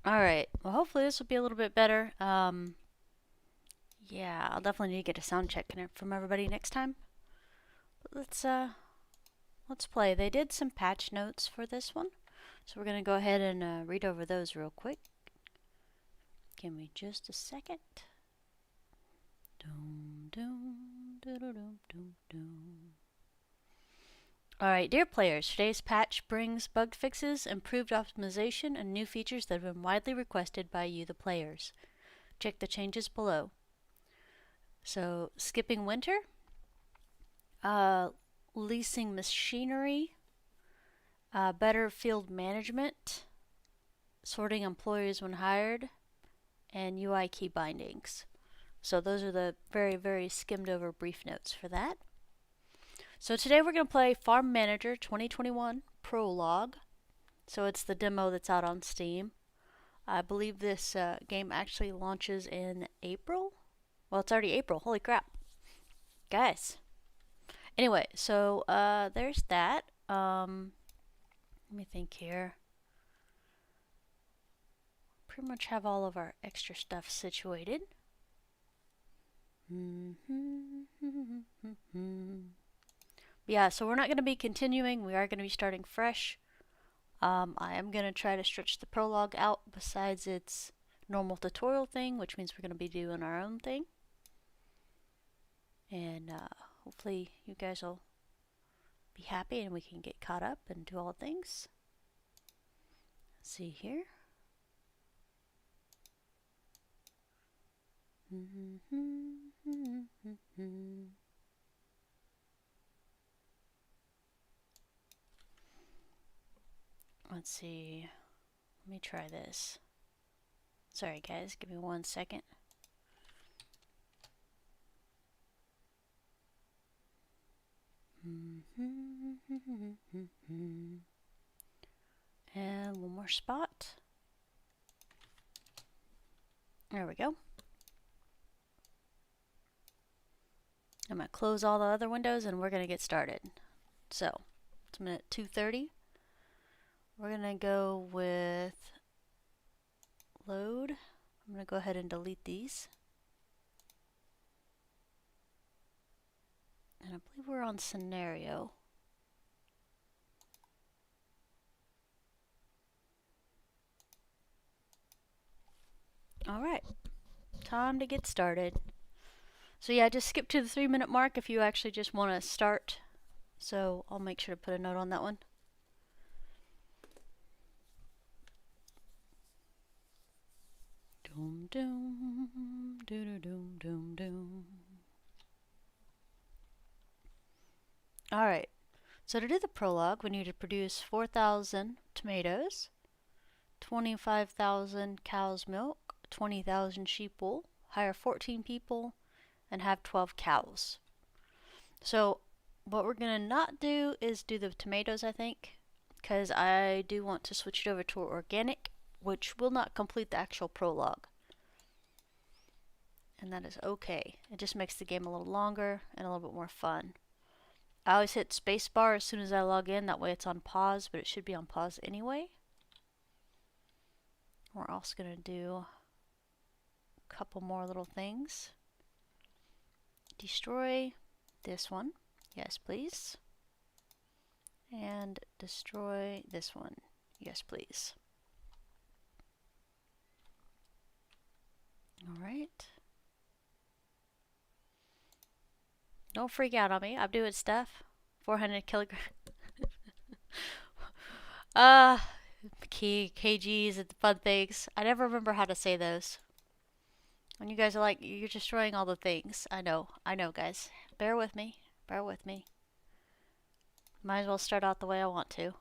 Alright, well hopefully this will be a little bit better. Yeah, I'll definitely need to get a sound check from everybody next time. But let's play. They did some patch notes for this one, so we're gonna go ahead and read over those real quick. Give me just a second. Alright, dear players, today's patch brings bug fixes, improved optimization, and new features that have been widely requested by you, the players. Check the changes below. So, skipping winter, leasing machinery, better field management, sorting employees when hired, and UI key bindings. So those are the very, very skimmed over brief notes for that. So today we're going to play Farm Manager 2021 Prologue. So it's the demo that's out on Steam. I believe this game actually launches in April. Well, it's already April. Holy crap. Guys. Anyway, so there's that. Let me think here. Pretty much have all of our extra stuff situated. Yeah, so we're not going to be continuing. We are going to be starting fresh. I am going to try to stretch the prologue out besides its normal tutorial thing, which means we're going to be doing our own thing. And hopefully you guys will be happy and we can get caught up and do all the things. Let's see here. Let's see. Let me try this. Sorry guys, give me 1 second. And one more spot. There we go. I'm going to close all the other windows and we're going to get started. So, it's a minute 2:30. We're going to go with load. I'm going to go ahead and delete these. And I believe we're on scenario. Alright, time to get started. So yeah, just skip to the 3-minute mark if you actually just want to start. So I'll make sure to put a note on that one. Doom doom doom doom doom doom. Alright, so to do the prologue we need to produce 4,000 tomatoes, 25,000 cow's milk, 20,000 sheep wool, hire 14 people, and have 12 cows. So what we're going to not do is do the tomatoes, I think, because I do want to switch it over to organic, which will not complete the actual prologue. And that is okay. It just makes the game a little longer and a little bit more fun. I always hit spacebar as soon as I log in, that way it's on pause, but it should be on pause anyway. We're also going to do a couple more little things. Destroy this one, yes please. And destroy this one, yes please. Alright. Don't freak out on me, I'm doing stuff. 400 kilograms. kgs and fun things. I never remember how to say those. When you guys are like, you're destroying all the things. I know guys. Bear with me. Bear with me. Might as well start out the way I want to.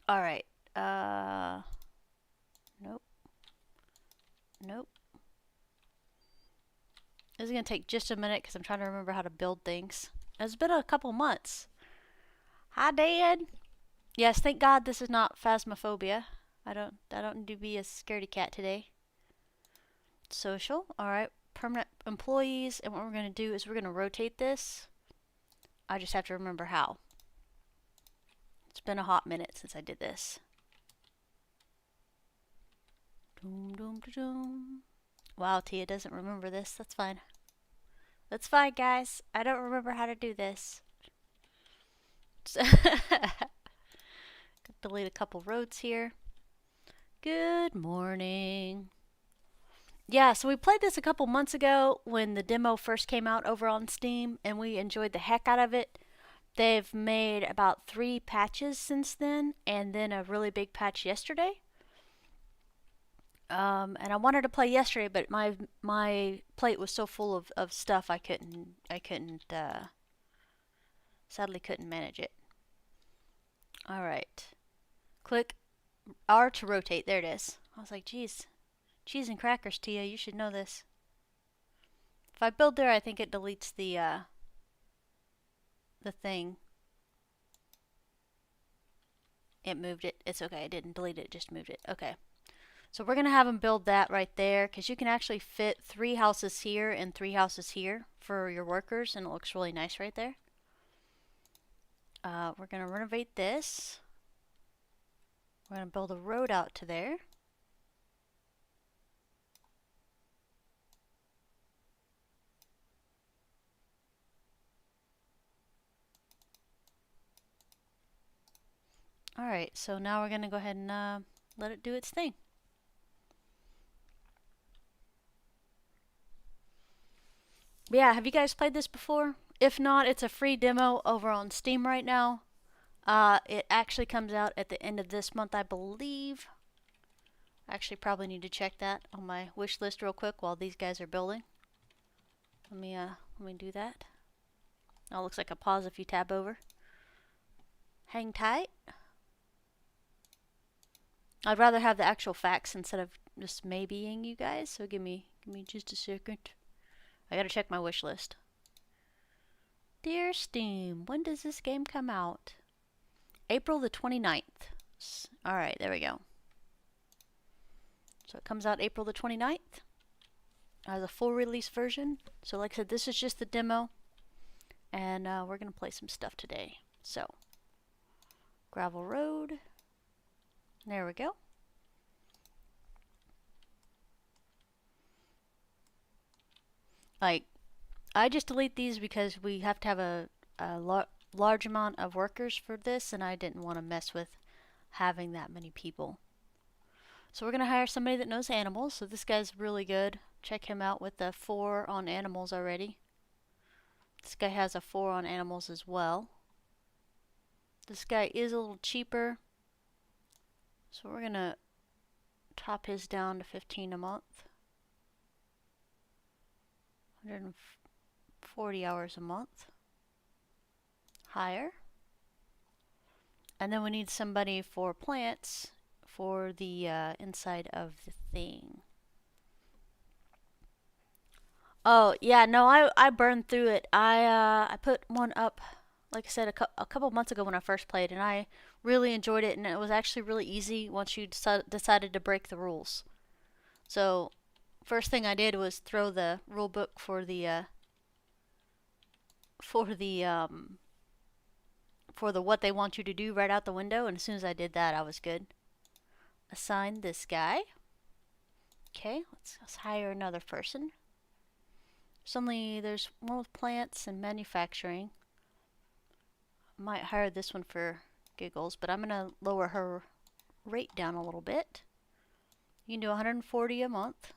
Alright. Nope. Nope. This is going to take just a minute because I'm trying to remember how to build things. It's been a couple months. Hi, Dad. Yes, thank God this is not phasmophobia. I don't need to be a scaredy cat today. Social. Alright. Permanent employees. And what we're going to do is we're going to rotate this. I just have to remember how. It's been a hot minute since I did this. Doom, doom, doom. Wow, Tia doesn't remember this. That's fine. That's fine, guys. I don't remember how to do this. Delete a couple roads here. Good morning. Yeah, so we played this a couple months ago when the demo first came out over on Steam, and we enjoyed the heck out of it. They've made about 3 patches since then, and then a really big patch yesterday. And I wanted to play yesterday, but my plate was so full of stuff I sadly couldn't manage it. All right, click R to rotate. There it is. I was like, geez, cheese and crackers, Tia, you should know this. If I build there, I think it deletes the thing. It moved it. It's okay. It didn't delete it. It just moved it. Okay. So we're going to have them build that right there because you can actually fit 3 houses here and 3 houses here for your workers, and it looks really nice right there. We're going to renovate this. We're going to build a road out to there. Alright, so now we're going to go ahead and let it do its thing. Yeah, have you guys played this before? If not, it's a free demo over on Steam right now. It actually comes out at the end of this month, I believe. I actually probably need to check that on my wish list real quick while these guys are building. Let me do that. Oh, looks like a pause if you tab over. Hang tight. I'd rather have the actual facts instead of just maybeing you guys, so give me just a second. I gotta check my wish list. Dear Steam, when does this game come out? April the 29th. Alright, there we go. So it comes out April the 29th. As a full release version. So like I said, this is just the demo. And we're gonna play some stuff today. So, gravel road. There we go. Like, I just delete these because we have to have a large amount of workers for this, and I didn't want to mess with having that many people. So we're going to hire somebody that knows animals. So this guy's really good. Check him out with the 4 on animals already. This guy has a 4 on animals as well. This guy is a little cheaper. So we're going to top his down to 15 a month. 140 hours a month. Hire. And then we need somebody for plants for the inside of the thing. Oh, yeah, no, I burned through it. I put one up, like I said, a couple months ago when I first played, and I really enjoyed it, and it was actually really easy once you decided to break the rules. So, first thing I did was throw the rule book for the what they want you to do right out the window, and as soon as I did that, I was good. Assign this guy. Okay, let's hire another person. There's one with plants and manufacturing. I might hire this one for giggles, but I'm gonna lower her rate down a little bit. You can do 140 a month,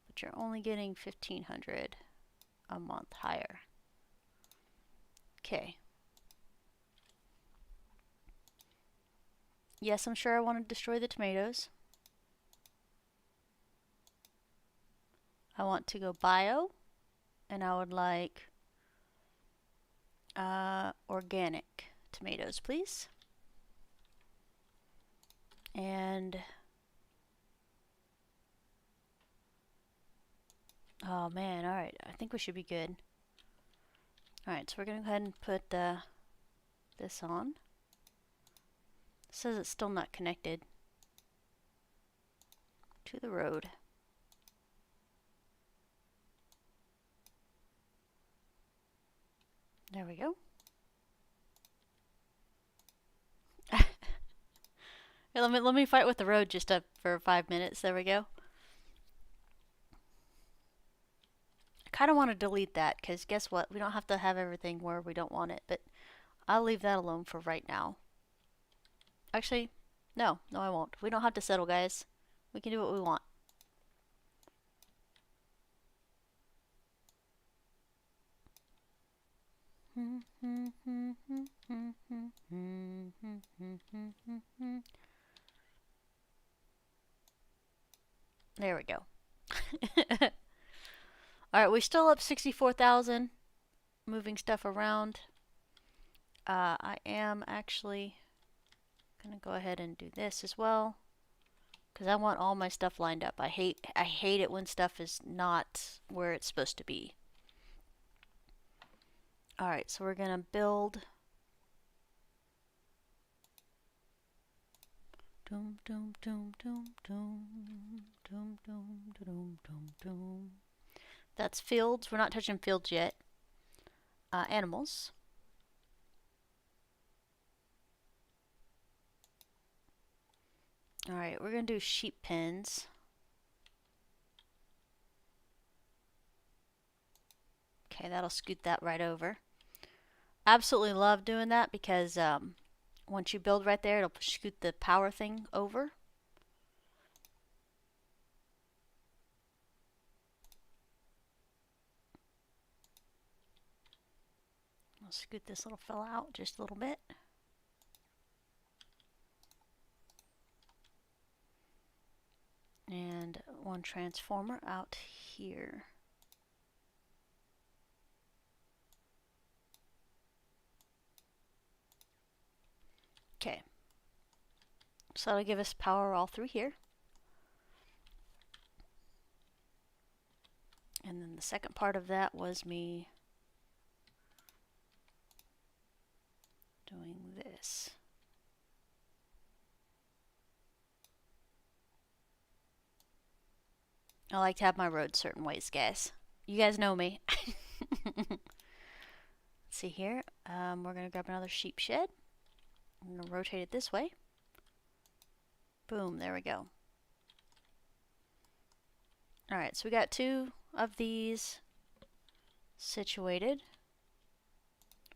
but you're only getting 1,500 a month higher. Okay. Yes, I'm sure I want to destroy the tomatoes. I want to go bio, and I would like organic tomatoes, please. And oh man, alright, I think we should be good. Alright, so we're going to go ahead and put this on. It says it's still not connected to the road. There we go. Here, let me fight with the road just up for 5 minutes. There we go. I kind of want to delete that because guess what? We don't have to have everything where we don't want it, but I'll leave that alone for right now. Actually, no, I won't. We don't have to settle, guys. We can do what we want. There we go. Alright, we still up 64,000. Moving stuff around. I am actually gonna go ahead and do this as well, because I want all my stuff lined up. I hate it when stuff is not where it's supposed to be. Alright, so we're gonna build doom doom doom doom doom doom doom doom doom doom. That's fields. We're not touching fields yet. Animals. Alright, we're gonna do sheep pens. Okay, that'll scoot that right over. Absolutely love doing that because once you build right there, it'll scoot the power thing over. I'll scoot this little fella out just a little bit. And one transformer out here. Okay. So that'll give us power all through here. And then the second part of that was me doing this. I like to have my roads certain ways, guys. You guys know me. Let's see here. We're going to grab another sheep shed. I'm going to rotate it this way. Boom, there we go. Alright, so we got 2 of these situated.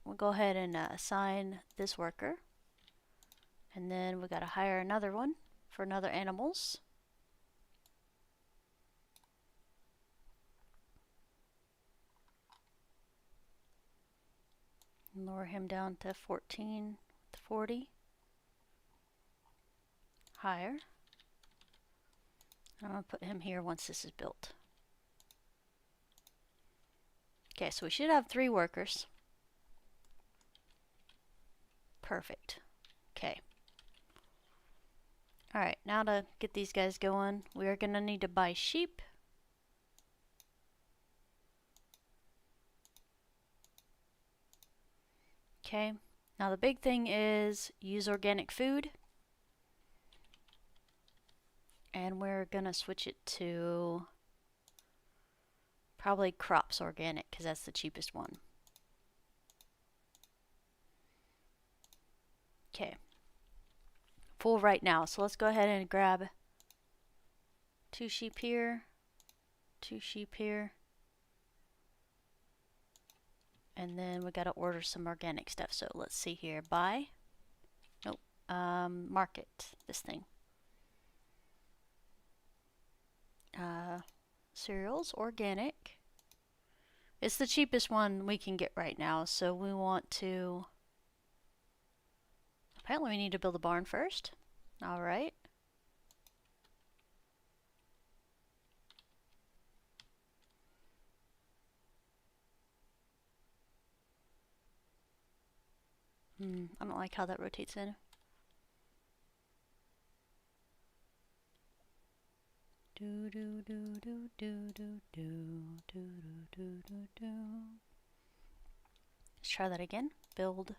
We'll go ahead and assign this worker. And then we got to hire another one for another animals. Lower him down to 14 to 40. Higher. I'm going to put him here once this is built. Okay, so we should have 3 workers. Perfect. Okay. Alright, now to get these guys going, we are going to need to buy sheep. Okay, now the big thing is use organic food. And we're gonna switch it to probably crops organic because that's the cheapest one. Okay, full right now, so let's go ahead and grab 2 sheep here, 2 sheep here. And then we gotta order some organic stuff. So let's see here. Buy. Nope. Market this thing. Cereals, organic. It's the cheapest one we can get right now. So we want to. Apparently, we need to build a barn first. All right. I don't like how that rotates in. Do do do do do do do do do do do. Let's try that again. Build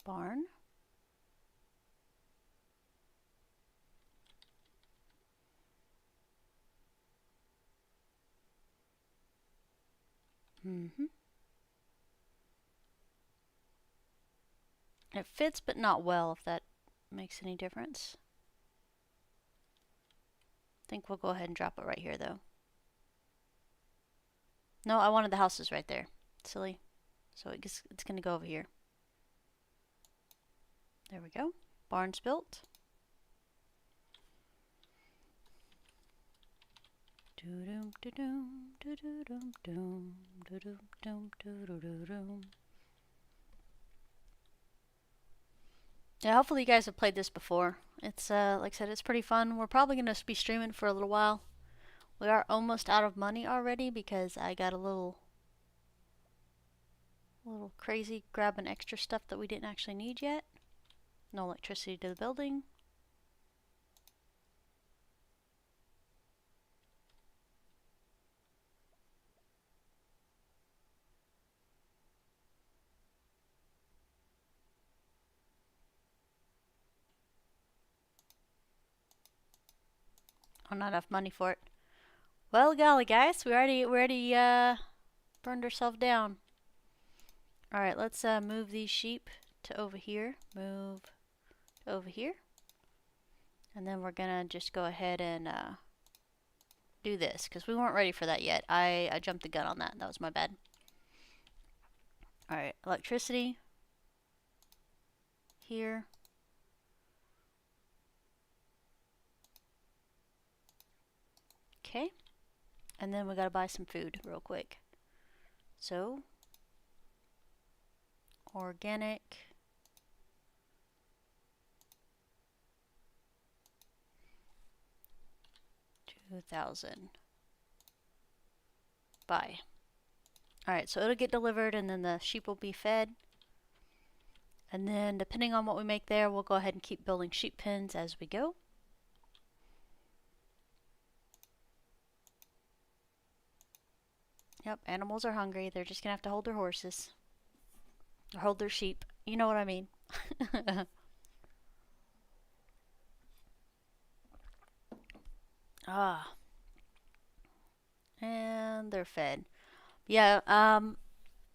barn. It fits, but not well, if that makes any difference. I think we'll go ahead and drop it right here, though. No, I wanted the houses right there. Silly. So it's going to go over here. There we go. Barn's built. Yeah, hopefully you guys have played this before. It's like I said, it's pretty fun. We're probably going to be streaming for a little while. We are almost out of money already because I got a little crazy grabbing extra stuff that we didn't actually need yet. No electricity to the building. Oh, not enough money for it. Well, golly, guys, we already burned ourselves down. All right, let's move these sheep to over here. Move to over here, and then we're gonna just go ahead and do this because we weren't ready for that yet. I jumped the gun on that. That was my bad. All right, electricity here. Okay, and then we gotta buy some food real quick. So, organic. $2,000. Buy. Alright, so it'll get delivered and then the sheep will be fed. And then depending on what we make there, we'll go ahead and keep building sheep pens as we go. Yep, animals are hungry. They're just gonna have to hold their horses. Or hold their sheep. You know what I mean. Ah. And they're fed. Yeah,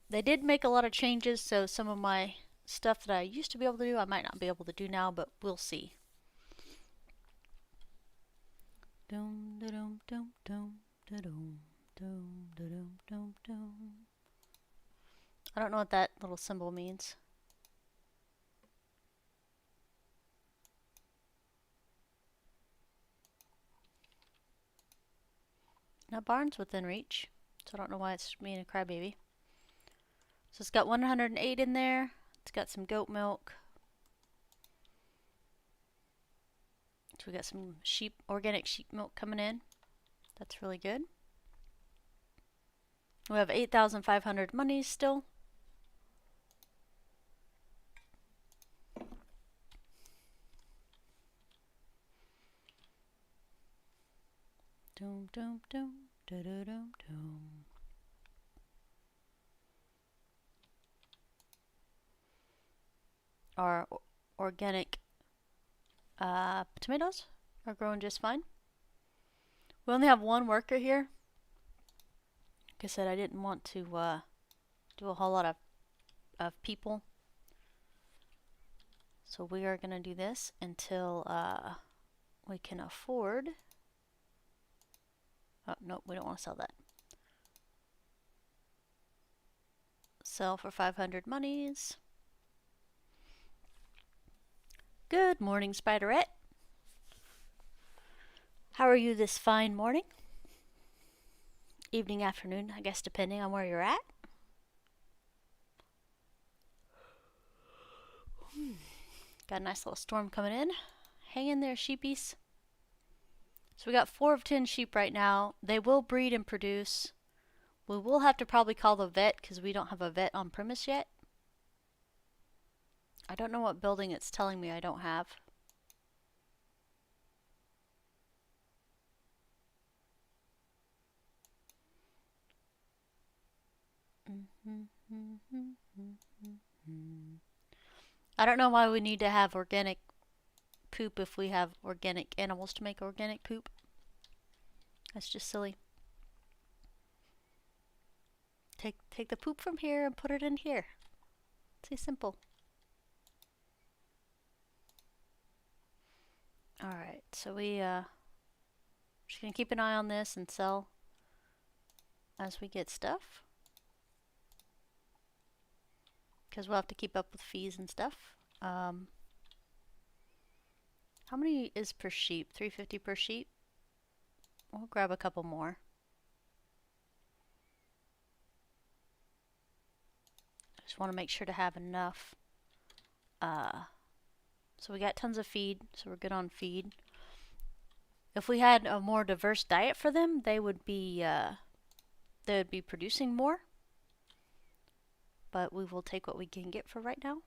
they did make a lot of changes, so some of my stuff that I used to be able to do, I might not be able to do now, but we'll see. I don't know what that little symbol means. Now barn's within reach, so I don't know why it's being a crybaby. So it's got 108 in there. It's got some goat milk. So we got some organic sheep milk coming in. That's really good. We have 8,500 monies still. Dum dum dum dum dum dum. Our organic tomatoes are growing just fine. We only have one worker here. Like I said, I didn't want to do a whole lot of people. So we are going to do this until we can afford. Oh, no, we don't want to sell that. Sell for 500 monies. Good morning, Spiderette. How are you this fine morning? Evening, afternoon, I guess, depending on where you're at. Got a nice little storm coming in. Hang in there, sheepies. So we got 4 of 10 sheep right now. They will breed and produce. We will have to probably call the vet because we don't have a vet on premise yet. I don't know what building it's telling me I don't have. I don't know why we need to have organic poop if we have organic animals to make organic poop. That's just silly. Take the poop from here and put it in here. It's simple. Alright, so we just gonna keep an eye on this and sell as we get stuff. Because we'll have to keep up with fees and stuff. How many is per sheep? 350 per sheep? We'll grab a couple more. I just want to make sure to have enough. So we got tons of feed, so we're good on feed. If we had a more diverse diet for them, they would be producing more. But we will take what we can get for right now.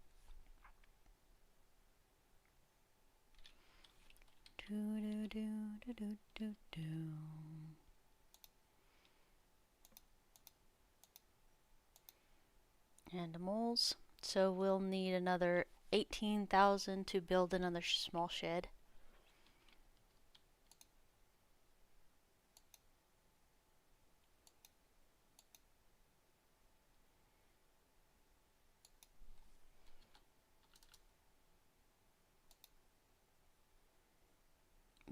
Animals. So we'll need another 18,000 to build another small shed.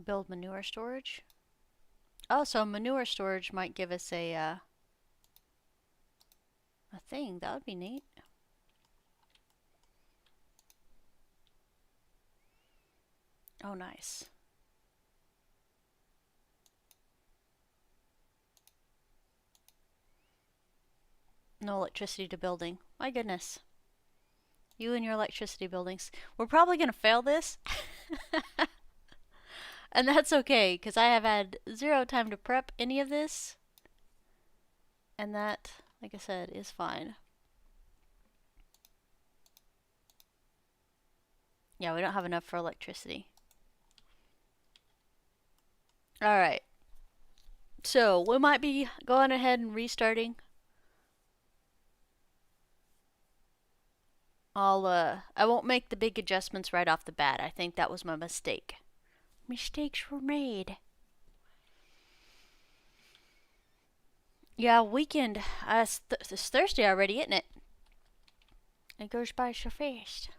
Build manure storage. Oh, so manure storage might give us a thing. That would be neat. Oh, nice. No electricity to building. My goodness. You and your electricity buildings. We're probably going to fail this. And that's okay, because I have had zero time to prep any of this. And that, like I said, is fine. Yeah, we don't have enough for electricity. Alright. So, we might be going ahead and restarting. I won't make the big adjustments right off the bat. I think that was my mistake. Mistakes were made. Yeah, weekend. It's Thursday already, isn't it? It goes by so fast.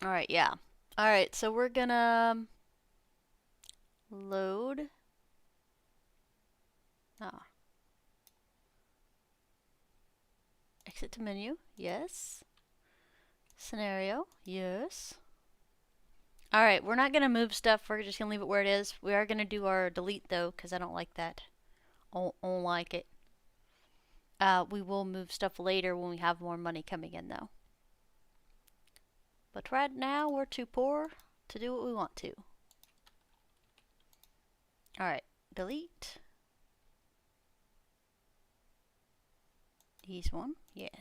Alright, yeah. Alright, so we're gonna load. Exit to menu. Yes. Scenario. Yes. Alright, we're not going to move stuff. We're just going to leave it where it is. We are going to do our delete, though, because I don't like that. I don't like it. We will move stuff later when we have more money coming in, though. But right now, we're too poor to do what we want to. Alright, delete. These one. Yes.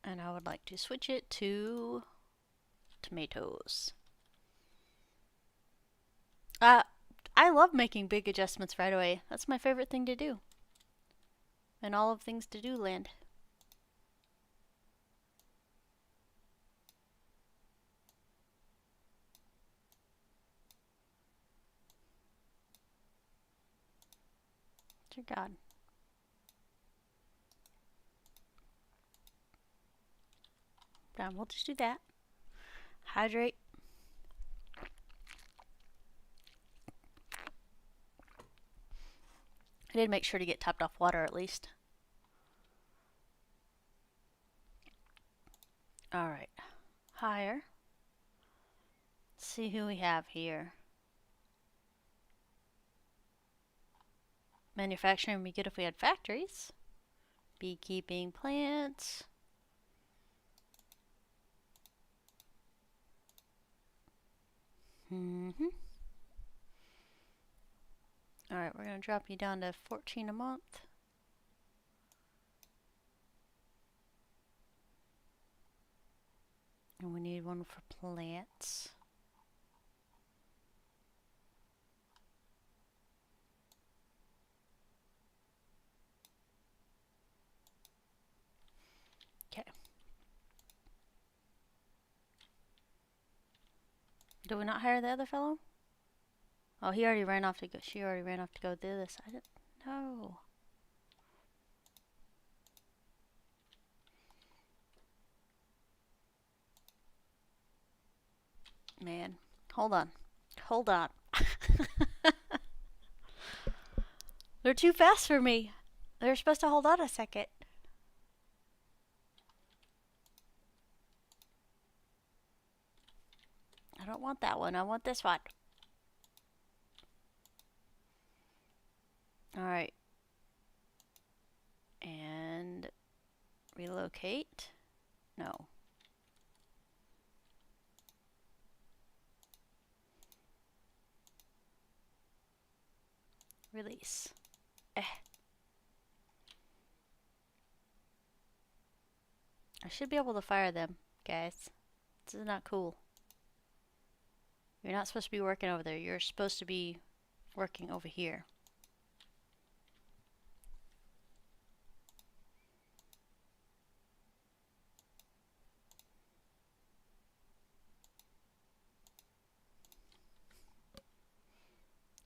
And I would like to switch it to tomatoes. I love making big adjustments right away. That's my favorite thing to do. And all of things to do land. Dear God. Then we'll just do that. Hydrate. I did make sure to get topped off water at least. Alright. Hire. Let's see who we have here. Manufacturing would be good if we had factories. Beekeeping, plants. Alright, we're going to drop you down to 14 a month. And we need one for plants. Okay. Did we not hire the other fellow? Oh, he already ran off to go. She already ran off to go do this. I didn't No. Man, hold on. Hold on. They're too fast for me. They're supposed to hold on a second. I don't want that one. I want this one. Alright. And relocate. No. Release. I should be able to fire them, guys. This is not cool. You're not supposed to be working over there. You're supposed to be working over here.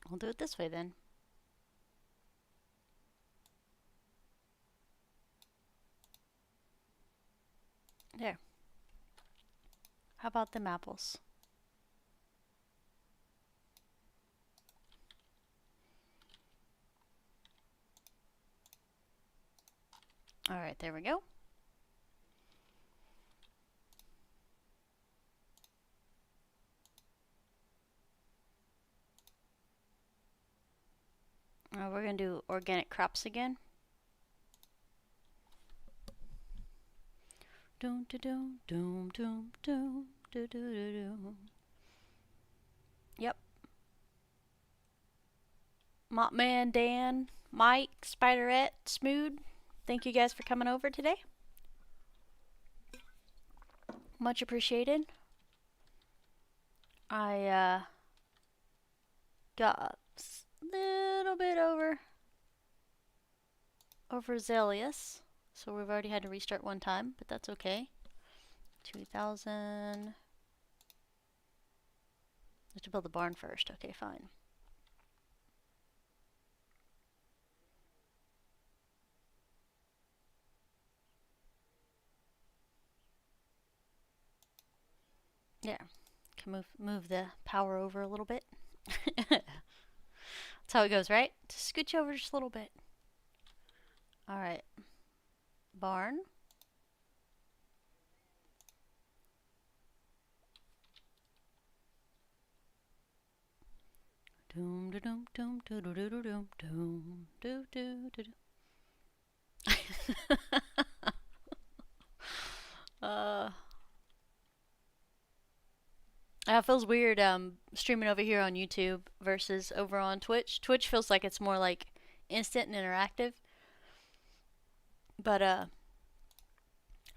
We'll do it this way then. There. How about them apples? Alright, there we go. We're going to do organic crops again. Doom, doom, doom, doom, doom, doom, doom. Yep. Mopman, Dan, Mike, Spiderette, Smood, thank you guys for coming over today. Much appreciated. I got a little bit overzealous, so we've already had to restart one time, but that's okay. 2000. I have to build the barn first. Okay, fine. Yeah, can move the power over a little bit. That's how it goes, right? Just scooch over just a little bit. All right, barn. Doom doom doom doom doom doom doom doom doom doom doom. It feels weird streaming over here on YouTube versus over on Twitch. Twitch feels like it's more like instant and interactive. But I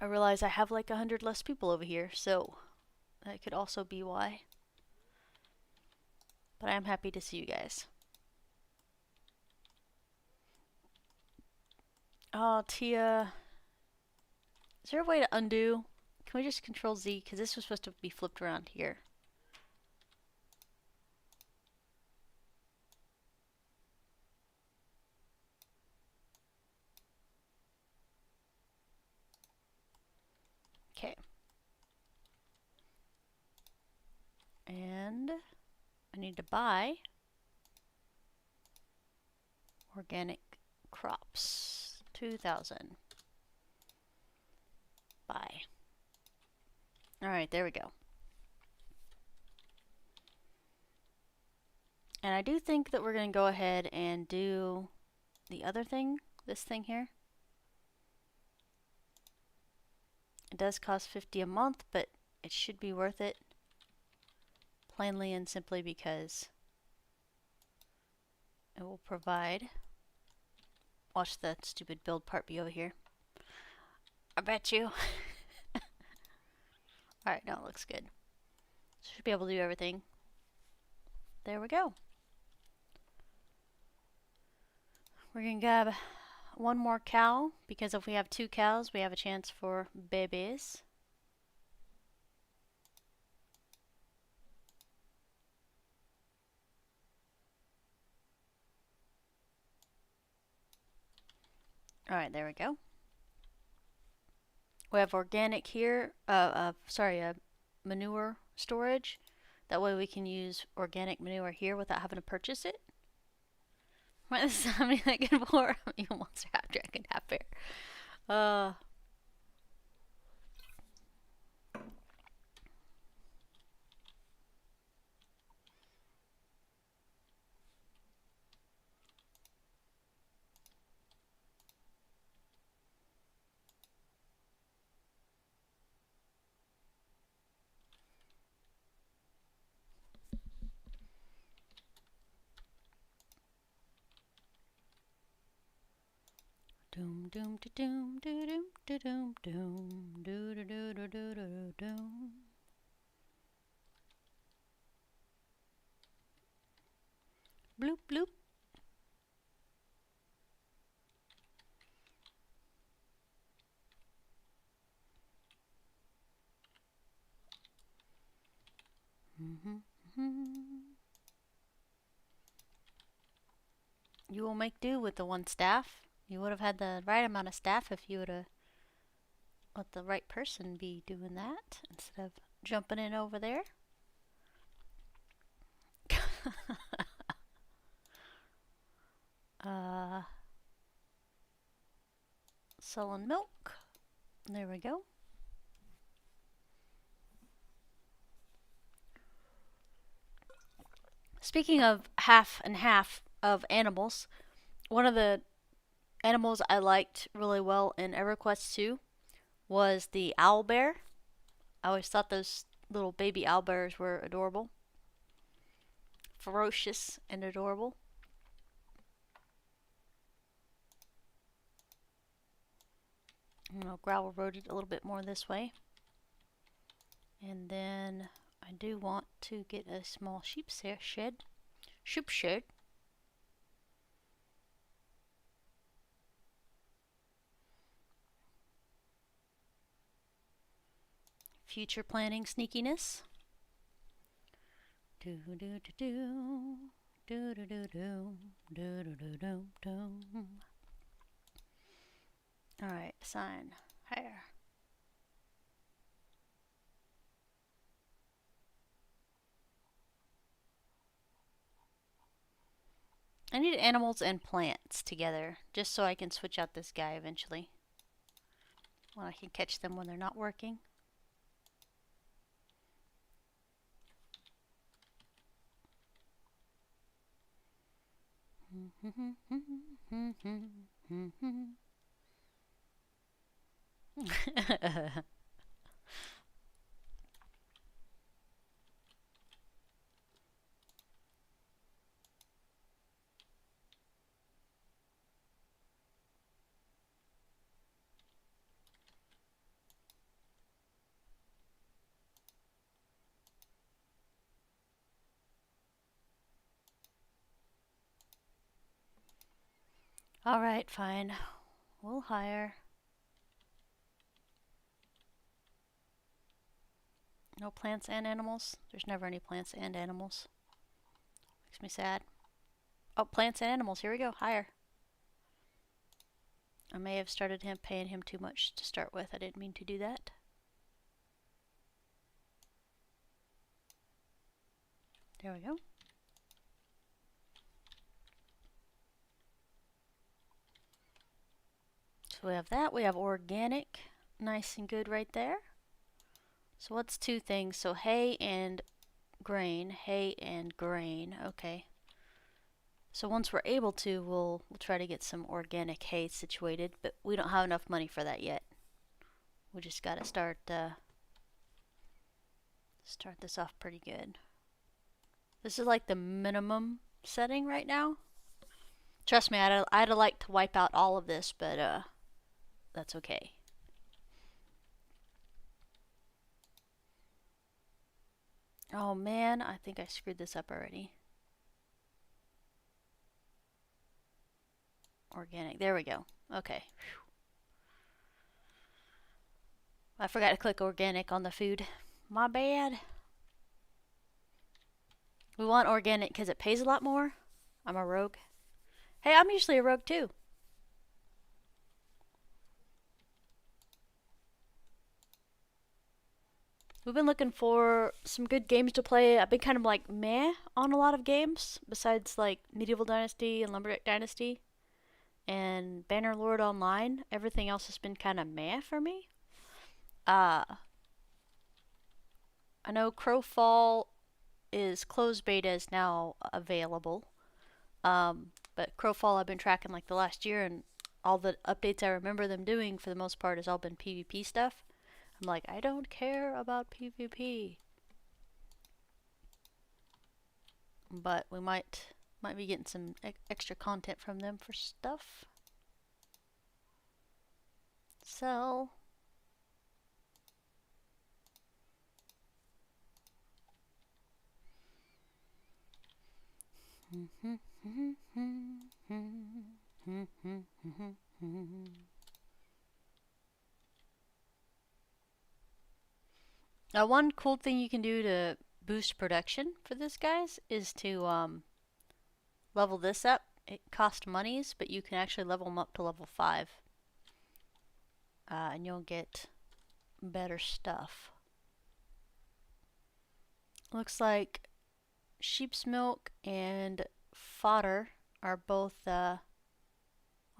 realize I have like 100 less people over here, so that could also be why. But I am happy to see you guys. Oh, Tia. Is there a way to undo? Can we just Control Z? Because this was supposed to be flipped around here. Okay. And I need to buy organic crops. 2,000. Buy. Alright, there we go. And I do think that we're going to go ahead and do the other thing, this thing here. It does cost 50 a month, but it should be worth it. Plainly and simply because it will provide. Watch that stupid build part be over here. I bet you. Alright, now it looks good. Should be able to do everything. There we go. We're gonna grab one more cow, because if we have 2 cows, we have a chance for babies. Alright, there we go. We have organic here, manure storage. That way we can use organic manure here without having to purchase it. Right, this is how many I can pour. You monster, half dragon, half bear. Doom doom da doom doo doom da doom doom doo doo doo doo doo doo doom. Bloop bloop. You will make do with the one staff. You would have had the right amount of staff if you would have let the right person be doing that instead of jumping in over there. Selling milk. There we go. Speaking of half and half of animals, one of the animals I liked really well in EverQuest 2 was the owl bear. I always thought those little baby owl bears were adorable. Ferocious and adorable. I'll gravel road it a little bit more this way. And then I do want to get a small sheep shed. Sheep shed. Future planning sneakiness. Do do do do do do do do do do do do do. Alright, sign. Hire. I need animals and plants together, just so I can switch out this guy eventually. When I can catch them when they're not working. Alright, fine. We'll hire. No plants and animals? There's never any plants and animals. Makes me sad. Oh, plants and animals. Here we go. Hire. I may have started paying him too much to start with. I didn't mean to do that. There we go. So we have that. We have organic. Nice and good right there. So what's two things? So hay and grain. Hay and grain. Okay. So once we're able to, we'll try to get some organic hay situated, but we don't have enough money for that yet. We just gotta start this off pretty good. This is like the minimum setting right now. Trust me, I'd like to wipe out all of this, but that's okay. Oh man, I think I screwed this up already. Organic, there we go. Okay. Whew. I forgot to click organic on the food. My bad. We want organic because it pays a lot more. I'm a rogue. Hey, I'm usually a rogue too. We've been looking for some good games to play. I've been kind of like meh on a lot of games, besides like Medieval Dynasty and Lumberjack Dynasty and Bannerlord Online. Everything else has been kind of meh for me. I know Crowfall is closed beta is now available. But Crowfall I've been tracking like the last year, and all the updates I remember them doing for the most part has all been PvP stuff. I'm like, I don't care about PvP. But we might be getting some extra content from them for stuff. So now, one cool thing you can do to boost production for this, guys, is to level this up. It costs monies, but you can actually level them up to level 5. And you'll get better stuff. Looks like sheep's milk and fodder are both on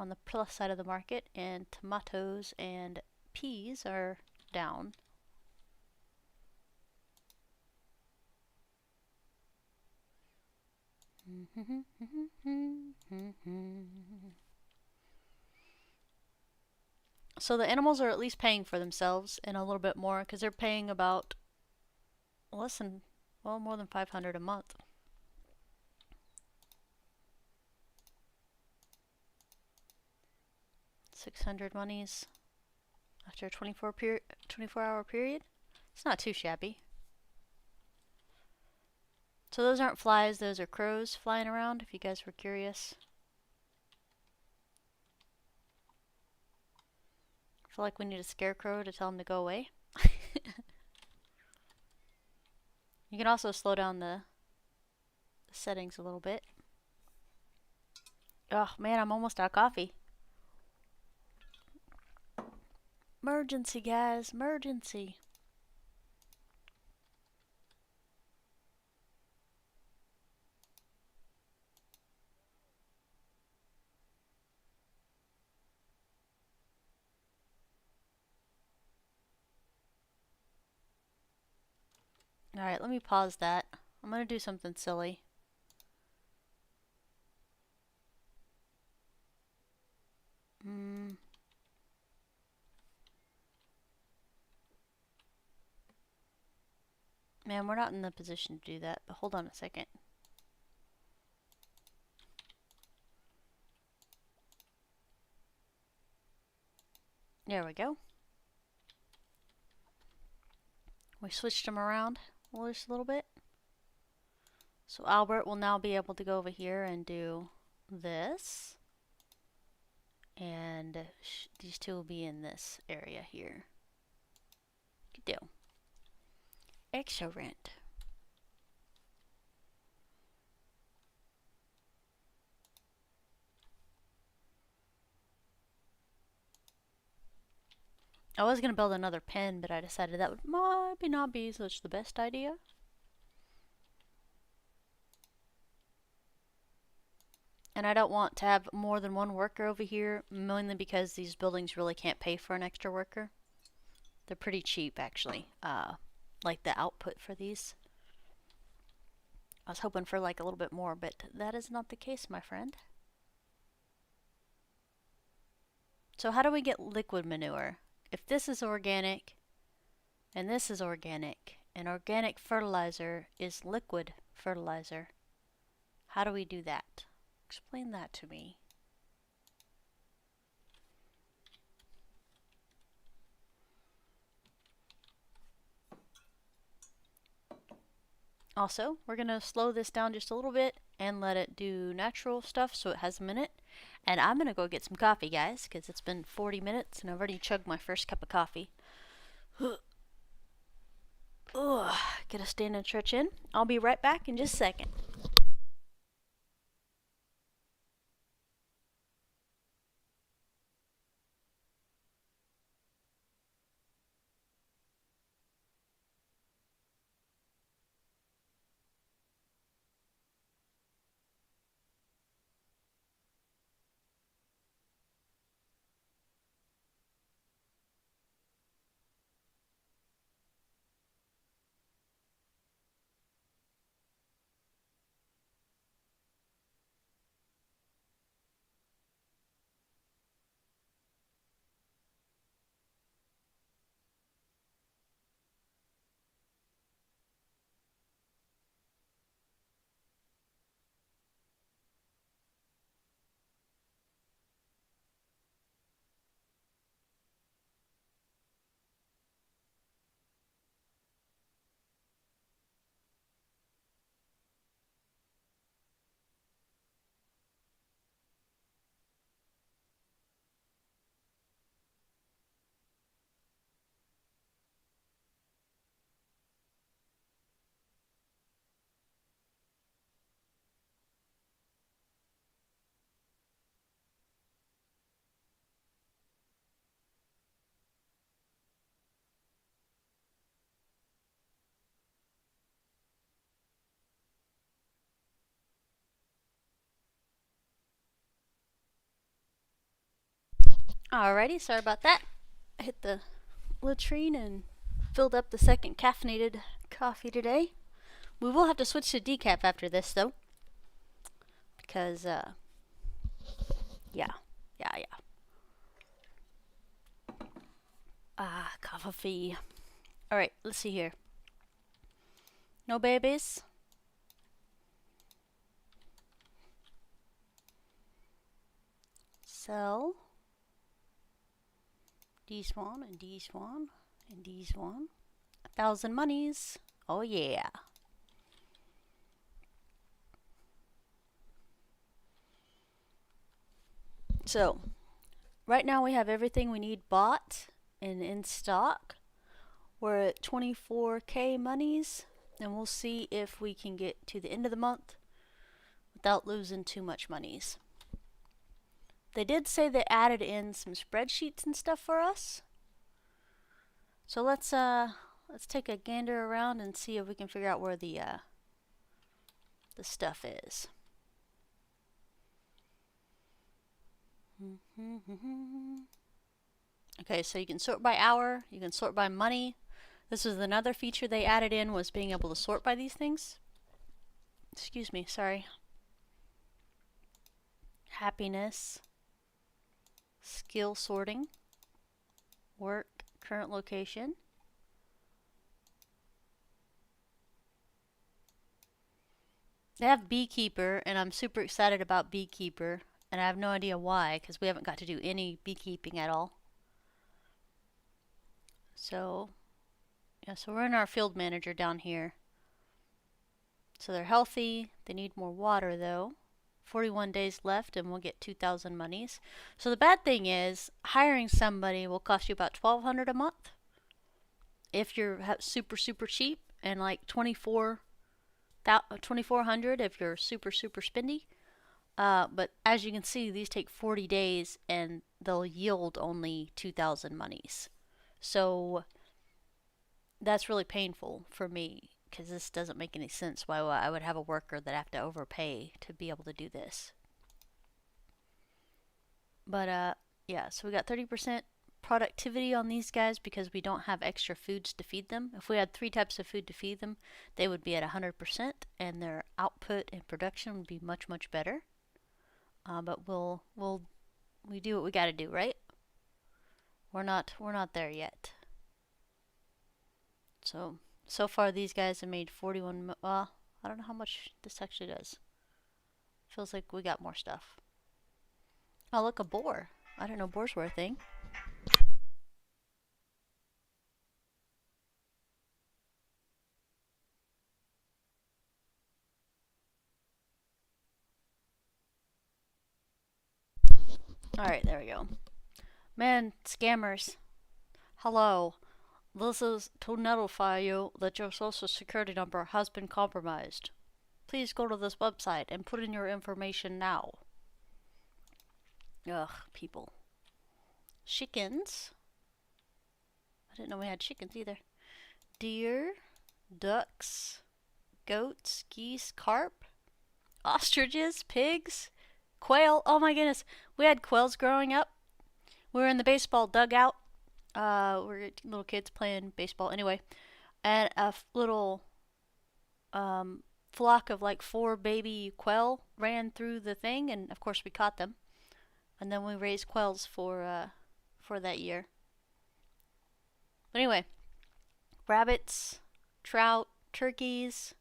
the plus side of the market, and tomatoes and peas are down. So the animals are at least paying for themselves and a little bit more, because they're paying about more than 500 a month. $600 monies after a 24-hour period. It's not too shabby. So those aren't flies, those are crows flying around, if you guys were curious. I feel like we need a scarecrow to tell him to go away. You can also slow down the settings a little bit. Oh man, I'm almost out of coffee. Emergency, guys, emergency. Alright, let me pause that. I'm gonna do something silly. Man, we're not in the position to do that, but hold on a second. There we go. We switched them around just a little bit. So Albert will now be able to go over here and do this. And these two will be in this area here. Good deal. Excellent. I was going to build another pen, but I decided that would maybe not be such the best idea. And I don't want to have more than one worker over here, mainly because these buildings really can't pay for an extra worker. They're pretty cheap, actually. Like the output for these. I was hoping for like a little bit more, but that is not the case, my friend. So how do we get liquid manure? If this is organic, and this is organic, and organic fertilizer is liquid fertilizer, how do we do that? Explain that to me. Also, we're going to slow this down just a little bit and let it do natural stuff so it has a minute. And I'm going to go get some coffee, guys, because it's been 40 minutes and I've already chugged my first cup of coffee. Ugh, gotta stand and stretch in. I'll be right back in just a second. Alrighty, sorry about that. I hit the latrine and filled up the second caffeinated coffee today. We will have to switch to decaf after this though. Because, yeah. Coffee. Alright, let's see here. No babies? Sell. These one, and these one, and these one. 1,000 monies. Oh yeah. So, right now we have everything we need bought and in stock. We're at 24k monies, and we'll see if we can get to the end of the month without losing too much monies. They did say they added in some spreadsheets and stuff for us. So let's take a gander around and see if we can figure out where the stuff is. Okay, so you can sort by hour, you can sort by money. This is another feature they added in, was being able to sort by these things. Excuse me, sorry. Happiness. Skill sorting. Work, current location. They have Beekeeper, and I'm super excited about Beekeeper, and I have no idea why, because we haven't got to do any beekeeping at all. So, yeah, so we're in our field manager down here. So they're healthy. They need more water, though. 41 days left, and we'll get 2,000 monies. So the bad thing is, hiring somebody will cost you about $1,200 a month. If you're super cheap, and like $2,400 if you're super spendy. But as you can see, these take 40 days, and they'll yield only 2,000 monies. So that's really painful for me, because this doesn't make any sense why I would have a worker that I have to overpay to be able to do this. But yeah, so we got 30% productivity on these guys because we don't have extra foods to feed them. If we had 3 types of food to feed them, they would be at 100%, and their output and production would be much better. But we do what we got to do, right? We're not there yet. So far these guys have made 41. Well, I don't know how much this actually does. Feels like we got more stuff. Oh, look, a boar. I didn't know boars were a thing. Alright, there we go. Man, scammers. Hello. This is to notify you that your social security number has been compromised. Please go to this website and put in your information now. Ugh, people. Chickens. I didn't know we had chickens either. Deer, ducks, goats, geese, carp, ostriches, pigs, quail. Oh my goodness. We had quails growing up. We were in the baseball dugout. We were little kids playing baseball anyway. And a little flock of like 4 baby quail ran through the thing, and of course we caught them. And then we raised quails for that year. But anyway, rabbits, trout, turkeys.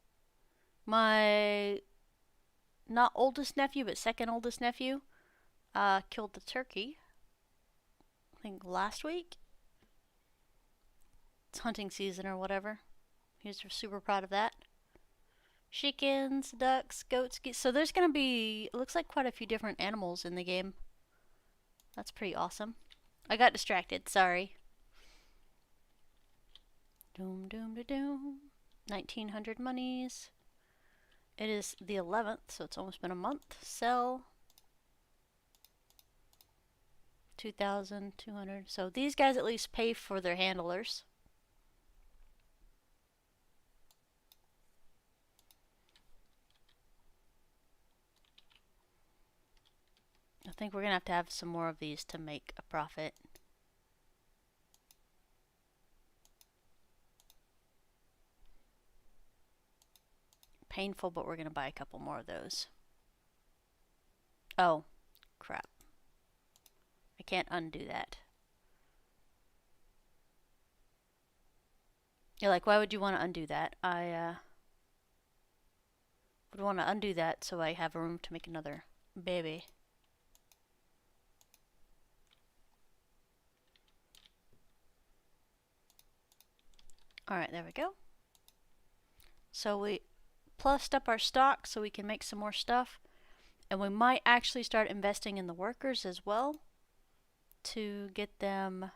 My not oldest nephew, but second oldest nephew, killed the turkey. I think last week. It's hunting season or whatever. He was super proud of that. Chickens, ducks, goats, geese. So there's gonna be, it looks like quite a few different animals in the game. That's pretty awesome. I got distracted, sorry. Doom, doom, da, doom. 1,900 monies. It is the 11th, so it's almost been a month. Sell. 2,200. So these guys at least pay for their handlers. think we're gonna have to have some more of these to make a profit. Painful, but we're gonna buy a couple more of those. Oh, crap. I can't undo that. You're like, why would you want to undo that? I would want to undo that so I have room to make another baby. Alright, there we go. So we plussed up our stock so we can make some more stuff. And we might actually start investing in the workers as well to get them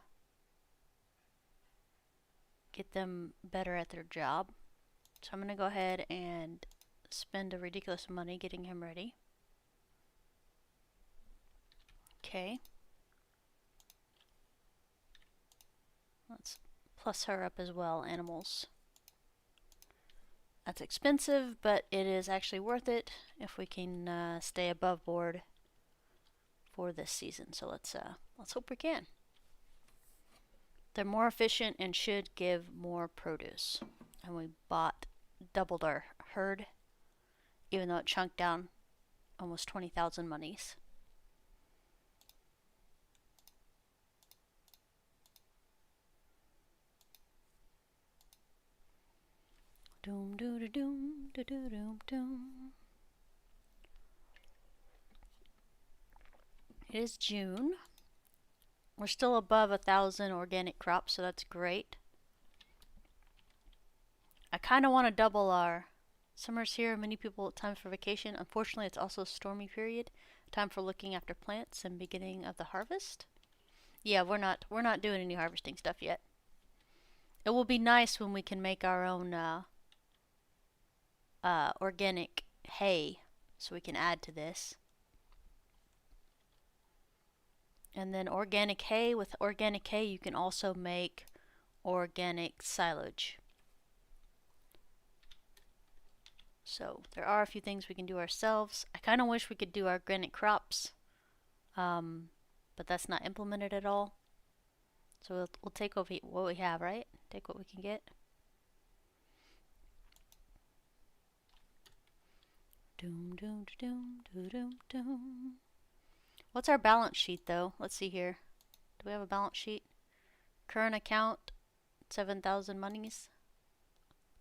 better at their job. So I'm going to go ahead and spend a ridiculous money getting him ready. Okay. Let's plus her up as well, animals. That's expensive, but it is actually worth it if we can stay above board for this season. So let's hope we can. They're more efficient and should give more produce. And we doubled our herd, even though it chunked down almost 20,000 monies. Doom doo doo doom doo doo doom doom. It is June. We're still above 1,000 organic crops, so that's great. I kind of want to double our summer's here, many people time for vacation. Unfortunately, it's also a stormy period, time for looking after plants and beginning of the harvest. Yeah, we're not doing any harvesting stuff yet. It will be nice when we can make our own organic hay, so we can add to this. And then organic hay, with organic hay you can also make organic silage. So there are a few things we can do ourselves. I kind of wish we could do organic crops, but that's not implemented at all. So we'll take what we have, right? Take what we can get. Doom doom doom doom doom doom. What's our balance sheet though? Let's see here. Do we have a balance sheet? Current account, 7,000 monies.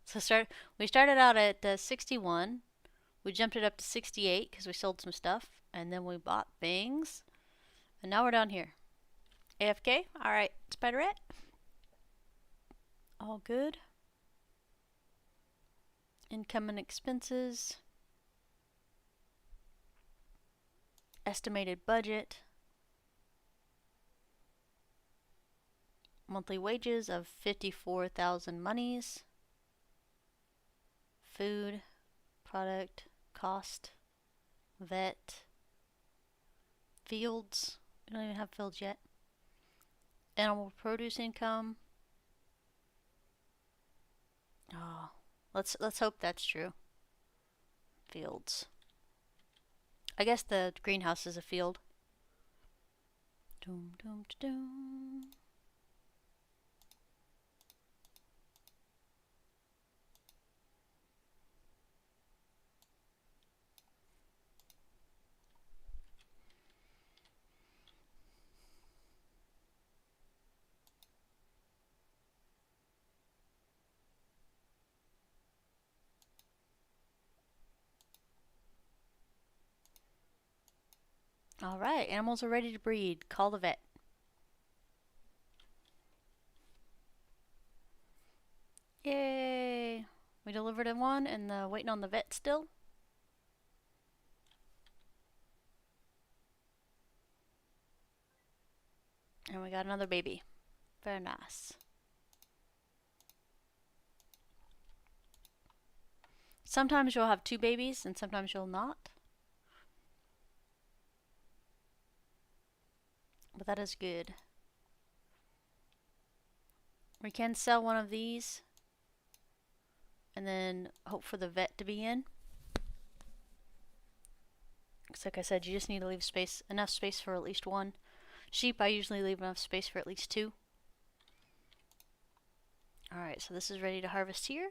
So we started out at 61. We jumped it up to 68 because we sold some stuff, and then we bought things, and now we're down here. AFK. All right, Spiderette. All good. Income and expenses. Estimated budget. Monthly wages of 54,000 monies. Food, product, cost, vet, fields. We don't even have fields yet. Animal produce income. Oh, let's hope that's true. Fields. I guess the greenhouse is a field. Doom doom doom. Alright, animals are ready to breed. Call the vet. Yay! We delivered in one and waiting on the vet still. And we got another baby. Very nice. Sometimes you'll have two babies and sometimes you'll not. But that is good. We can sell one of these and then hope for the vet to be in. Because like I said, you just need to leave space, enough space for at least one. Sheep, I usually leave enough space for at least two. Alright, so this is ready to harvest here.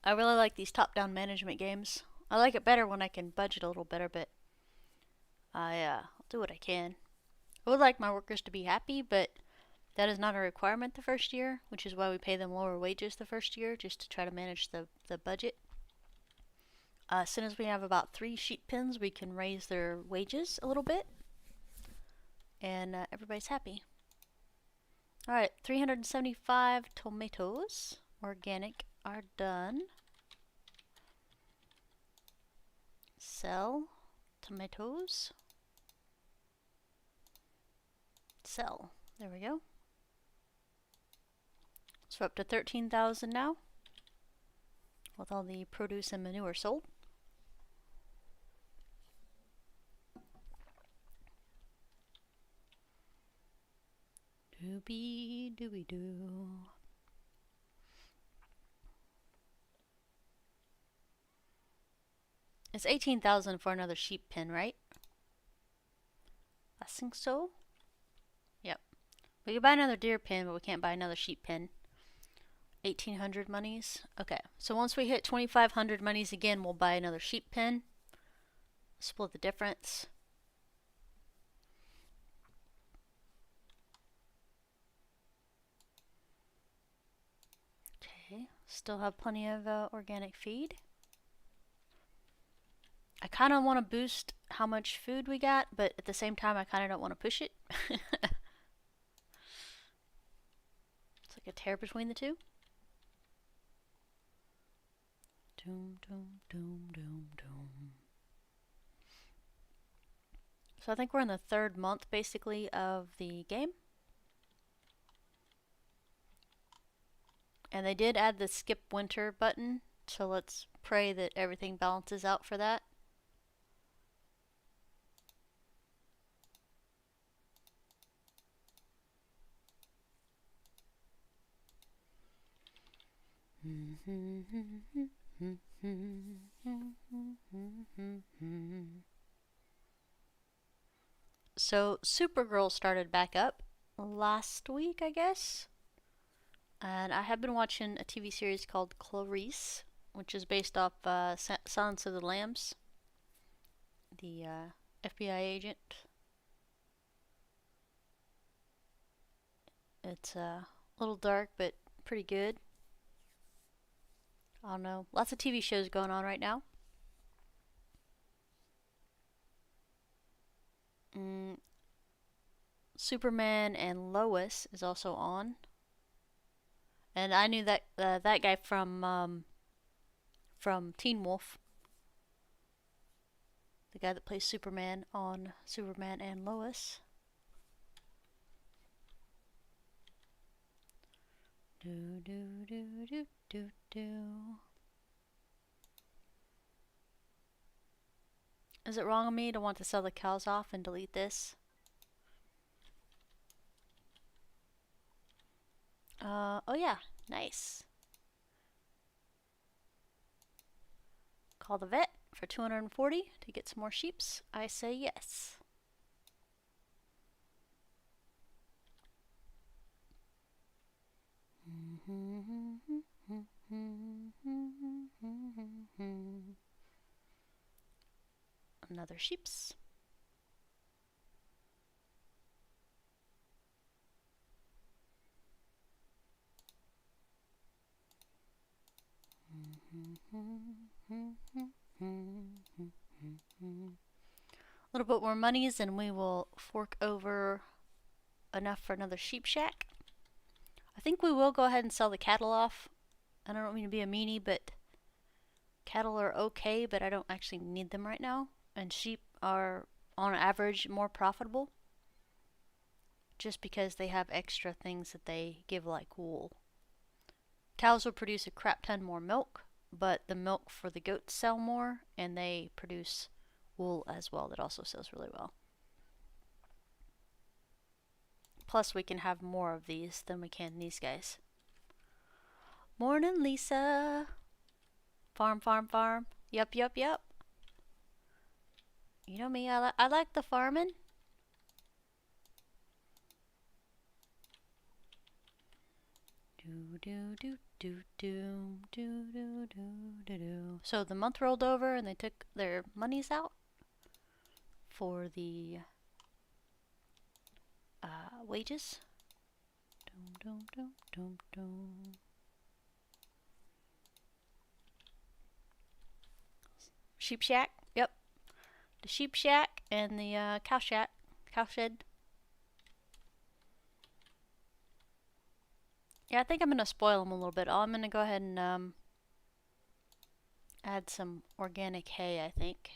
I really like these top-down management games. I like it better when I can budget a little better, but I'll do what I can. I would like my workers to be happy, but that is not a requirement the first year, which is why we pay them lower wages the first year, just to try to manage the budget. As soon as we have about 3 sheep pens, we can raise their wages a little bit, and everybody's happy. Alright, 375 tomatoes, organic, are done. Sell tomatoes. Sell. There we go. So we're up to 13,000 now, with all the produce and manure sold. Doobie dooby doo. It's 18,000 for another sheep pen, right? I think so. Yep. We can buy another deer pen, but we can't buy another sheep pen. 1,800 monies. Okay, so once we hit 2,500 monies again, we'll buy another sheep pen. Split the difference. Okay, still have plenty of organic feed. I kind of want to boost how much food we got, but at the same time, I kind of don't want to push it. It's like a tear between the two. Doom, doom, doom, doom, doom. So I think we're in the 3rd month, basically, of the game. And they did add the skip winter button, so let's pray that everything balances out for that. So Supergirl started back up last week, I guess. And I have been watching a TV series called Clarice, which is based off Silence of the Lambs, the FBI agent. It's a little dark, but pretty good. I don't know. Lots of TV shows going on right now. Superman and Lois is also on. And I knew that that guy from Teen Wolf. The guy that plays Superman on Superman and Lois. Do do do do do do. Is it wrong of me to want to sell the cows off and delete this? Oh yeah, nice. Call the vet for 240 to get some more sheeps. I say yes. Another sheeps. A little bit more monies and we will fork over enough for another sheep shack. I think we will go ahead and sell the cattle off. I don't mean to be a meanie, but cattle are okay, but I don't actually need them right now. And sheep are, on average, more profitable. Just because they have extra things that they give, like wool. Cows will produce a crap ton more milk, but the milk for the goats sell more, and they produce wool as well that also sells really well. Plus we can have more of these than we can these guys. Morning, Lisa. Farm, farm, farm. Yup, yup, yup. You know me, I like the farming. Do do do do do do do do do. So the month rolled over and they took their monies out for the wages. Dum dum dum dum dum. Sheep shack. Yep. The sheep shack and the cow shack. Cow shed. Yeah, I think I'm going to spoil them a little bit. I'm going to go ahead and add some organic hay, I think.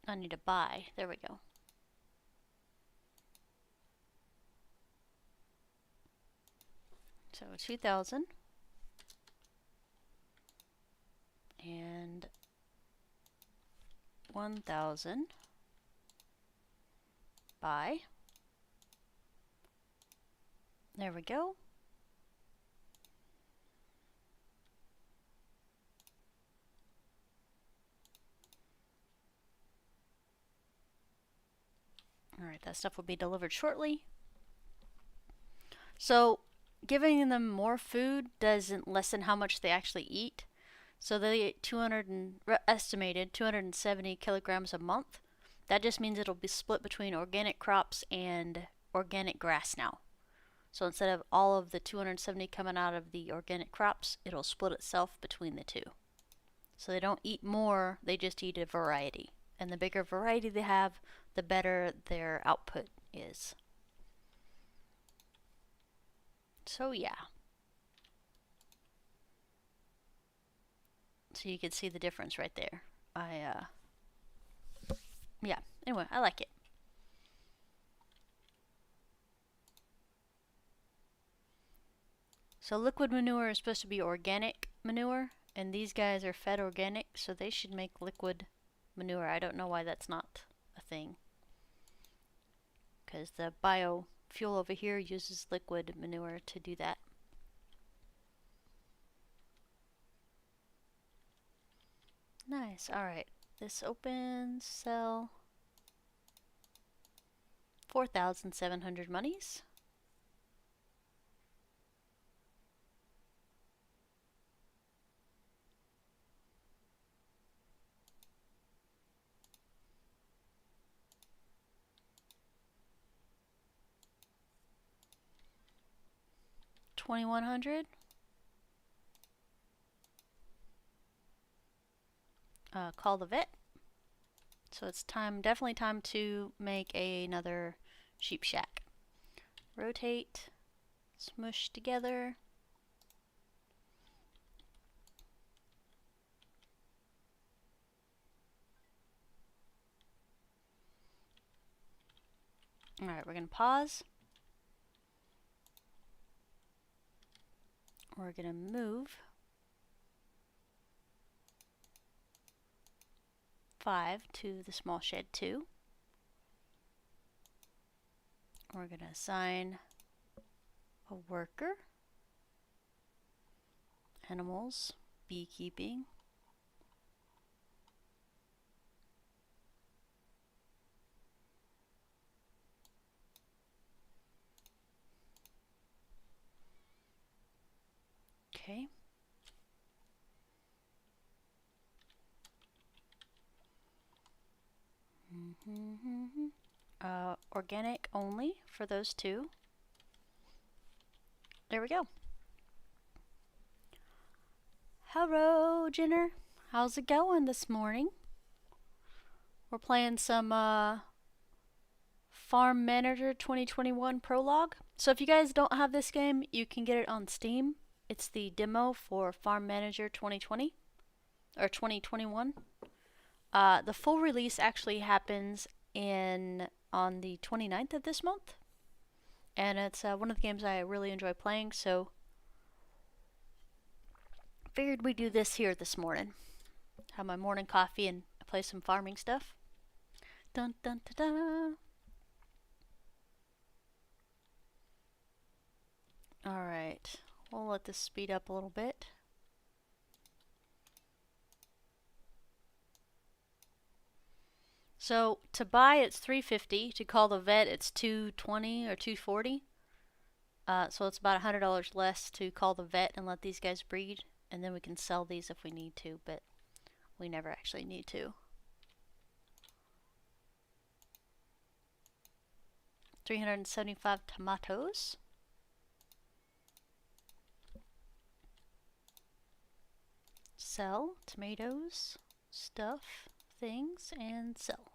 I need to buy. There we go. So 2,000. And 1,000. Buy. There we go. Alright, that stuff will be delivered shortly. So, giving them more food doesn't lessen how much they actually eat. So they eat estimated 270 kilograms a month. That just means it'll be split between organic crops and organic grass now. So instead of all of the 270 coming out of the organic crops, it'll split itself between the two. So they don't eat more, they just eat a variety. And the bigger variety they have, the better their output is. So yeah. So you can see the difference right there. Yeah, anyway, I like it. So liquid manure is supposed to be organic manure, and these guys are fed organic, so they should make liquid manure. I don't know why that's not a thing. Because the biofuel over here uses liquid manure to do that. Nice, alright. This opens, sell 4,700 monies. $2,100. Call the vet. So it's time, definitely time to make another sheep shack. Rotate, smush together. Alright, we're going to pause. We're going to move 5 to the small shed 2. We're going to assign a worker, animals, beekeeping. Okay. Organic only for those two. There we go. Hello, Jenner. How's it going this morning? We're playing some Farm Manager 2021 Prologue. So if you guys don't have this game, you can get it on Steam. It's the demo for Farm Manager 2020 or 2021. The full release actually happens on the 29th of this month, and it's one of the games I really enjoy playing. So figured we'd do this here this morning. Have my morning coffee and play some farming stuff. Dun dun dun dun. Alright, we'll let this speed up a little bit. So to buy it's $3.50. To call the vet it's $2.20 or $2.40. So it's about $100 less to call the vet and let these guys breed, and then we can sell these if we need to, but we never actually need to. 375 tomatoes. Sell tomatoes, stuff, things, and sell.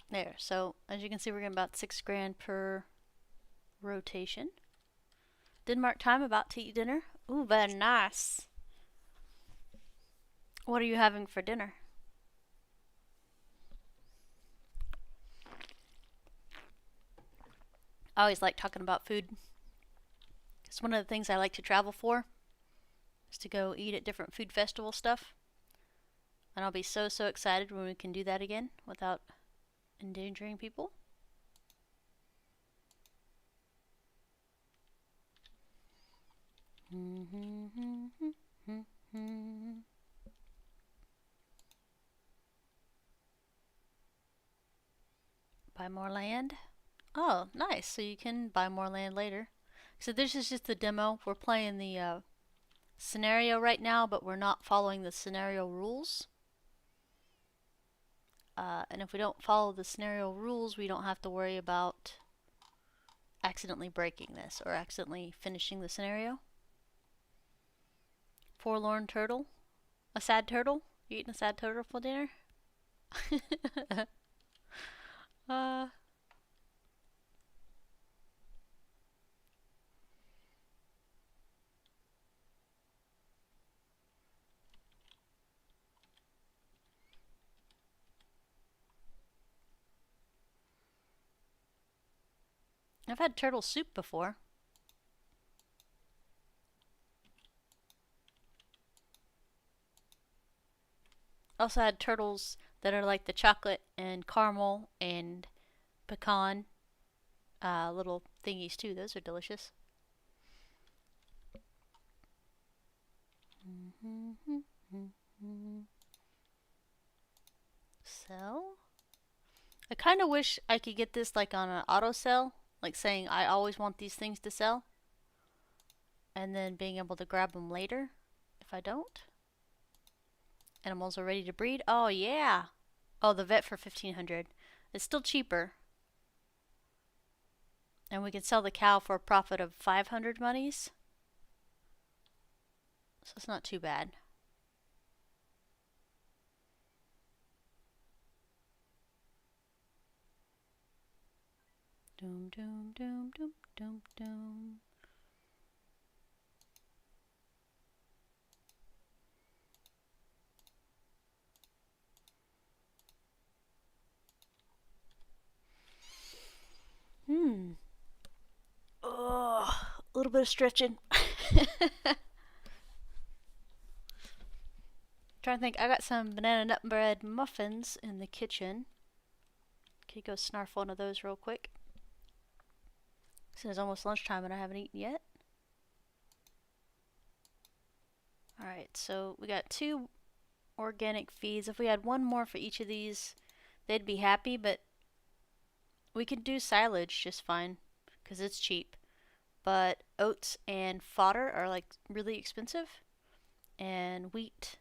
There, so as you can see, we're getting about $6 per rotation. Denmark time, about to eat dinner. Ooh, very nice. What are you having for dinner? I always like talking about food. It's one of the things I like to travel for, is to go eat at different food festival stuff. And I'll be so excited when we can do that again without endangering people. Buy more land. Oh, nice. So you can buy more land later. So this is just the demo. We're playing the scenario right now, but we're not following the scenario rules. And if we don't follow the scenario rules, we don't have to worry about accidentally breaking this or accidentally finishing the scenario. Forlorn turtle. A sad turtle? You eating a sad turtle for dinner? I've had turtle soup before. Also had turtles that are like the chocolate and caramel and pecan little thingies too. Those are delicious. Sell? I kind of wish I could get this like on an auto sell, like saying I always want these things to sell, and then being able to grab them later if I don't. Animals are ready to breed. Oh yeah. Oh, the vet for 1,500. It's still cheaper. And we can sell the cow for a profit of 500 monies. So it's not too bad. Doom, doom, doom, doom, doom, doom. Oh, a little bit of stretching. Trying to think, I got some banana nut bread muffins in the kitchen. Okay, go snarf one of those real quick. Since it's almost lunchtime and I haven't eaten yet. Alright, so we got 2 organic feeds. If we had one more for each of these, they'd be happy, but we could do silage just fine because it's cheap. But oats and fodder are like really expensive, and wheat,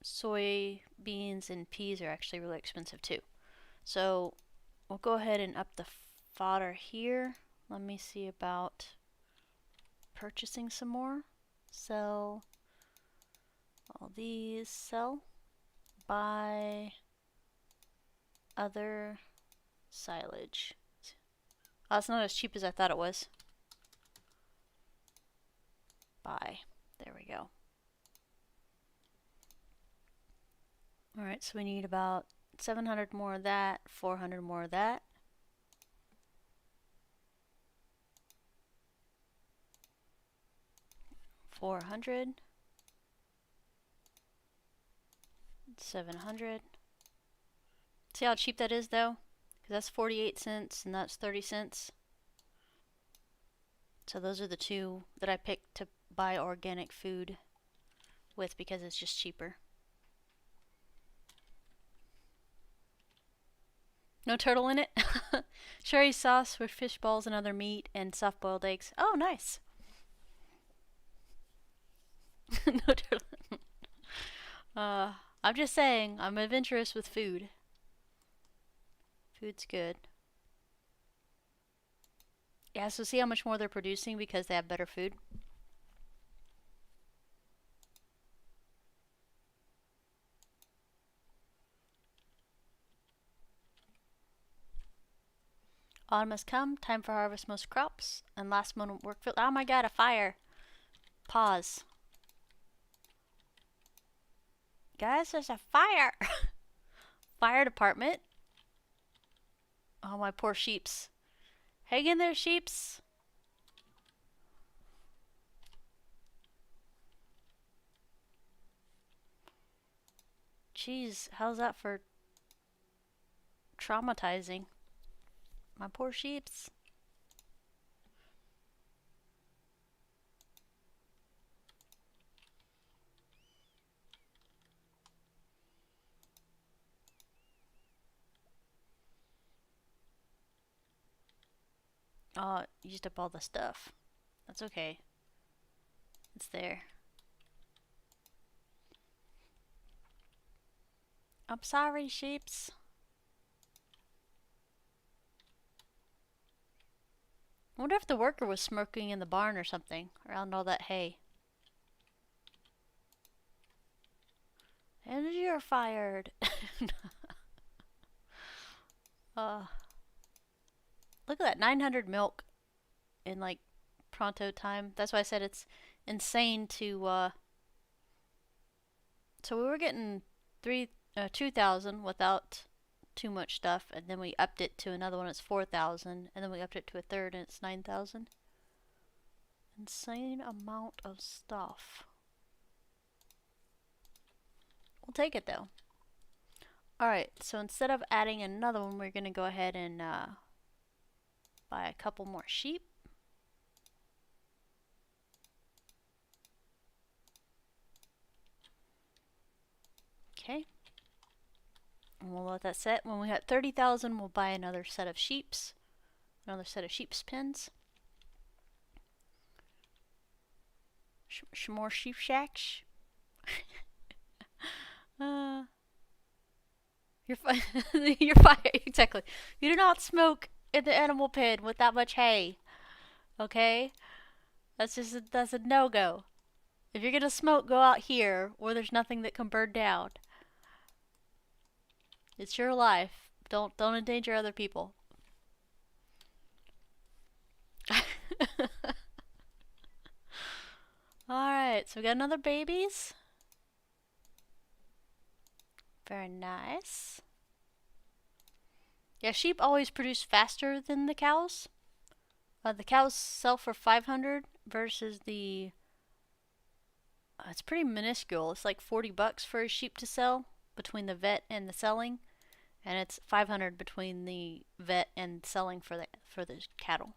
soybeans, and peas are actually really expensive too. So we'll go ahead and up the fodder here. Let me see about purchasing some more. Sell all these. Sell. Buy other silage. Oh, it's not as cheap as I thought it was. Buy. There we go. Alright, so we need about 700 more of that, 400 more of that. 400. 700. See how cheap that is though? Because that's 48 cents and that's 30 cents. So those are the two that I picked to buy organic food with because it's just cheaper. No turtle in it? Sherry sauce with fish balls and other meat and soft boiled eggs. Oh, nice. No turtle. I'm just saying, I'm adventurous with food. Food's good. Yeah, so see how much more they're producing because they have better food? Autumn has come, time for harvest most crops, and last moment work field. Oh my god, a fire! Pause. Guys, there's a fire! Fire department. Oh, my poor sheeps. Hang in there, sheeps! Jeez, how's that for traumatizing? My poor sheeps. Oh, used up all the stuff. That's okay. It's there. I'm sorry, sheeps. I wonder if the worker was smoking in the barn or something around all that hay. And you're fired. Look at that, 900 milk in like pronto time. That's why I said it's insane to so we were getting 2,000 without too much stuff, and then we upped it to another one, it's 4,000, and then we upped it to a third and it's 9,000. Insane amount of stuff. We'll take it though. Alright, so instead of adding another one, we're gonna go ahead and buy a couple more sheep. Okay. And we'll let that set. When we hit 30,000, we'll buy another set of sheeps. Another set of sheep's pens. More sheep shacks. You're fine. You're fine. Exactly. You do not smoke in the animal pen with that much hay. Okay? That's a no-go. If you're gonna smoke, go out here where there's nothing that can burn down. It's your life. Don't endanger other people. Alright, so we got another babies. Very nice. Yeah, sheep always produce faster than the cows. The cows sell for 500 versus the... it's pretty minuscule. It's like 40 bucks for a sheep to sell between the vet and the selling. And it's 500 between the vet and selling for the cattle.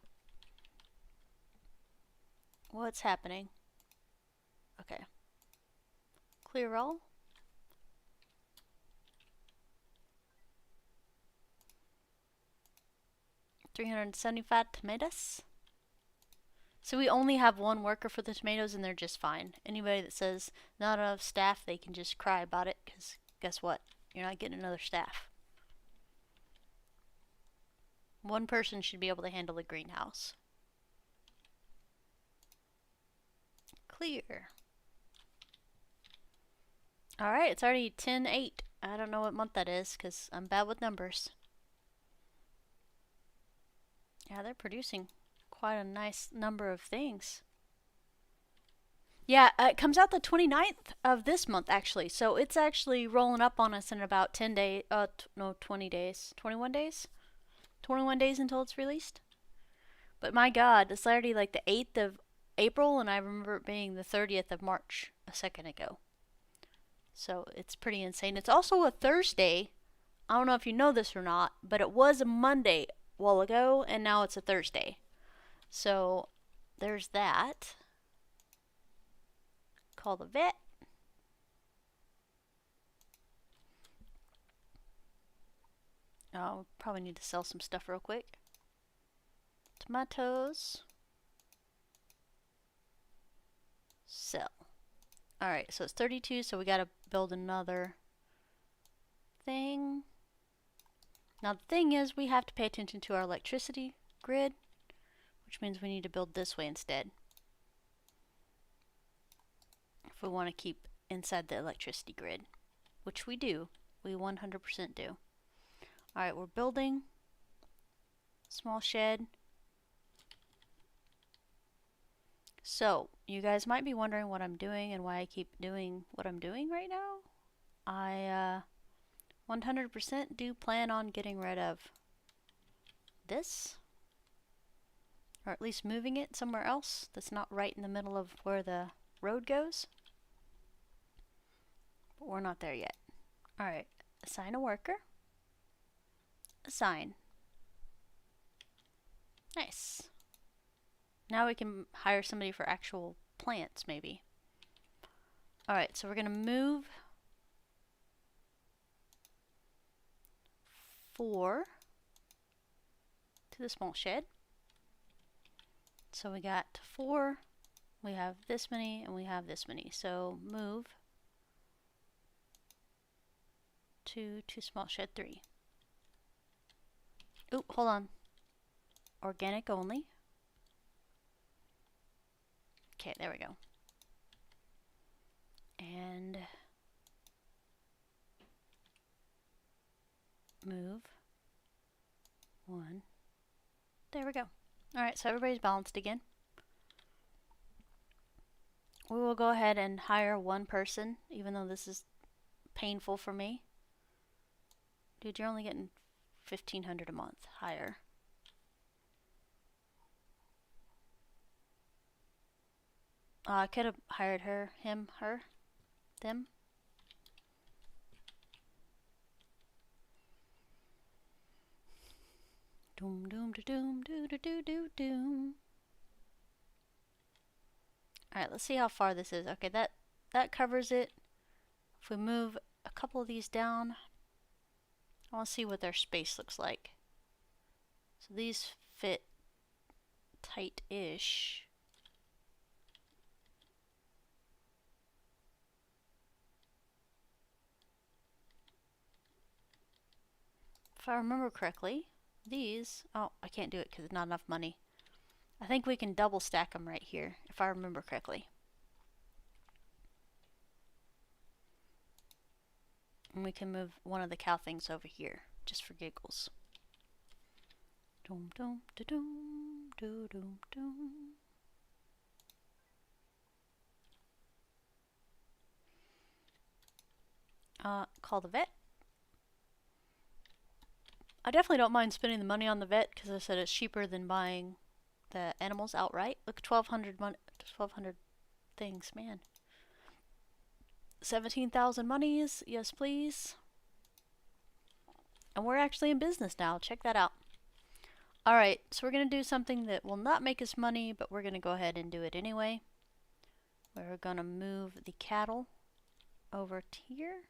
What's happening? Okay. Clear all. $375 tomatoes. So we only have one worker for the tomatoes and they're just fine. Anybody that says not enough staff, they can just cry about it because guess what? You're not getting another staff. One person should be able to handle the greenhouse. Clear. Alright, it's already 10/8. I don't know what month that is because I'm bad with numbers. Yeah, they're producing quite a nice number of things. Yeah, it comes out the 29th of this month actually. So it's actually rolling up on us in about 10 days. No, 20 days. 21 days? 21 days until it's released. But my god, it's already like the 8th of April, and I remember it being the 30th of March a second ago. So it's pretty insane. It's also a Thursday. I don't know if you know this or not, but it was a Monday a while ago, and now it's a Thursday. So there's that. Call the vet. Oh, probably need to sell some stuff real quick. Tomatoes. Sell. Alright, so it's 32, so we gotta build another thing. Now the thing is, we have to pay attention to our electricity grid, which means we need to build this way instead. If we want to keep inside the electricity grid, which we do. We 100% do. Alright, we're building. Small shed. So, you guys might be wondering what I'm doing and why I keep doing what I'm doing right now. I 100% do plan on getting rid of this. Or at least moving it somewhere else that's not right in the middle of where the road goes. But we're not there yet. Alright, assign a worker. Assign. Nice. Now we can hire somebody for actual plants, maybe. Alright, so we're going to move 4 to the small shed. So we got 4, we have this many, and we have this many. So move 2 to small shed 3. Oop, hold on. Organic only. Okay, there we go. And move 1. There we go. Alright, so everybody's balanced again. We will go ahead and hire one person, even though this is painful for me. Dude, you're only getting $1,500 a month. Hire. I could have hired her, him, her, them. Doom, doom, da, doom, doo, doo, doo, doo, doom. Alright, let's see how far this is. Okay, that covers it. If we move a couple of these down, I want to see what their space looks like. So these fit tight-ish. If I remember correctly, these, oh, I can't do it because it's not enough money. I think we can double stack them right here, if I remember correctly. And we can move one of the cow things over here, just for giggles. Doom, doom, da, doom, doo, doom, doom. Call the vet. I definitely don't mind spending the money on the vet because I said it's cheaper than buying the animals outright. Look, 1,200 things, man. 17,000 monies, yes please. And we're actually in business now. Check that out. Alright, so we're going to do something that will not make us money, but we're going to go ahead and do it anyway. We're going to move the cattle over to here.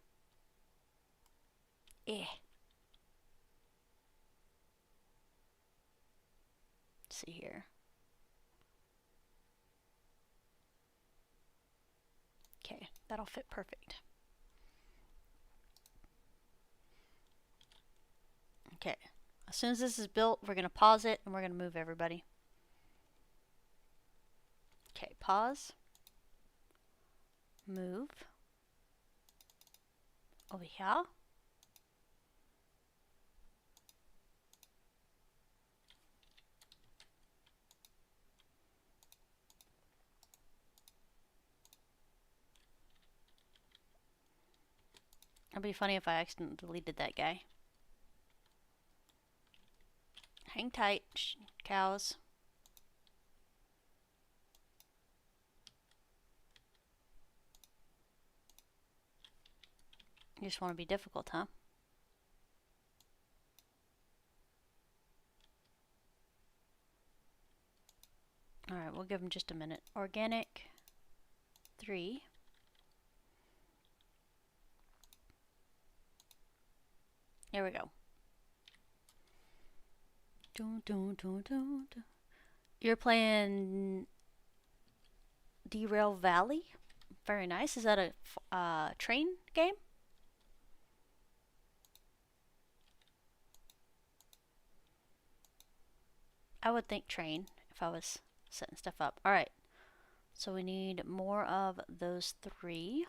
Let's see here. Okay, that'll fit perfect. Okay, as soon as this is built, we're going to pause it and we're going to move everybody. Okay, pause. Move. Over here. It'd be funny if I accidentally deleted that guy. Hang tight, cows. You just want to be difficult, huh? Alright, we'll give them just a minute. Organic, 3. Here we go. You're playing Derail Valley? Very nice. Is that a train game? I would think train if I was setting stuff up. Alright. So we need more of those 3.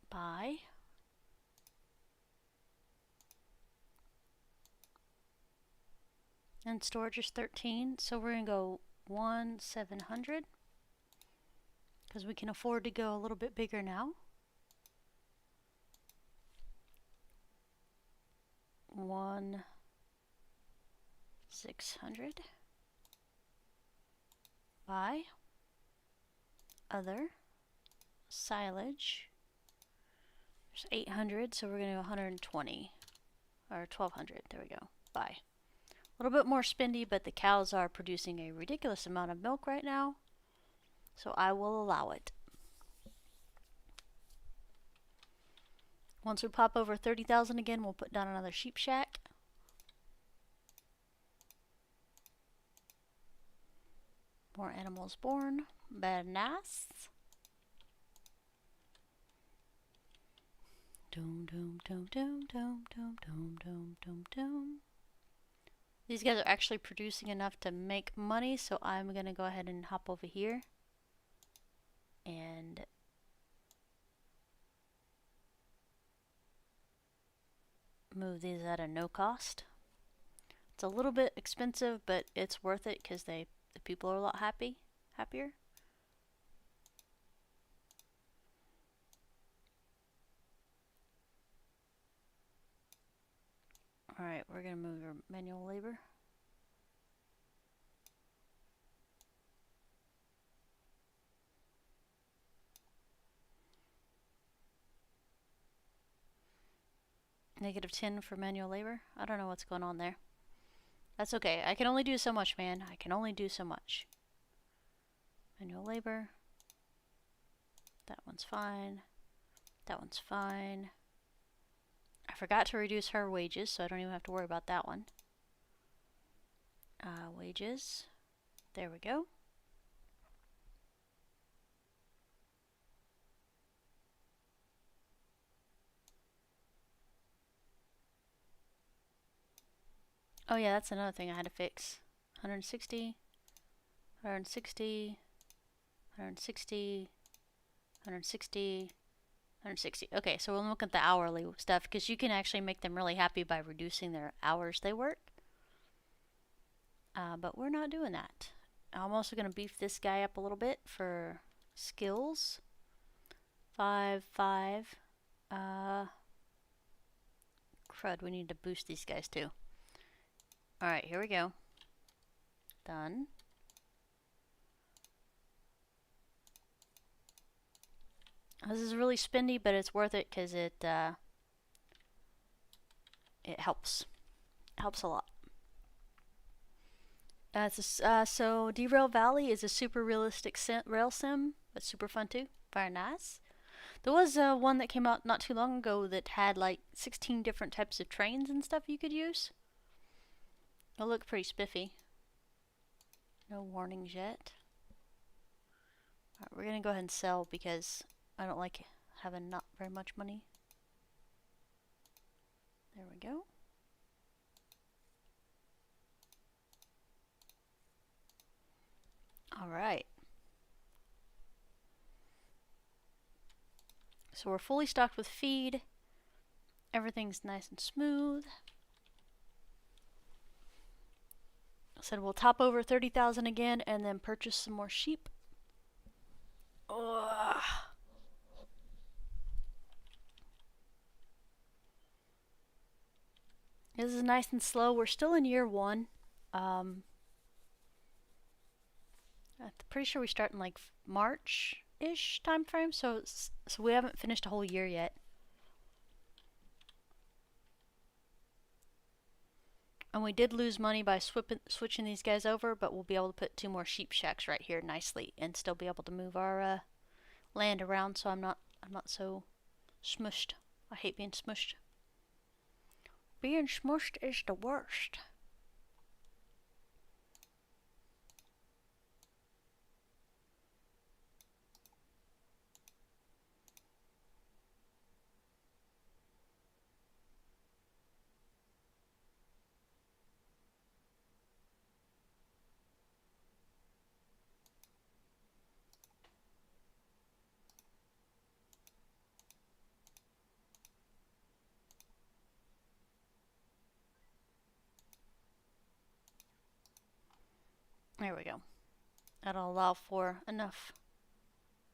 Buy. And storage is 13. So we're going to go 1,700. Because we can afford to go a little bit bigger now. 1,600. Buy. Other. Silage. There's 800, so we're going to go 120. Or 1,200. There we go. Buy. A little bit more spendy, but the cows are producing a ridiculous amount of milk right now. So I will allow it. Once we pop over 30,000 again, we'll put down another sheep shack. More animals born. Badass. Dum dum dum dum dum dum dum dum dum dum. These guys are actually producing enough to make money, so I'm gonna go ahead and hop over here and move these at a no cost. It's a little bit expensive, but it's worth it because the people are a lot happier. Alright, we're gonna move our manual labor. -10 for manual labor. I don't know what's going on there. That's okay. I can only do so much, man. I can only do so much. Manual labor. That one's fine. That one's fine. I forgot to reduce her wages, so I don't even have to worry about that one. Wages. There we go. Oh yeah, that's another thing I had to fix. 160, 160, 160, 160, 160. Okay, so we'll look at the hourly stuff because you can actually make them really happy by reducing their hours they work. But we're not doing that. I'm also going to beef this guy up a little bit for skills. 5, 5. Crud, we need to boost these guys too. Alright, here we go. Done. This is really spendy, but it's worth it because it helps. It helps a lot. So Derail Valley is a super realistic rail sim, but super fun too. Very nice. There was one that came out not too long ago that had like 16 different types of trains and stuff you could use. It looked pretty spiffy. No warnings yet. Alright, we're gonna go ahead and sell because I don't like having not very much money. There we go. Alright. So we're fully stocked with feed. Everything's nice and smooth. I said we'll top over 30,000 again and then purchase some more sheep. Ugh. This is nice and slow. We're still in year 1. I'm pretty sure we start in like March. ish time frame, so we haven't finished a whole year yet. And we did lose money by switching these guys over, but we'll be able to put 2 more sheep shacks right here nicely and still be able to move our land around, so I'm not so smushed. I hate being smushed. Being smushed is the worst. There we go. That'll allow for enough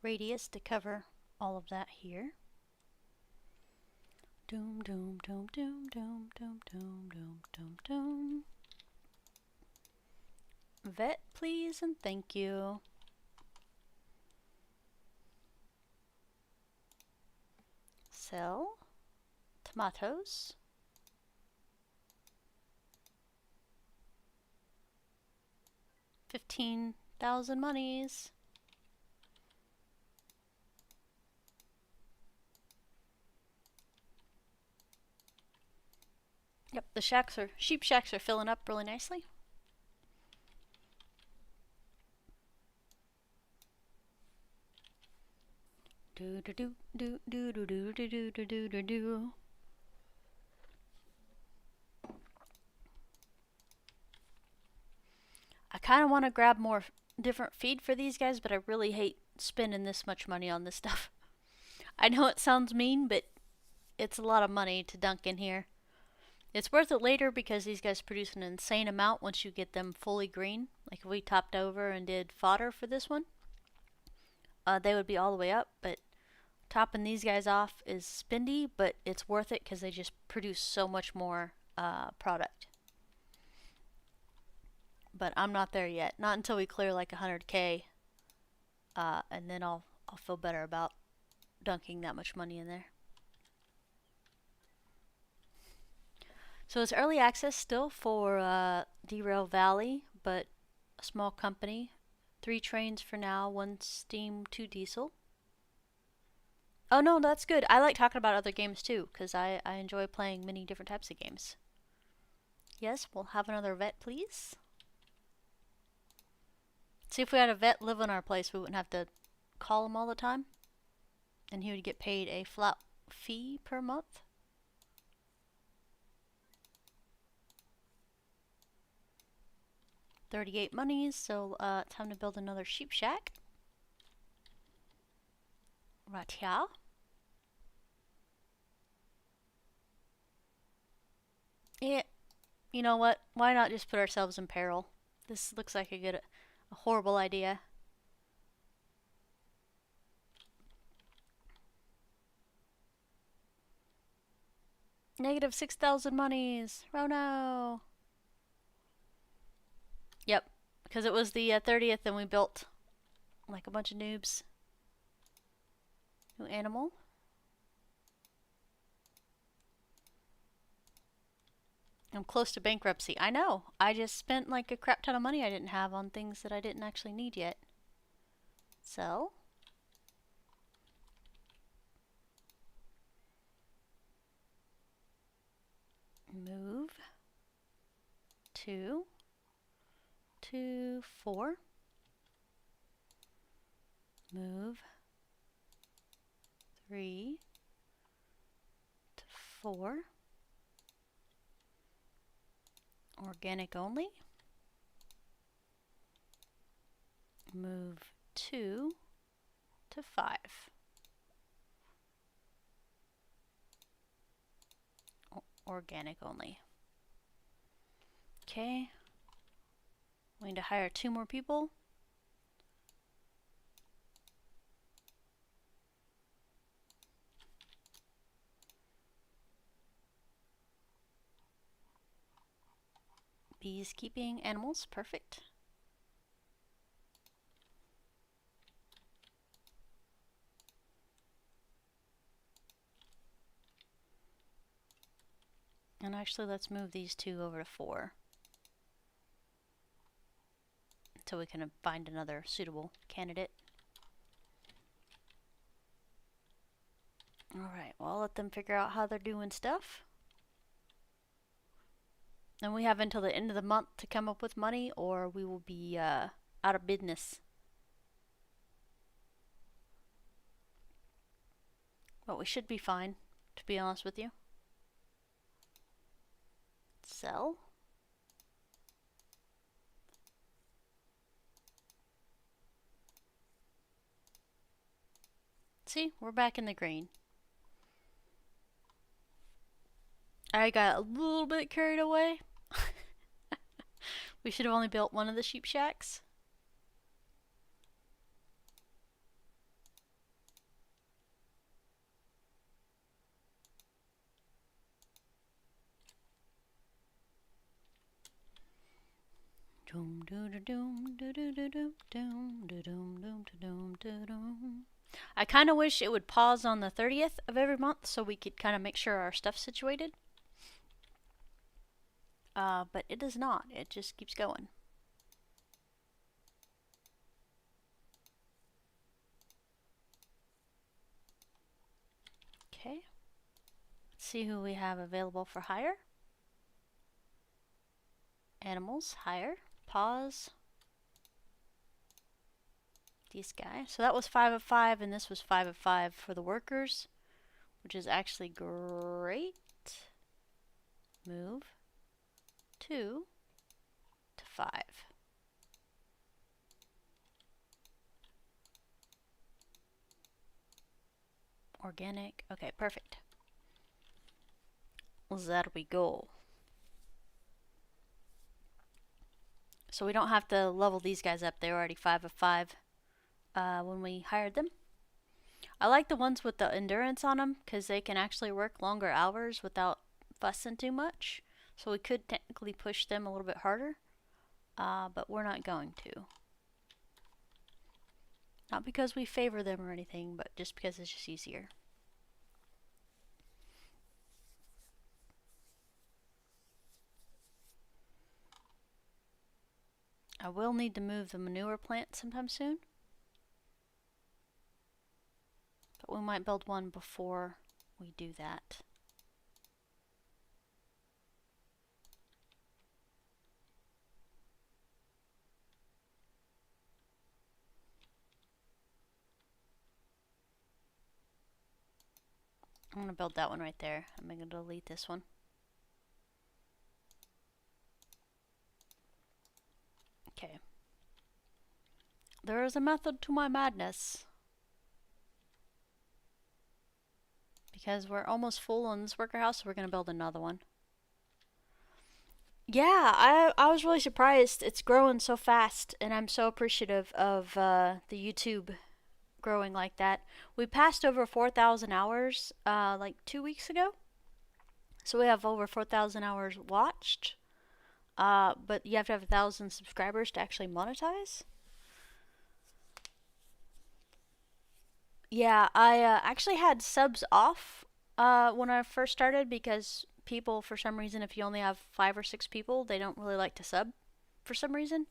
radius to cover all of that here. Doom, doom, doom, doom, doom, doom, doom, doom, doom, doom. Vet, please, and thank you. Sell. Tomatoes. $15,000 monies. Yep, the sheep shacks are filling up really nicely. Do do do do do do do do do do do do. I kind of want to grab more different feed for these guys, but I really hate spending this much money on this stuff. I know it sounds mean, but it's a lot of money to dunk in here. It's worth it later because these guys produce an insane amount once you get them fully green. Like if we topped over and did fodder for this one, they would be all the way up, but topping these guys off is spendy, but it's worth it because they just produce so much more product. But I'm not there yet. Not until we clear like 100k, and then I'll feel better about dunking that much money in there. So it's early access still for Derail Valley, but a small company. 3 trains for now, 1 steam, 2 diesel. Oh no, that's good. I like talking about other games too, because I enjoy playing many different types of games. Yes, we'll have another vet, please. See, if we had a vet live in our place, we wouldn't have to call him all the time. And he would get paid a flat fee per month. $38 monies, so time to build another sheep shack. Right here. Yeah, you know what? Why not just put ourselves in peril? This looks like a horrible idea. Negative 6,000 monies. Oh no. Yep, because it was the 30th and we built like a bunch of noobs. New animal. I'm close to bankruptcy. I know. I just spent like a crap ton of money I didn't have on things that I didn't actually need yet. So. Move. 2. 2, 4. Move. 3 to 4. Organic only. Move 2 to 5. Organic only. Okay. We need to hire 2 more people. Bees keeping animals, perfect. And actually, let's move these two over to 4. Until we can find another suitable candidate. Alright, well, I'll let them figure out how they're doing stuff. And we have until the end of the month to come up with money, or we will be out of business. But we should be fine, to be honest with you. Sell. See, we're back in the green. I got a little bit carried away. We should have only built one of the sheep shacks. I kind of wish it would pause on the 30th of every month so we could kind of make sure our stuff's situated. But it does not. It just keeps going. Okay. Let's see who we have available for hire. Animals, hire. Pause. This guy. So that was 5 of 5, and this was 5 of 5 for the workers, which is actually great. Move 2 to 5. Organic. Okay, perfect. There we go. So we don't have to level these guys up. They're already 5 of 5 when we hired them. I like the ones with the endurance on them because they can actually work longer hours without fussing too much. So we could technically push them a little bit harder, but we're not going to. Not because we favor them or anything, but just because it's just easier. I will need to move the manure plant sometime soon. But we might build one before we do that. I'm going to build that one right there. I'm going to delete this one. Okay. There is a method to my madness. Because we're almost full on this worker house, so we're going to build another one. Yeah, I was really surprised. It's growing so fast, and I'm so appreciative of the YouTube growing like that. We passed over 4,000 hours like 2 weeks ago. So we have over 4,000 hours watched. But you have to have 1,000 subscribers to actually monetize. Yeah, I actually had subs off when I first started because people, for some reason, if you only have 5 or 6 people, they don't really like to sub for some reason.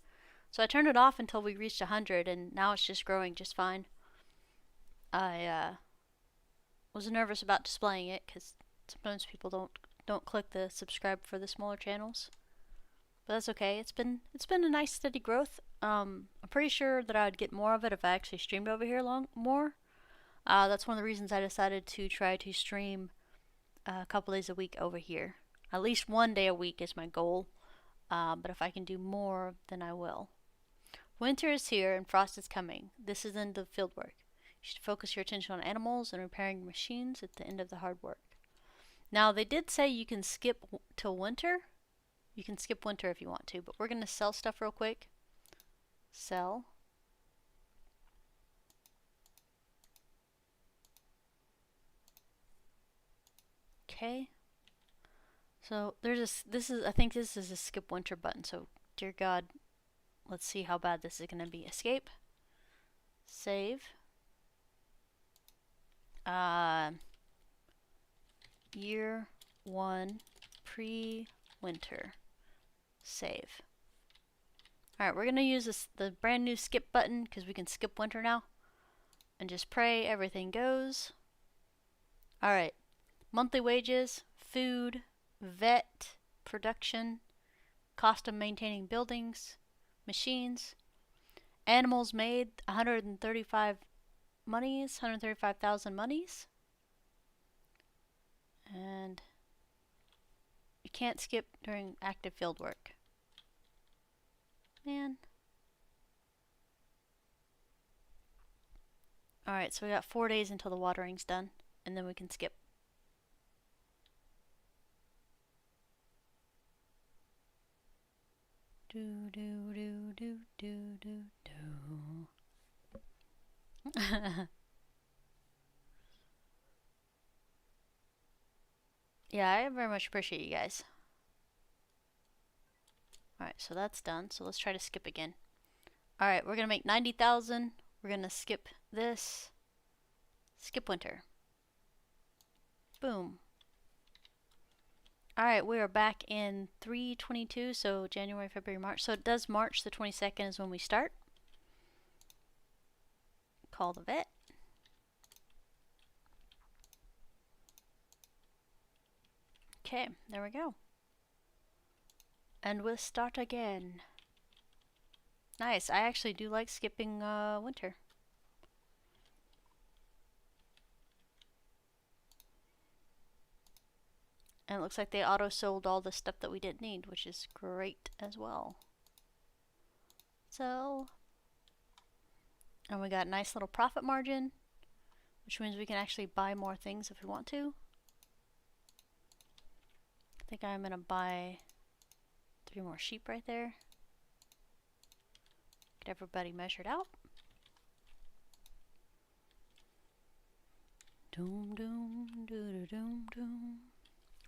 So I turned it off until we reached 100, and now it's just growing just fine. I was nervous about displaying it because sometimes people don't click the subscribe for the smaller channels. But that's okay. It's been a nice steady growth. I'm pretty sure that I'd get more of it if I actually streamed over here more. That's one of the reasons I decided to try to stream a couple days a week over here. At least one day a week is my goal. But if I can do more, then I will. Winter is here and frost is coming. This is the end of field work. You should focus your attention on animals and repairing machines at the end of the hard work. Now, they did say you can skip till winter. You can skip winter if you want to, but we're going to sell stuff real quick. Sell. Okay. So there's I think this is a skip winter button. So dear God, let's see how bad this is going to be. Escape. Save. Year 1 pre-winter. Save. Alright, we're going to use the brand new skip button because we can skip winter now. And just pray everything goes. Alright, monthly wages, food, vet, production, cost of maintaining buildings, machines, animals made, 135,000 monies. And you can't skip during active field work. Man. Alright, so we got 4 days until the watering's done, and then we can skip. Do do do do do do do. Yeah, I very much appreciate you guys. Alright, so that's done. So let's try to skip again. Alright, we're gonna make 90,000. We're gonna skip this. Skip winter. Boom. Alright, we are back in 3/22, so January, February, March. So it does March the 22nd is when we start. Call the vet. Okay, there we go. And we'll start again. Nice, I actually do like skipping winter. And it looks like they auto-sold all the stuff that we didn't need, which is great as well. So, and we got a nice little profit margin, which means we can actually buy more things if we want to. I think I'm gonna buy 3 more sheep right there. Get everybody measured out. Doom doom doo doom doom.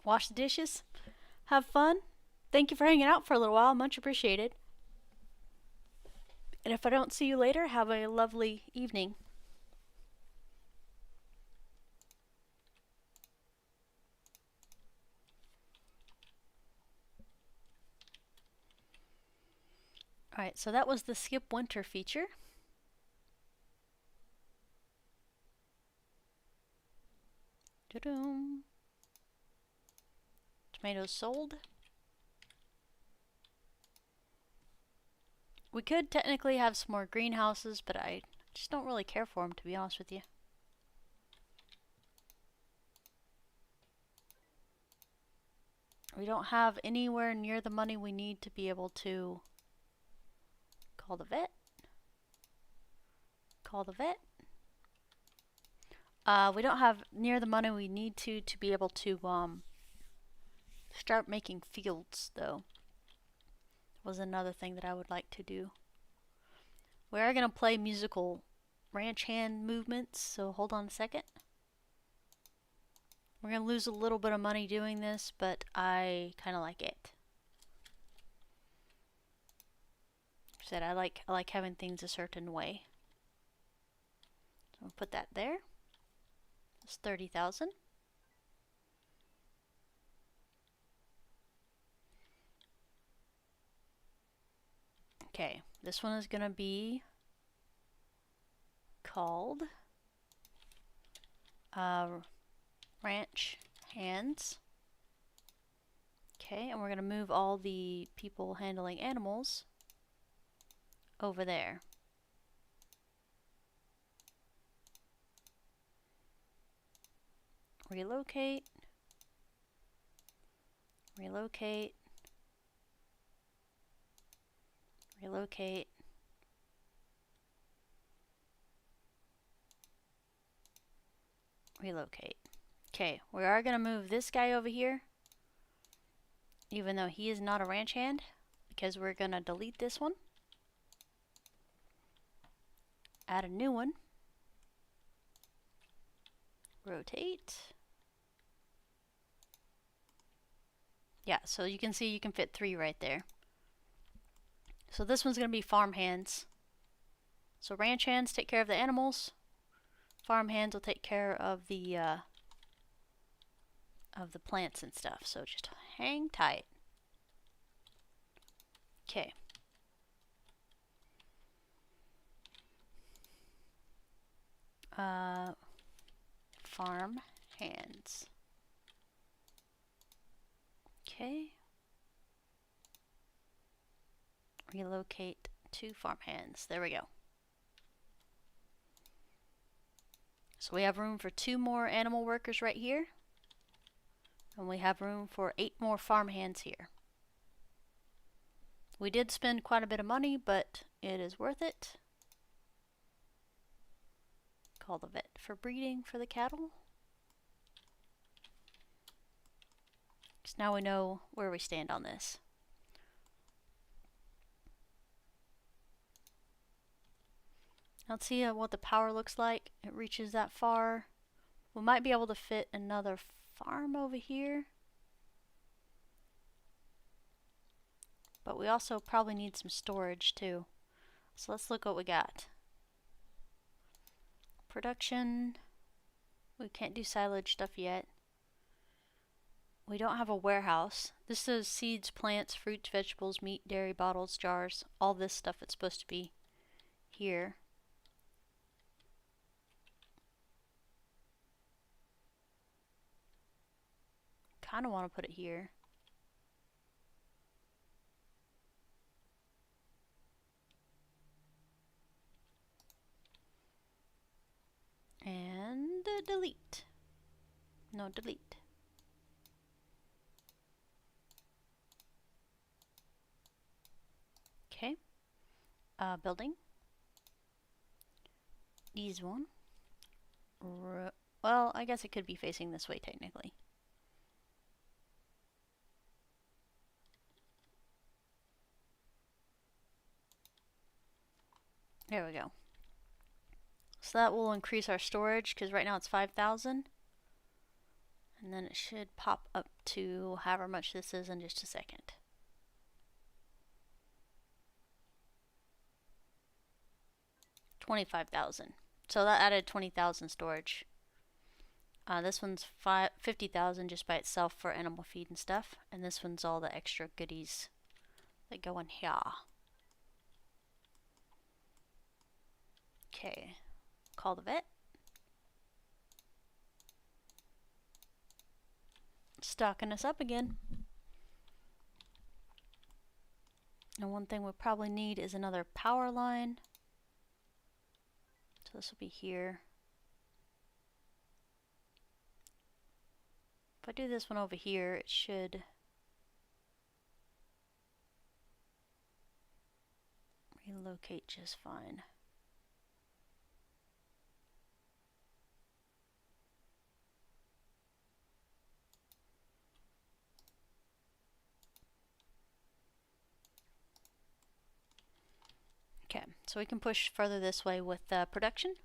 Wash the dishes. Have fun. Thank you for hanging out for a little while. Much appreciated. And if I don't see you later, have a lovely evening. Alright, so that was the skip winter feature. Ta-dum. Tomatoes sold. We could technically have some more greenhouses, but I just don't really care for them, to be honest with you. We don't have anywhere near the money we need to be able to call the vet. Call the vet. We don't have near the money we need to be able to start making fields, though. Was another thing that I would like to do. We are going to play musical ranch hand movements, so hold on a second. We're going to lose a little bit of money doing this, but I kind of like it. Like I said, I like having things a certain way. So we'll put that there. That's 30,000. Okay, this one is going to be called ranch hands. Okay, and we're going to move all the people handling animals over there. Relocate. Relocate. Relocate. Relocate. Okay, we are going to move this guy over here, even though he is not a ranch hand, because we're going to delete this one. Add a new one. Rotate. Yeah, so you can see you can fit 3 right there. So this one's going to be farm hands. So ranch hands take care of the animals. Farm hands will take care of the of the plants and stuff, so just hang tight. Okay. Farm hands. Okay. Relocate to farm hands. There we go. So we have room for 2 more animal workers right here. And we have room for 8 more farm hands here. We did spend quite a bit of money, but it is worth it. Call the vet for breeding for the cattle. So now we know where we stand on this. Let's see what the power looks like. It reaches that far. We might be able to fit another farm over here. But we also probably need some storage too. So let's look what we got. Production. We can't do silage stuff yet. We don't have a warehouse. This is seeds, plants, fruits, vegetables, meat, dairy, bottles, jars. All this stuff that's supposed to be here. Kind of want to put it here. And delete. No, delete. Okay. Building. These one. Well, I guess it could be facing this way technically. There we go. So that will increase our storage because right now it's 5,000. And then it should pop up to however much this is in just a second. $25,000. So that added 20,000 storage. This one's 50,000 just by itself for animal feed and stuff. And this one's all the extra goodies that go in here. Okay. Call the vet. Stocking us up again. And one thing we probably need is another power line. So this will be here. If I do this one over here, it should relocate just fine. Okay, so we can push further this way with production.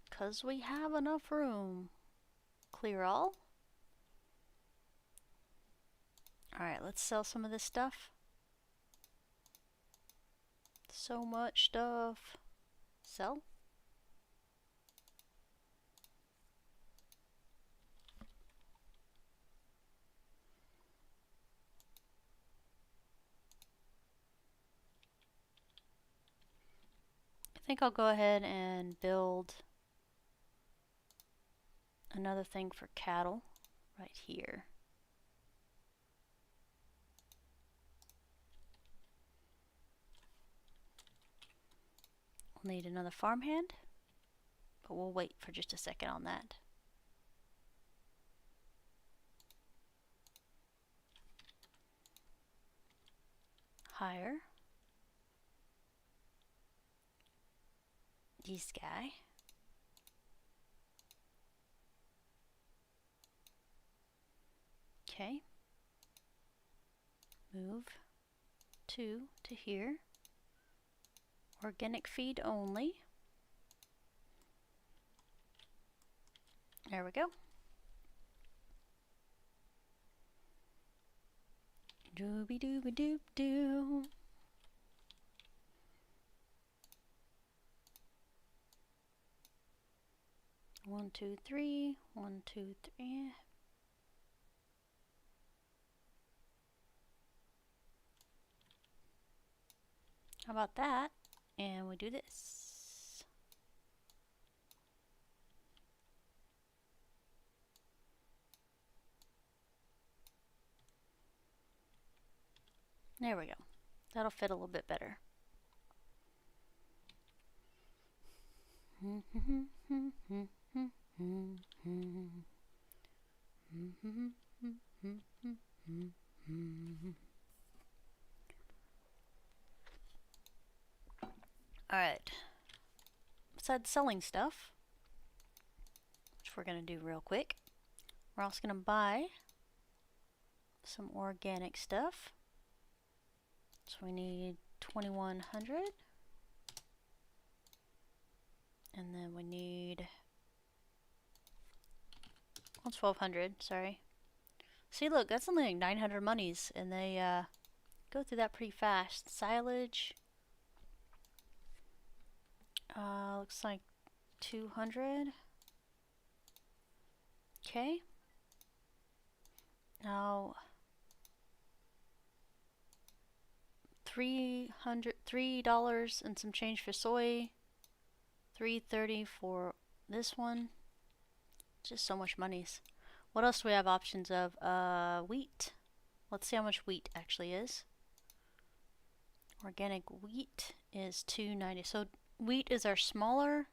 Because we have enough room. Clear all. Alright, let's sell some of this stuff. So much stuff. Sell. I think I'll go ahead and build another thing for cattle right here. We'll need another farmhand, but we'll wait for just a second on that. Hire this guy. Okay. Move 2 to here. Organic feed only. There we go. Dooby dooby doop doo. 1, 2, 3, 1, 2, 3. How about that? And we do this. There we go. That'll fit a little bit better. Alright. Besides selling stuff, which we're going to do real quick, we're also going to buy some organic stuff. So we need 2100. And then we need 1200, sorry. See, look, that's only like 900 monies, and they go through that pretty fast. Silage, looks like 200. Okay. Now $3 and some change for soy, $3.30 for this one. Just so much monies. What else do we have options of? Wheat. Let's see how much wheat actually is. Organic wheat is $2.90. So wheat is our smaller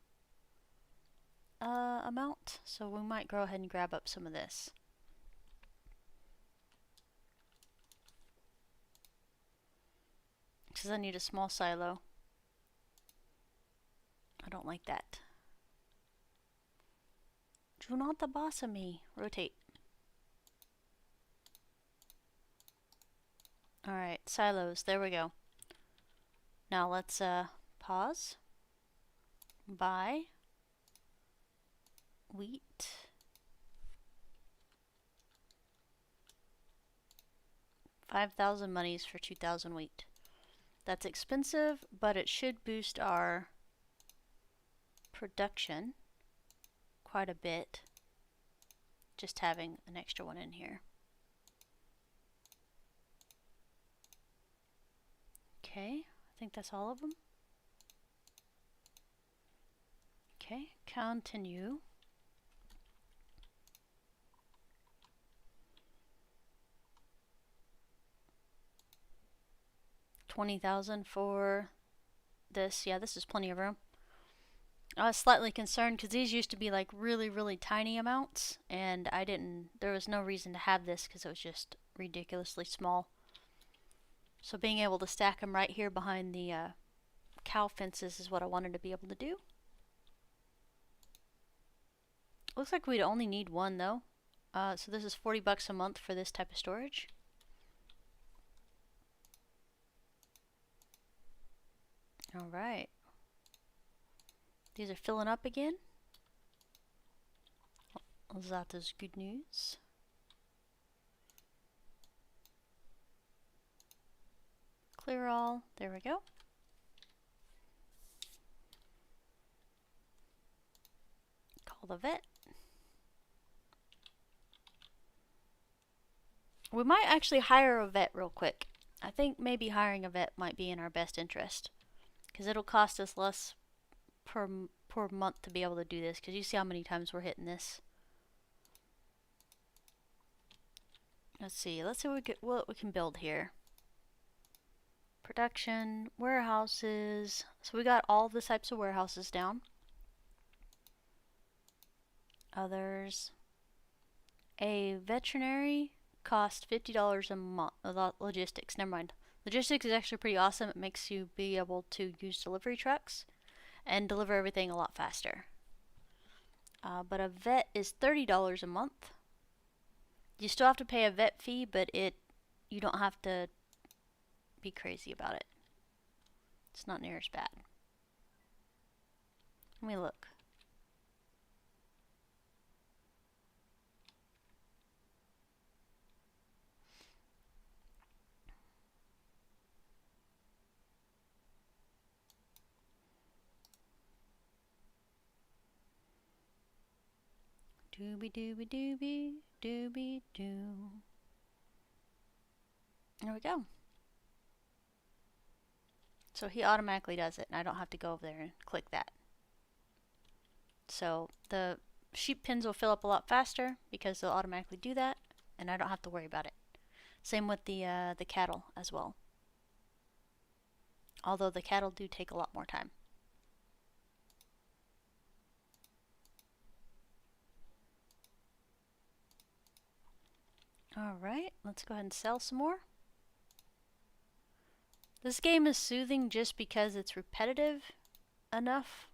amount, so we might go ahead and grab up some of this. Because I need a small silo. I don't like that. Do not the boss of me. Rotate. Alright, silos. There we go. Now let's pause. Buy wheat. $5,000 monies for 2,000 wheat. That's expensive, but it should boost our production quite a bit. Just having an extra one in here. Okay, I think that's all of them. Okay, continue. $20,000 for this. Yeah, this is plenty of room. I was slightly concerned because these used to be like really tiny amounts, and there was no reason to have this because it was just ridiculously small. So being able to stack them right here behind the cow fences is what I wanted to be able to do. Looks like we'd only need one though. So this is $40 a month for this type of storage. Alright. These are filling up again. That is good news. Clear all. There we go. Call the vet. We might actually hire a vet real quick. I think maybe hiring a vet might be in our best interest, because it'll cost us less per month to be able to do this, because you see how many times we're hitting this. Let's see what we can build here. Production, warehouses. So we got all the types of warehouses down. Others. A veterinary costs $50 a month. Logistics, never mind. Logistics is actually pretty awesome. It makes you be able to use delivery trucks and deliver everything a lot faster. But a vet is $30 a month. You still have to pay a vet fee, but you don't have to be crazy about it. It's not near as bad. Let me look. Dooby dooby dooby dooby doo. There we go. So he automatically does it, and I don't have to go over there and click that. So the sheep pins will fill up a lot faster because they'll automatically do that, and I don't have to worry about it. Same with the cattle as well. Although the cattle do take a lot more time. Alright, let's go ahead and sell some more. This game is soothing just because it's repetitive enough.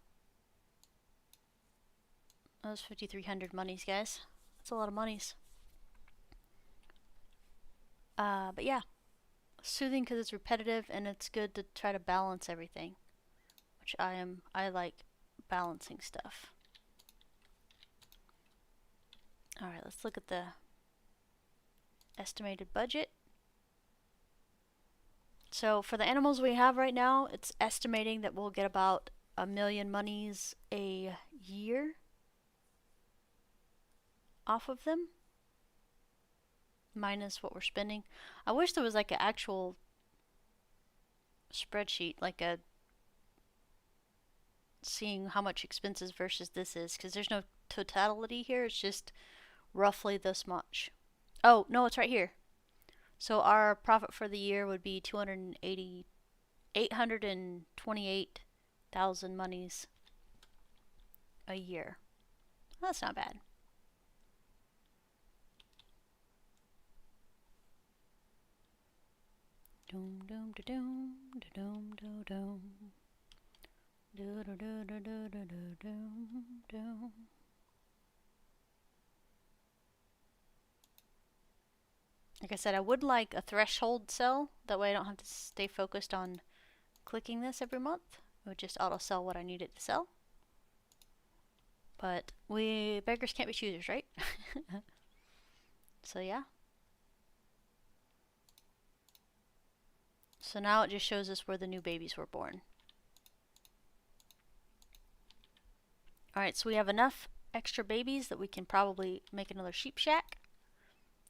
That was 5,300 monies, guys. That's a lot of monies. But yeah, soothing because it's repetitive, and it's good to try to balance everything, which I like balancing stuff. Alright, let's look at the estimated budget. So for the animals we have right now, it's estimating that we'll get about 1 million monies a year off of them, minus what we're spending. I wish there was like an actual spreadsheet, like a seeing how much expenses versus this is, because there's no totality here. It's just roughly this much. Oh no, it's right here. So our profit for the year would be 828,000 monies a year. That's not bad. Doom doom da doom da doom do doom. Do do do do do do do doom doom. Like I said, I would like a threshold sell. That way I don't have to stay focused on clicking this every month. It would just auto sell what I need it to sell. But we beggars can't be choosers, right? So yeah. So now it just shows us where the new babies were born. Alright, so we have enough extra babies that we can probably make another sheep shack.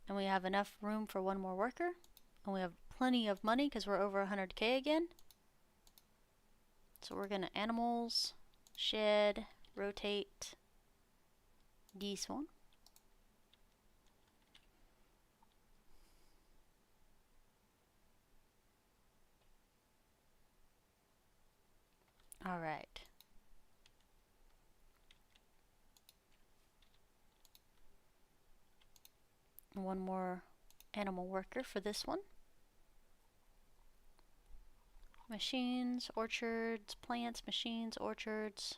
And we have enough room for one more worker. And we have plenty of money because we're over 100k again. So we're going to animals, shed, rotate this one. Alright. One more animal worker for this one. Machines, orchards, plants, machines, orchards.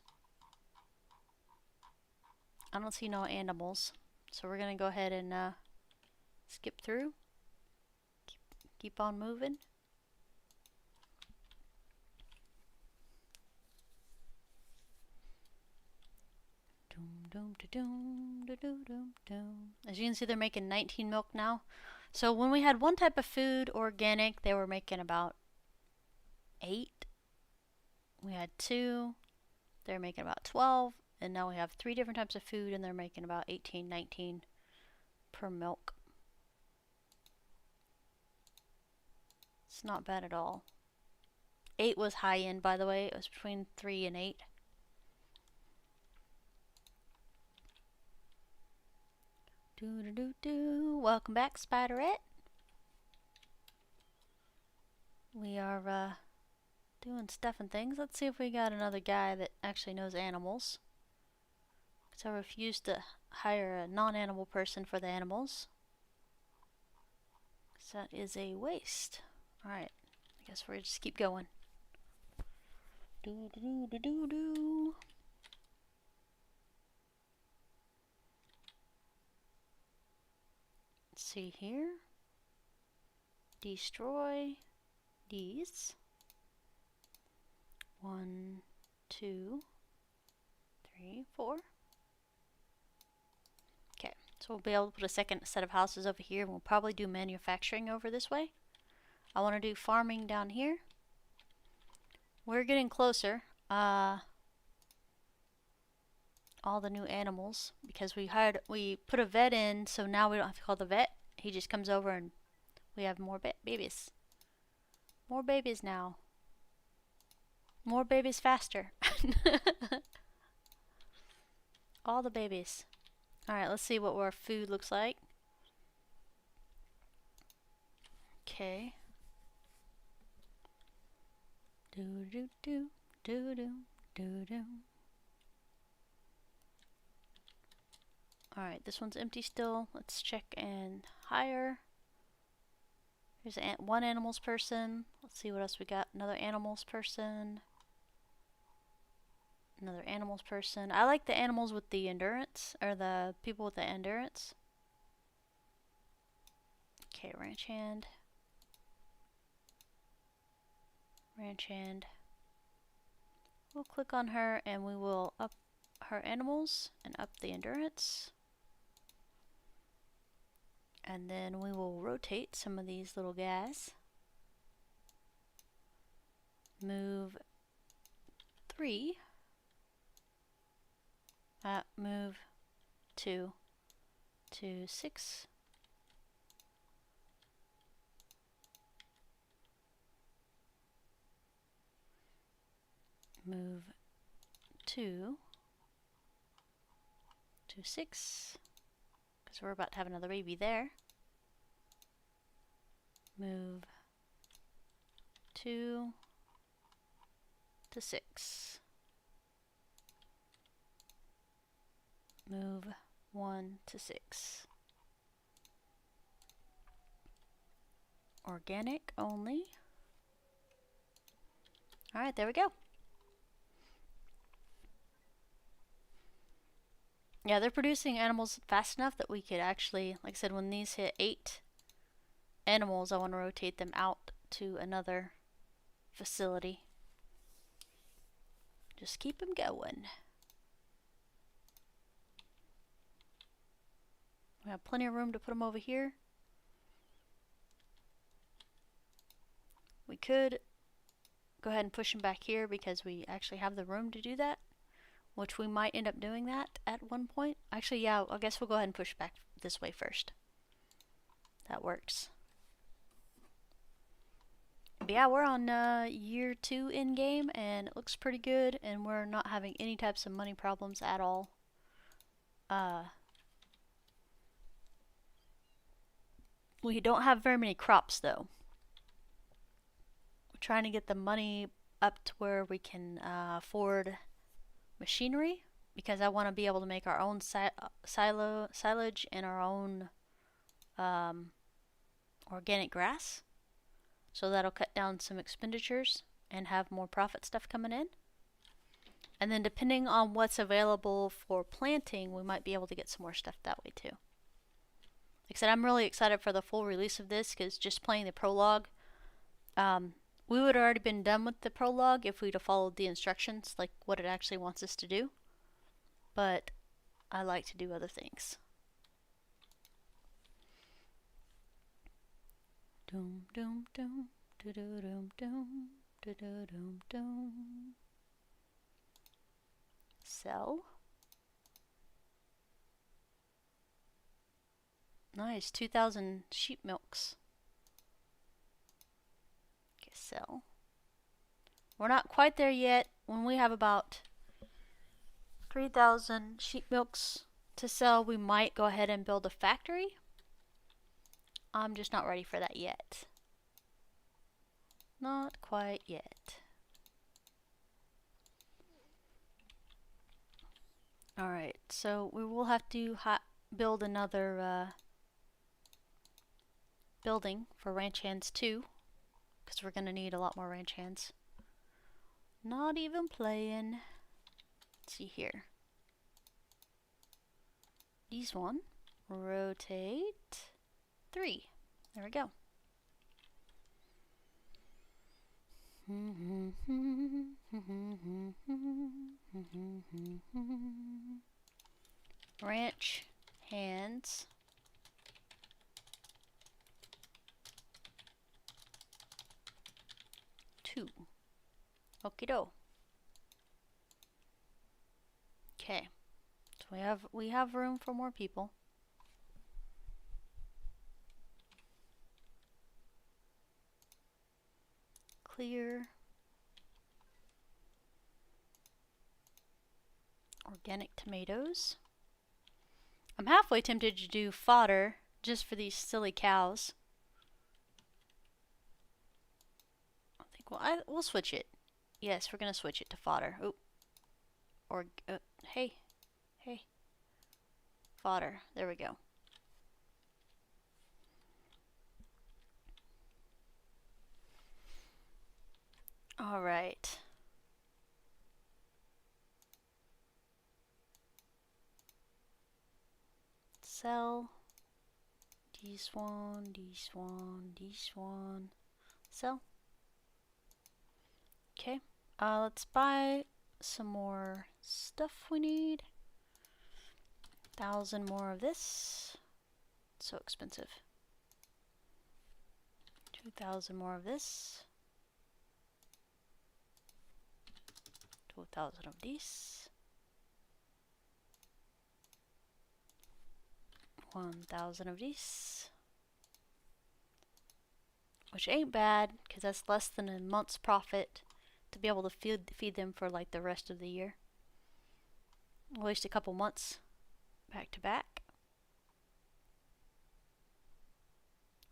I don't see no animals, so we're gonna go ahead and skip through. Keep on moving. As you can see, they're making 19 milk now. So when we had one type of food, organic, they were making about 8. We had 2, they're making about 12. And now we have 3 different types of food, and they're making about 18, 19 per milk. It's not bad at all. 8 was high end, by the way. It was between 3 and 8. Welcome back, Spiderette. We are doing stuff and things. Let's see if we got another guy that actually knows animals. So I refuse to hire a non-animal person for the animals. So that is a waste. Alright, I guess we'll just keep going. Let's see here. Destroy these. 1, 2, 3, 4. Okay, so we'll be able to put a second set of houses over here, and we'll probably do manufacturing over this way. I want to do farming down here. We're getting closer. all the new animals because we put a vet in, so now we don't have to call the vet. He just comes over and we have more babies. More babies now. More babies faster. All the babies. Alright, let's see what our food looks like. Okay. Do do do do do do do. Alright, this one's empty still. Let's check and hire. Here's one animals person. Let's see what else we got. Another animals person. Another animals person. I like the animals with the endurance, or the people with the endurance. Okay, ranch hand. Ranch hand. We'll click on her and we will up her animals and up the endurance. And then we will rotate some of these little guys. Move 3. Move 2 to 6. Move 2 to 6, because we're about to have another baby there. Move 2 to 6. Move 1 to 6. Organic only. Alright, there we go. Yeah, they're producing animals fast enough that we could actually, like I said, when these hit 8 animals, I want to rotate them out to another facility. Just keep them going. We have plenty of room to put them over here. We could go ahead and push them back here because we actually have the room to do that, which we might end up doing that at one point. Actually, yeah, I guess we'll go ahead and push back this way first. That works. But yeah, we're on year 2 in game and it looks pretty good, and we're not having any types of money problems at all. We don't have very many crops though. We're trying to get the money up to where we can afford machinery, because I want to be able to make our own silage and our own organic grass. So that'll cut down some expenditures and have more profit stuff coming in. And then depending on what's available for planting, we might be able to get some more stuff that way too. Like I said, I'm really excited for the full release of this, because just playing the prologue, we would have already been done with the prologue if we'd have followed the instructions, like what it actually wants us to do. But I like to do other things. Doom doom doom do do doom doom do do doom doom. Sell. Nice, 2,000 sheep milks. Okay, sell. We're not quite there yet. When we have about 3,000 sheep milks to sell, we might go ahead and build a factory. I'm just not ready for that yet. Not quite yet. Alright, so we will have to build another building for ranch hands too, because we're going to need a lot more ranch hands. Not even playing. Let's see here. These one. Rotate 3. There we go. Ranch hands. 2. Okie doke. Okay. So we have room for more people. Clear. Organic tomatoes. I'm halfway tempted to do fodder just for these silly cows. I think we'll switch it. Yes, we're gonna switch it to fodder. Oop. Or hey, fodder. There we go. All right. Sell. This one. Sell. Okay. Let's buy some more stuff we need. 1,000 more of this. So expensive. 2,000 more of this. 2,000 of these. 1,000 of these. Which ain't bad, because that's less than a month's profit to be able to feed them for like the rest of the year. At least a couple months back to back.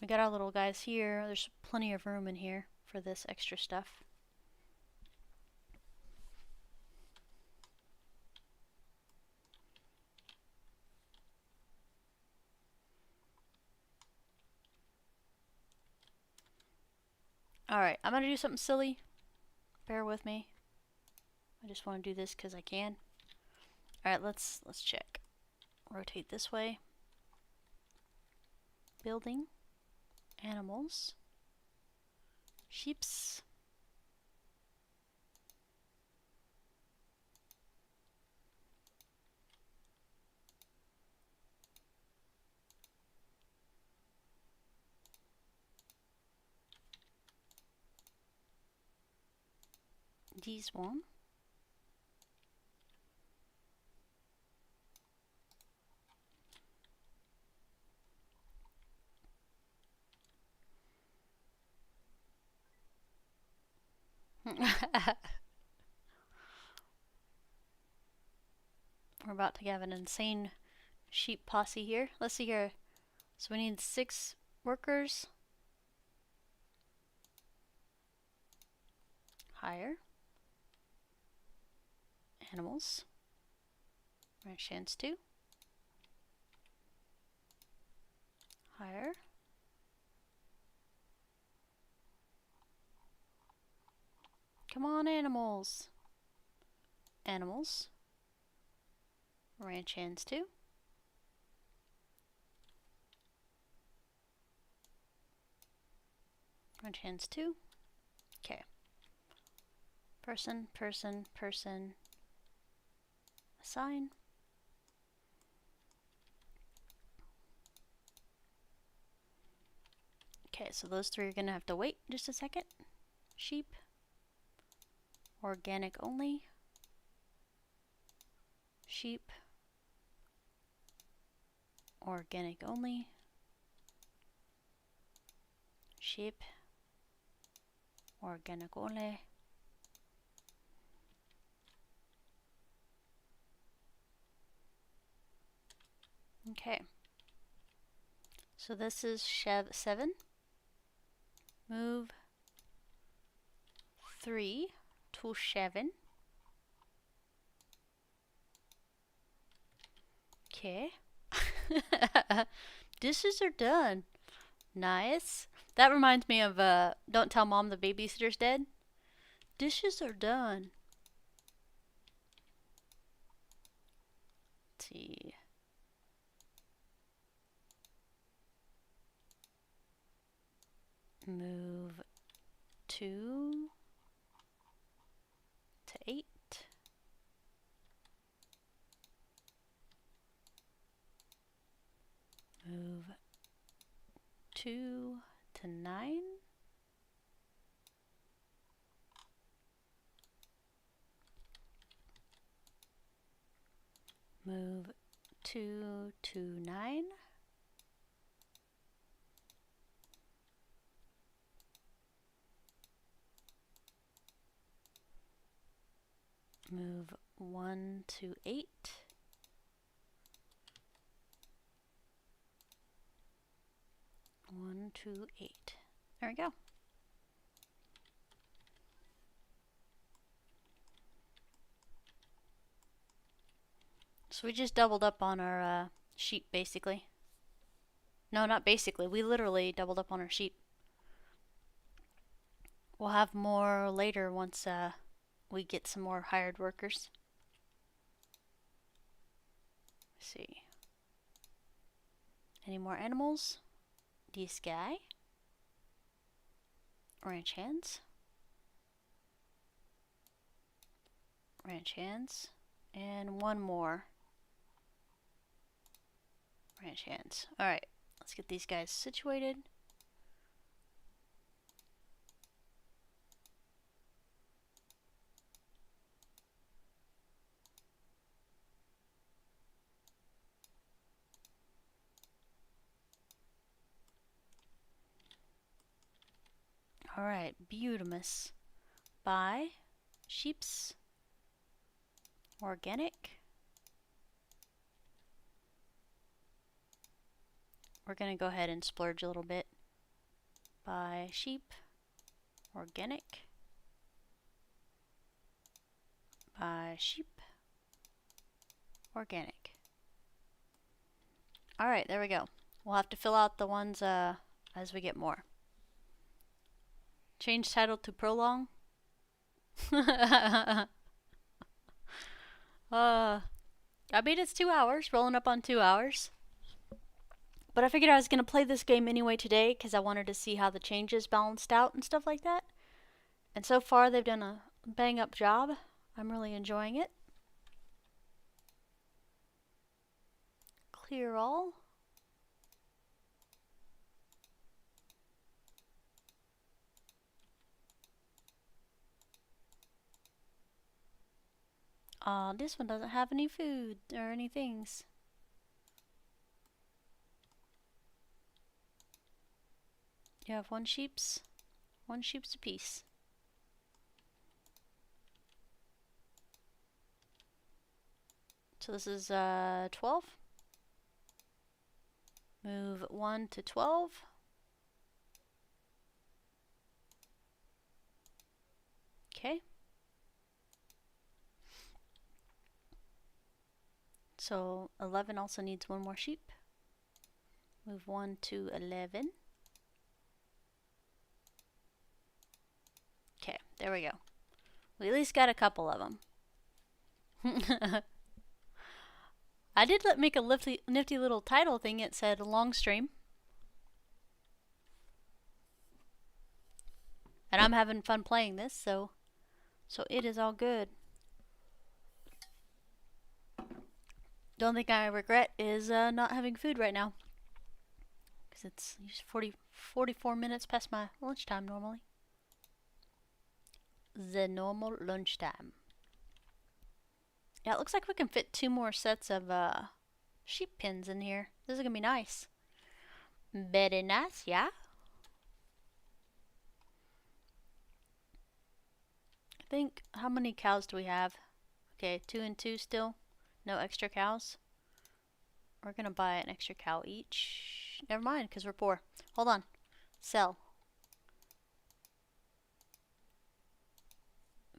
We got our little guys here. There's plenty of room in here for this extra stuff. Alright, I'm gonna do something silly. Bear with me. I just want to do this because I can. Alright, let's check. Rotate this way. Building. Animals. Sheeps. These one. We're about to have an insane sheep posse here. Let's see here. So we need 6 workers. Hire. Animals. Ranch hands 2. Hire. Come on, animals. Animals. Ranch hands 2. Ranch hands 2. Okay. Person. Assign. Okay, so those 3 are gonna have to wait just a second. Sheep. Organic only. Sheep. Organic only. Sheep. Organic only. Okay. So this is 7. Move 3 to 7. Okay. Dishes are done. Nice. That reminds me of Don't Tell Mom the Babysitter's Dead. Dishes are done. Let's see. Move 2 to 8. Move 2 to 9. Move 2 to 9. Move 1 to 8. One, two, 8. There we go. So we just doubled up on our sheep, basically. No, not basically. We literally doubled up on our sheep. We'll have more later once we get some more hired workers. Let's see. Any more animals? This guy. Ranch hands. Ranch hands. And one more. Ranch hands. Alright, let's get these guys situated. Alright, beautimous. Buy sheeps. Organic. We're going to go ahead and splurge a little bit. Buy sheep. Organic. Buy sheep. Organic. Alright, there we go. We'll have to fill out the ones as we get more. Change title to Prologue. I mean, it's 2 hours, rolling up on 2 hours. But I figured I was going to play this game anyway today because I wanted to see how the changes balanced out and stuff like that. And so far, they've done a bang-up job. I'm really enjoying it. Clear all. This one doesn't have any food or any things. You have one sheep's apiece. So this is 12. Move 1 to 12. Okay. So 11 also needs one more sheep. Move 1 to 11. Okay, there we go. We at least got a couple of them. I did make a nifty little title thing. It said Longstream. And I'm having fun playing this, so it is all good. The only thing I regret is not having food right now. Because it's 44 minutes past my lunchtime normally. The normal lunchtime. Yeah, it looks like we can fit 2 more sets of sheep pens in here. This is going to be nice. Very nice, yeah? I think, how many cows do we have? Okay, 2 and 2 still. No extra cows. We're going to buy an extra cow each. Never mind, because we're poor. Hold on. Sell.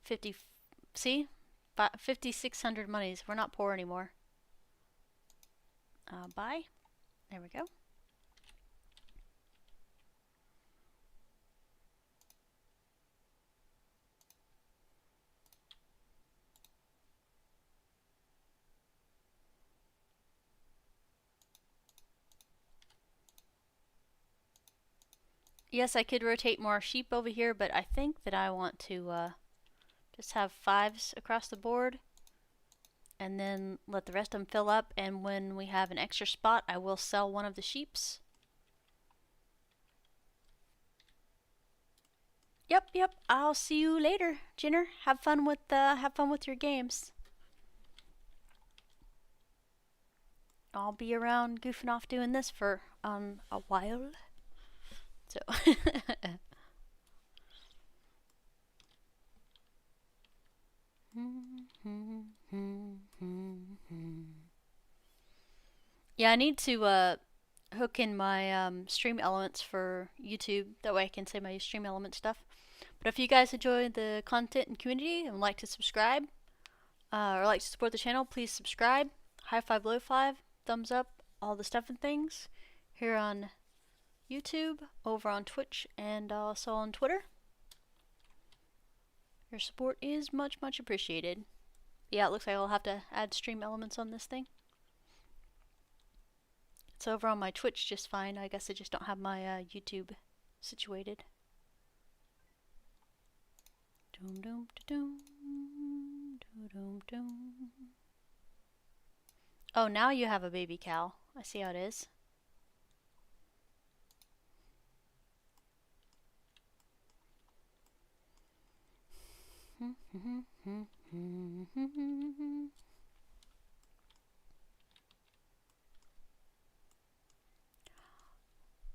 50. See? 5,600 monies. We're not poor anymore. Buy. There we go. Yes, I could rotate more sheep over here, but I think that I want to just have 5s across the board and then let the rest of them fill up, and when we have an extra spot I will sell one of the sheeps. Yep, I'll see you later, Jenner. Have fun with your games. I'll be around goofing off doing this for a while. So yeah, I need to hook in my stream elements for YouTube. That way I can say my stream element stuff. But if you guys enjoy the content and community and would like to subscribe or like to support the channel, please subscribe. High five, low five, thumbs up, all the stuff and things here on YouTube, over on Twitch, and also on Twitter. Your support is much, much appreciated. Yeah, it looks like I'll have to add stream elements on this thing. It's over on my Twitch just fine. I guess I just don't have my YouTube situated. Doom doom doom doom doom doom. Oh, now you have a baby cow. I see how it is.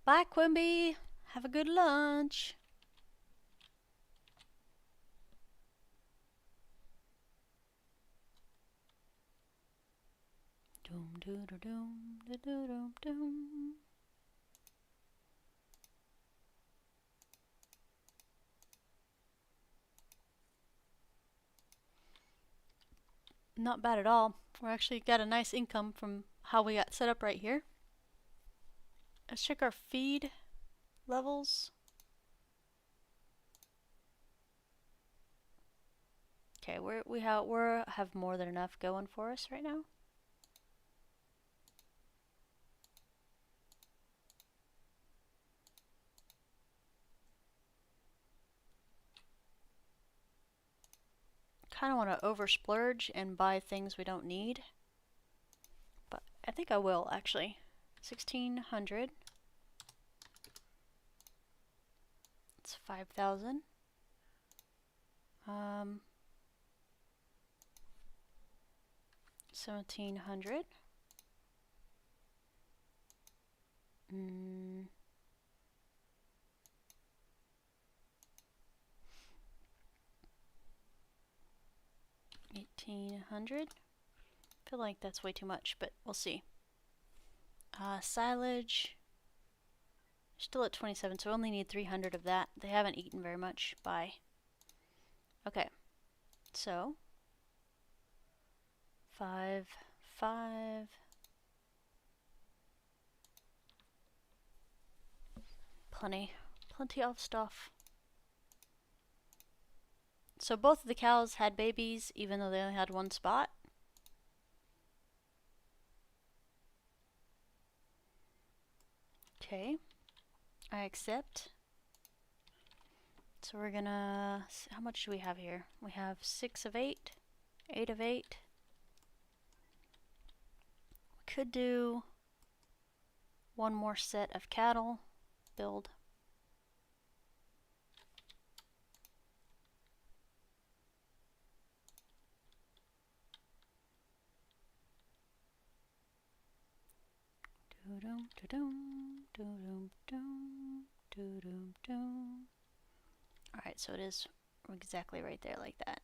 Bye, Quimby. Have a good lunch. Doom doo doo doom doo doo doom doom. Not bad at all. We're actually got a nice income from how we got set up right here. Let's check our feed levels. Okay, we have more than enough going for us right now. Kind of want to over splurge and buy things we don't need, but I think I will actually. 1,600. It's 5,000. 1,700. 1,800. Feel like that's way too much, but we'll see. Silage. Still at 27, so we only need 300 of that. They haven't eaten very much. Bye. Okay. So 5, 5. Plenty of stuff. So both of the cows had babies, even though they only had one spot. Okay, I accept. So we're gonna, how much do we have here? We have 6 of 8, 8 of 8. We could do one more set of cattle. Build. Doom doom doom doom doom doom. All right, so it is exactly right there, like that.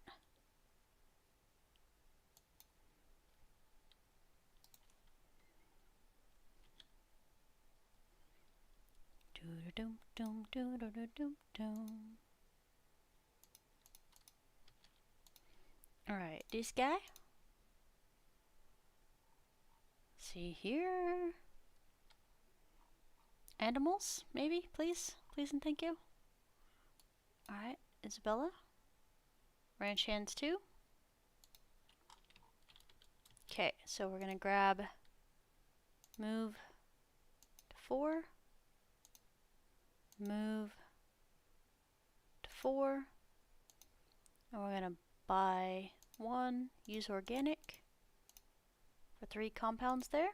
Doom doom doom doom doom doom. All right, this guy. See here. Animals, maybe, please, please and thank you. All right, Isabella. Ranch hands too. Okay, so we're gonna grab, move to 4, move to 4, and we're gonna buy 1, use organic for 3 compounds there.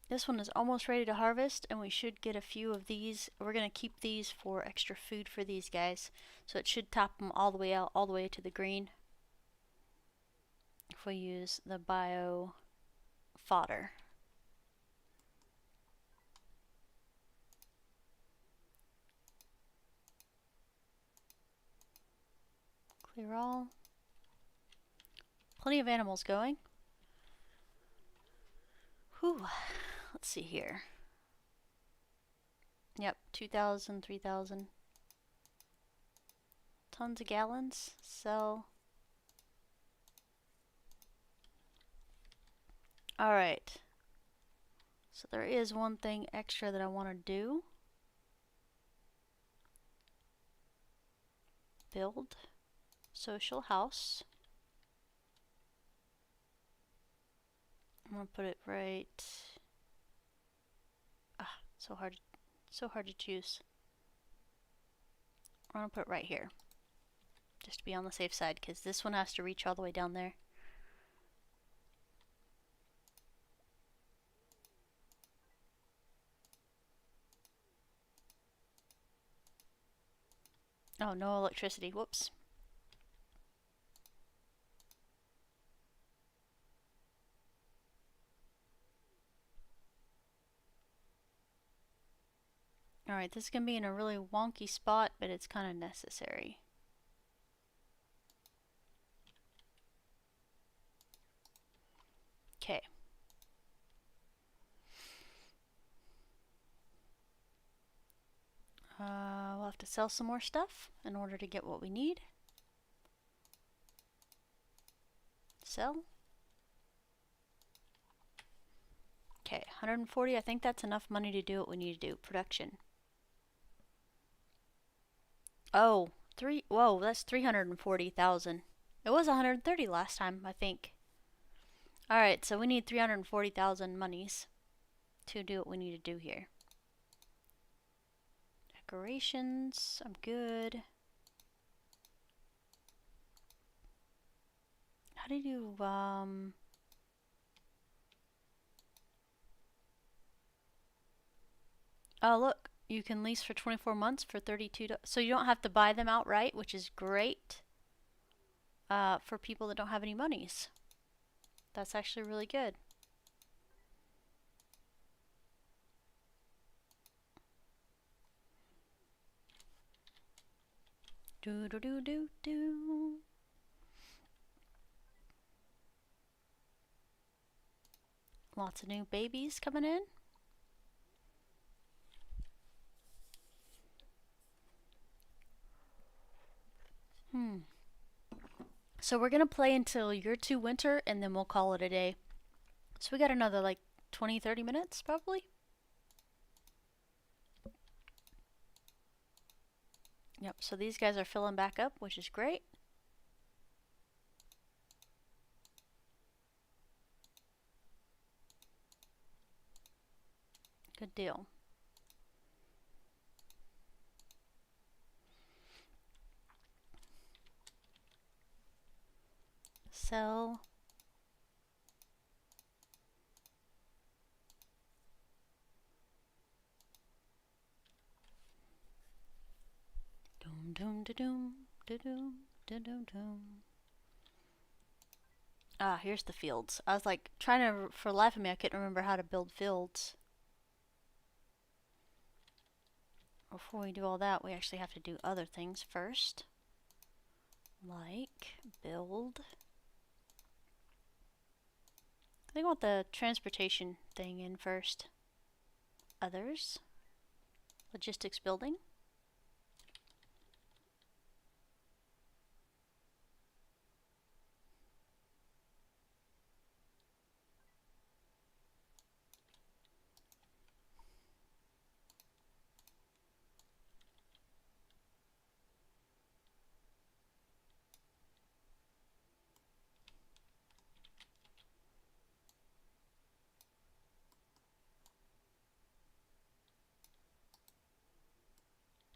This one is almost ready to harvest, and we should get a few of these. We're going to keep these for extra food for these guys, so it should top them all the way out, all the way to the green if we use the bio fodder. Clear all. Plenty of animals going. Whew. Let's see here. Yep, 2,000, 3,000. Tons of gallons. Sell. Alright. So there is one thing extra that I want to do. Build social house. I'm gonna put it right. So hard to choose. I'm gonna put it right here, just to be on the safe side, because this one has to reach all the way down there. Oh, no electricity. Whoops. Alright, this is going to be in a really wonky spot, but it's kind of necessary. Okay. We'll have to sell some more stuff in order to get what we need. Sell. Okay, 140. I think that's enough money to do what we need to do. Production. Oh, whoa, that's 340,000. It was 130 last time, I think. Alright, so we need 340,000 monies to do what we need to do here. Decorations, I'm good. How do you, oh, look, you can lease for 24 months for $32. So you don't have to buy them outright, which is great for people that don't have any monies. That's actually really good. Do do do do do. Lots of new babies coming in. So we're gonna play until year 2 winter, and then we'll call it a day. So we got another like 20-30 minutes probably. Yep, so these guys are filling back up, which is great. Good deal. Sell. Doom doom da doom da doom da doom doom. Ah, here's the fields. I was like trying to, for the life of me, I couldn't remember how to build fields. Before we do all that, we actually have to do other things first. Like build. I think I want the transportation thing in first. Others. Logistics building.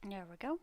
There we go.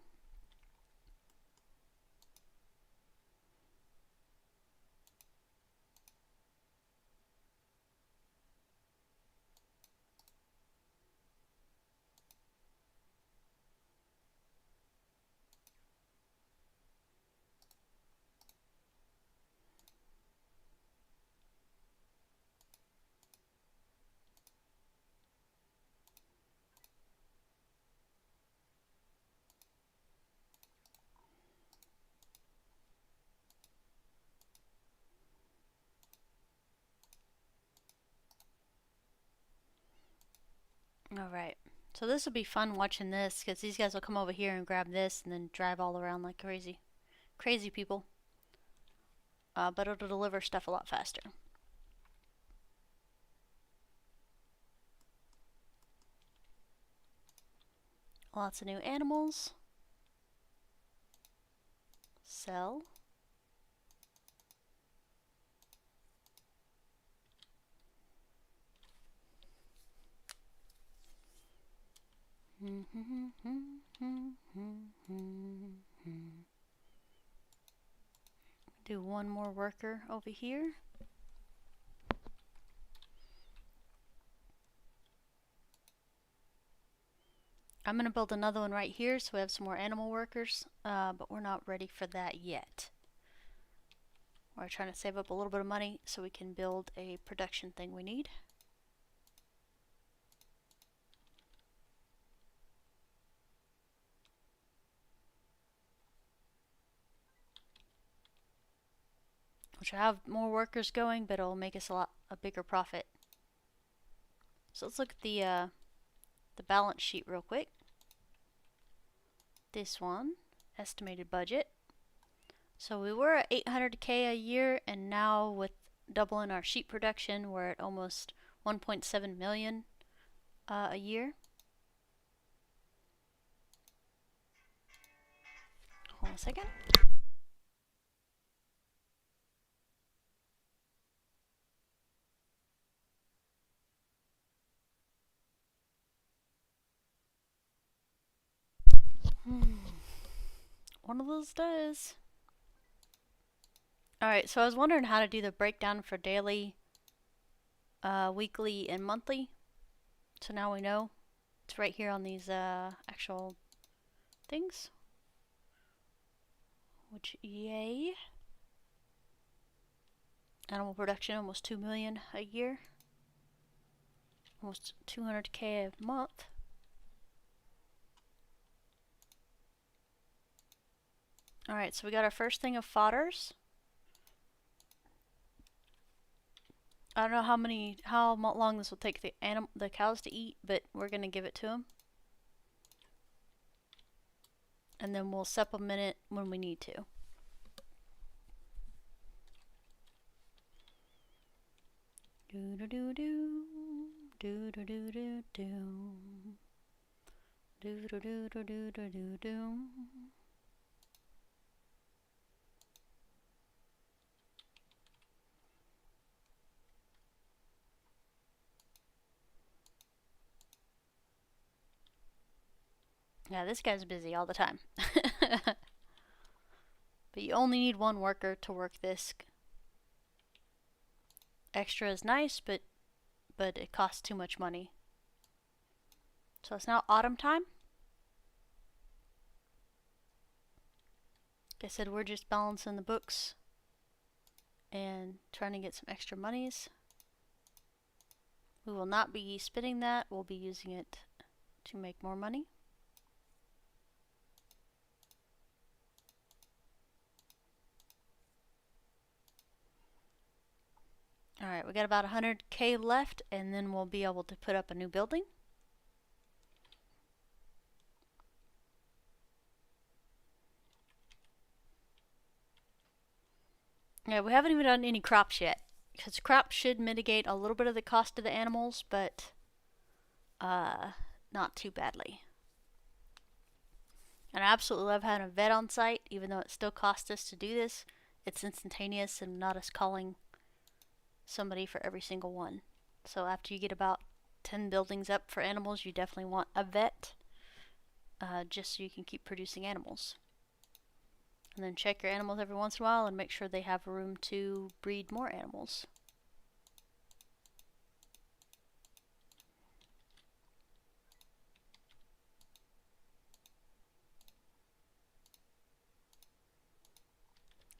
Alright. So this will be fun watching this, because these guys will come over here and grab this and then drive all around like crazy. Crazy people. But it'll deliver stuff a lot faster. Lots of new animals. Sell. Do one more worker over here. I'm going to build another one right here so we have some more animal workers, but we're not ready for that yet. We're trying to save up a little bit of money so we can build a production thing we need. Which will have more workers going, but it'll make us a bigger profit. So let's look at the balance sheet real quick. This one, estimated budget. So we were at 800K a year, and now with doubling our sheep production, we're at almost 1.7 million a year. Hold on a second. One of those days. Alright, so I was wondering how to do the breakdown for daily, weekly, and monthly. So now we know. It's right here on these actual things. Which, yay. Animal production, almost 2 million a year. Almost 200K a month. Alright, so we got our first thing of fodders. I don't know how long this will take the cows to eat, but we're gonna give it to them. And then we'll supplement it when we need to. Do do do do do do do do do do do do do do do do. Yeah, this guy's busy all the time. But you only need one worker to work this. Extra is nice, but it costs too much money. So it's now autumn time. Like I said, we're just balancing the books and trying to get some extra monies. We will not be spending that. We'll be using it to make more money. Alright, we got about 100K left, and then we'll be able to put up a new building. Yeah, we haven't even done any crops yet, because crops should mitigate a little bit of the cost of the animals, but not too badly. And I absolutely love having a vet on site, even though it still costs us to do this. It's instantaneous and not us calling somebody for every single one. So after you get about 10 buildings up for animals, you definitely want a vet, just so you can keep producing animals. And then check your animals every once in a while and make sure they have room to breed more animals.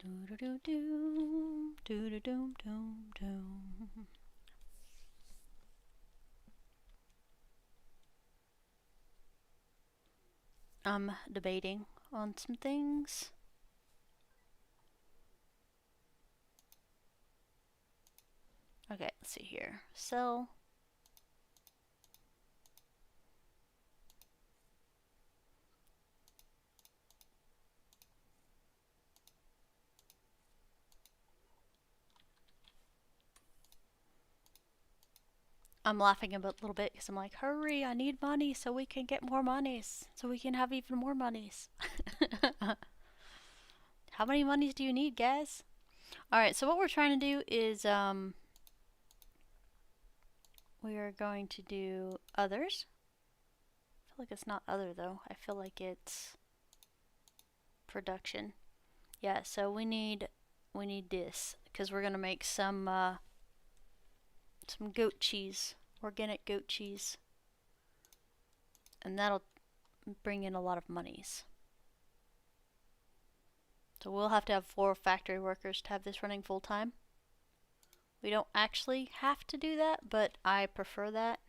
Do do do do do do do do. I'm debating on some things. Okay, let's see here. Sell. I'm laughing a little bit because I'm like, hurry, I need money so we can get more monies. So we can have even more monies. How many monies do you need, guys? Alright, so what we're trying to do is, we are going to do others. I feel like it's not other though. I feel like it's production. Yeah, so we need this because we're gonna make some goat cheese, organic goat cheese, and that'll bring in a lot of monies. So we'll have to have 4 factory workers to have this running full time. We don't actually have to do that, but I prefer that.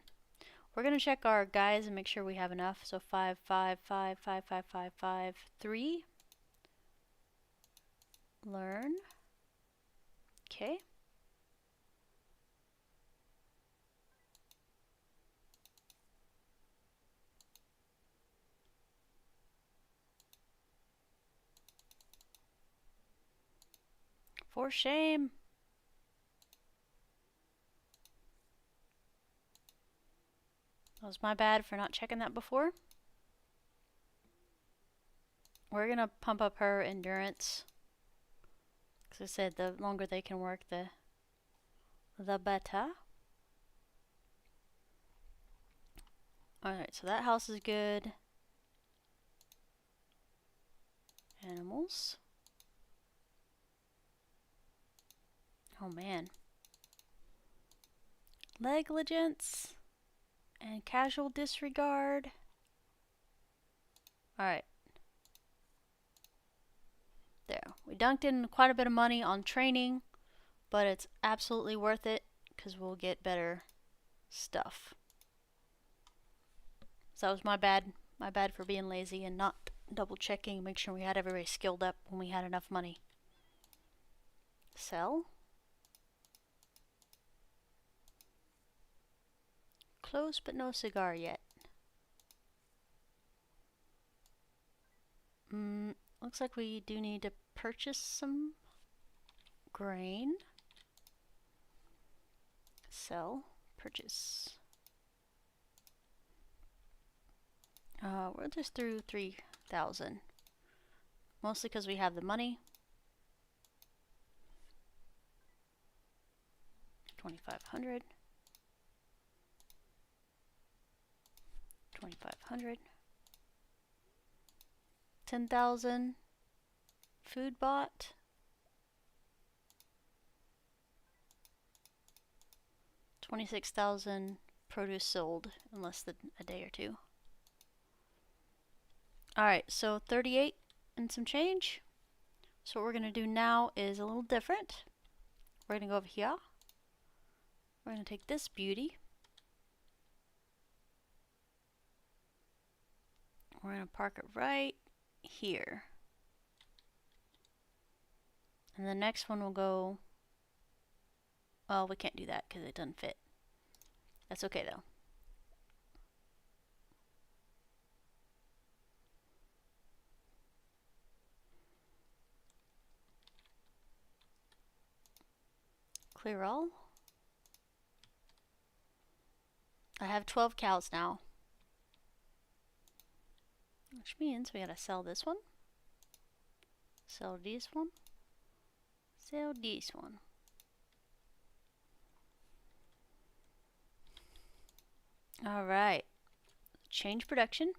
We're gonna check our guys and make sure we have enough. So 5, 5, 5, 5, 5, 5, 5, 3. Learn. Okay. For shame. That was my bad for not checking that before. We're gonna pump up her endurance. Because I said the longer they can work, the better. Alright, so that house is good. Animals. Oh man. Negligence and casual disregard. Alright. There. We dunked in quite a bit of money on training, but it's absolutely worth it because we'll get better stuff. So that was my bad. My bad for being lazy and not double checking, make sure we had everybody skilled up when we had enough money. Sell. Close but no cigar yet. Looks like we do need to purchase some grain. Sell. Purchase. We're just through 3,000. Mostly because we have the money. 2,500. 2,500. 10,000. Food bought. 26,000 produce sold in less than a day or two. Alright, so 38 and some change. So what we're going to do now is a little different. We're going to go over here. We're going to take this beauty. We're going to park it right here. And the next one will go... Well, we can't do that because it doesn't fit. That's okay though. Clear all. I have 12 cows now. Which means we gotta sell this one. Sell this one. Sell this one. Alright. Change production.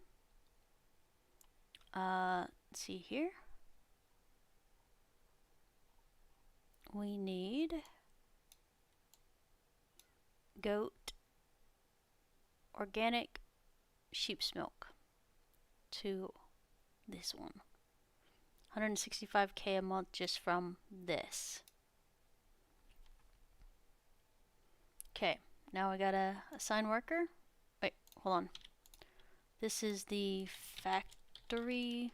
Let's see here. We need goat organic sheep's milk to this one. 165k a month just from this. Okay, now we gotta assign worker. Wait, hold on. This is the factory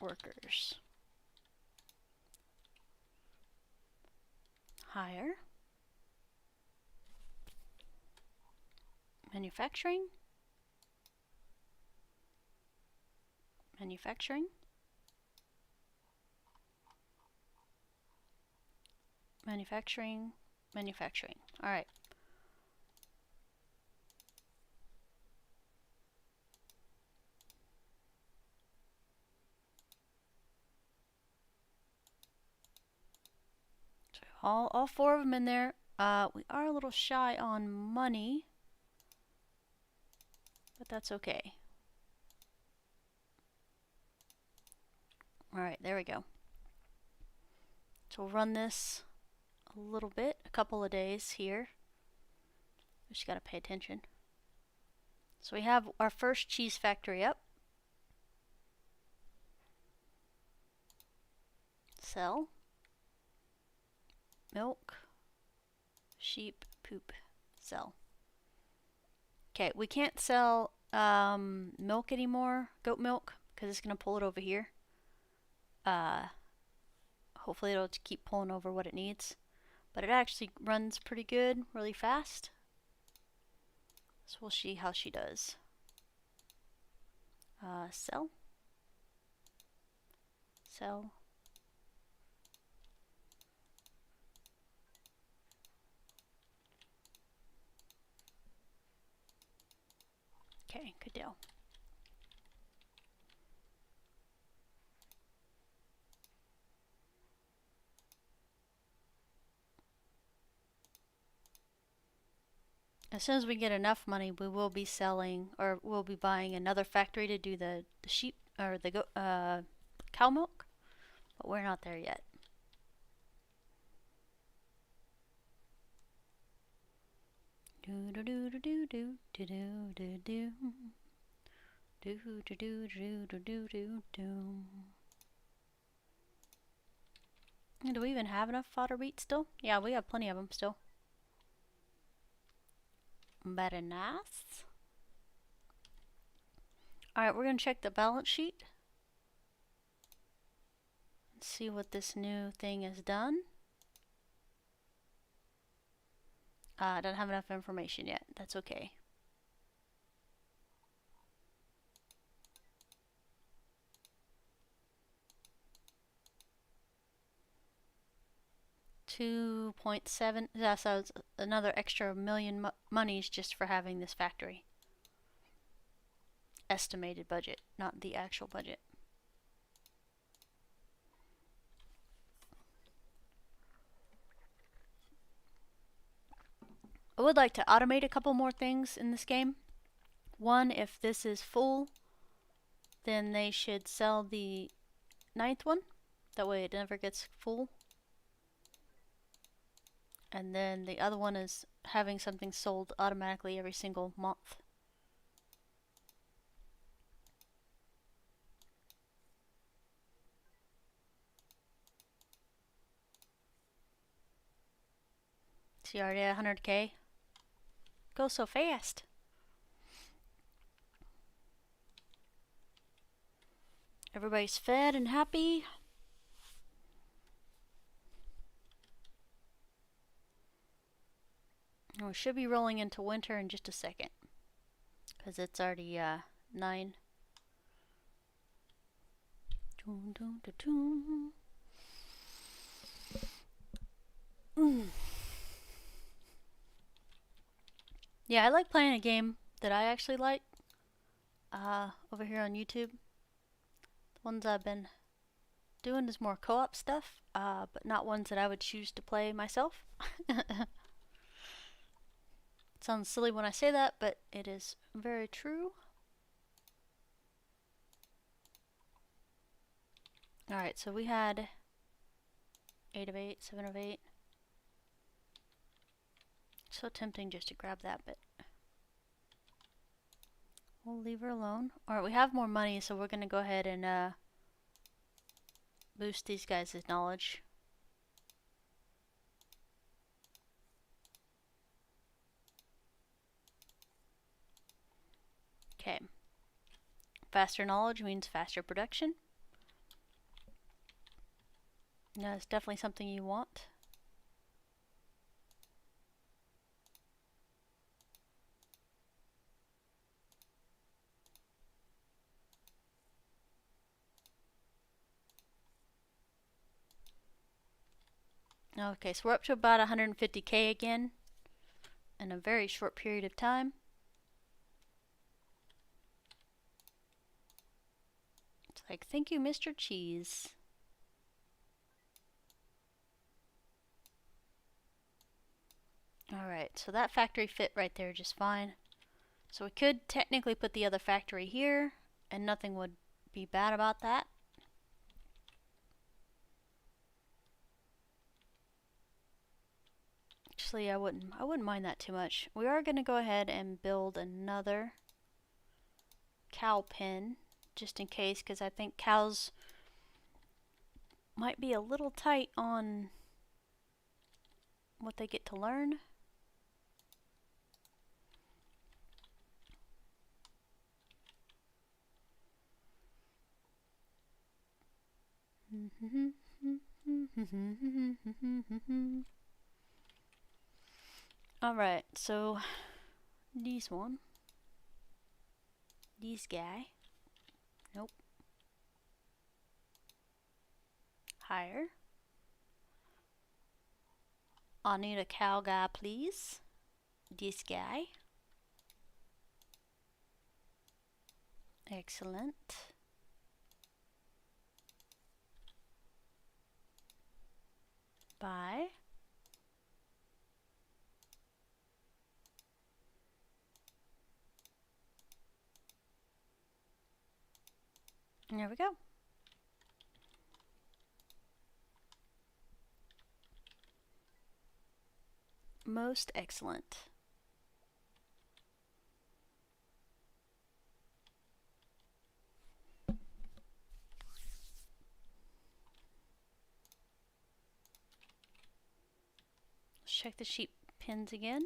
workers. Hire. Manufacturing. Manufacturing. Manufacturing. Manufacturing. Alright. All four of them in there. We are a little shy on money, but that's okay. Alright, there we go. So we'll run this a little bit, a couple of days here. We just gotta pay attention. So we have our first cheese factory up. Sell. Milk. Sheep. Poop. Sell. Okay, we can't sell milk anymore, goat milk, because it's gonna pull it over here. Hopefully it'll keep pulling over what it needs. But it actually runs pretty good, really fast. So we'll see how she does. Sell. Sell. Okay, good deal. As soon as we get enough money, we will be selling, or we'll be buying another factory to do the sheep, or the cow milk, but we're not there yet. Do do do do do do do do do do do do do do do do do. Do we even have enough fodder wheat still? Yeah, we have plenty of them still. Very nice. Alright, we're going to check the balance sheet. Let's see what this new thing has done. I don't have enough information yet. That's okay. $2.7. Yeah, so it's another extra million monies just for having this factory. Estimated budget, not the actual budget. I would like to automate a couple more things in this game. One, if this is full, then they should sell the 9th one. That way it never gets full. And then the other one is having something sold automatically every single month. See, already at 100K. Goes so fast. Everybody's fed and happy. And we should be rolling into winter in just a second, because it's already 9. Yeah, I like playing a game that I actually like over here on YouTube. The ones I've been doing is more co-op stuff, but not ones that I would choose to play myself. It sounds silly when I say that, but it is very true. Alright, so we had 8 of 8, 7 of 8. So tempting just to grab that, but we'll leave her alone. Alright, we have more money, so we're gonna go ahead and boost these guys' knowledge. Okay. Faster knowledge means faster production. No, it's definitely something you want. Okay, so we're up to about 150K again in a very short period of time. It's like, thank you, Mr. Cheese. Alright, so that factory fit right there just fine. So we could technically put the other factory here, and nothing would be bad about that. Actually, I wouldn't mind that too much. We are going to go ahead and build another cow pen, just in case, because I think cows might be a little tight on what they get to learn. Alright, so this one. This guy. Nope. Higher. I need a cow guy, please. This guy. Excellent. Bye. And there we go. Most excellent. Let's check the sheep pens again.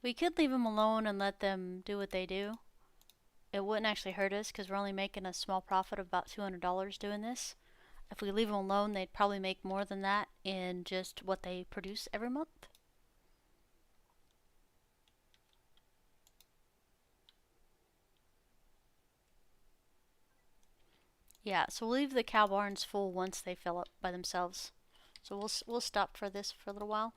We could leave them alone and let them do what they do. It wouldn't actually hurt us because we're only making a small profit of about $200 doing this. If we leave them alone, they'd probably make more than that in just what they produce every month. Yeah, so we'll leave the cow barns full once they fill up by themselves. So we'll stop for this for a little while.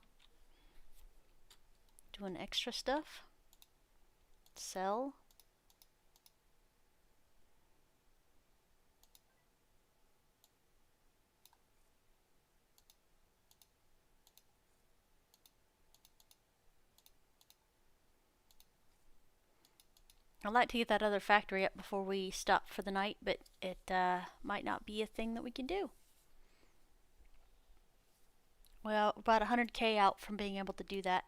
Doing extra stuff. Sell. I'd like to get that other factory up before we stop for the night, but it might not be a thing that we can do. Well, about 100K out from being able to do that.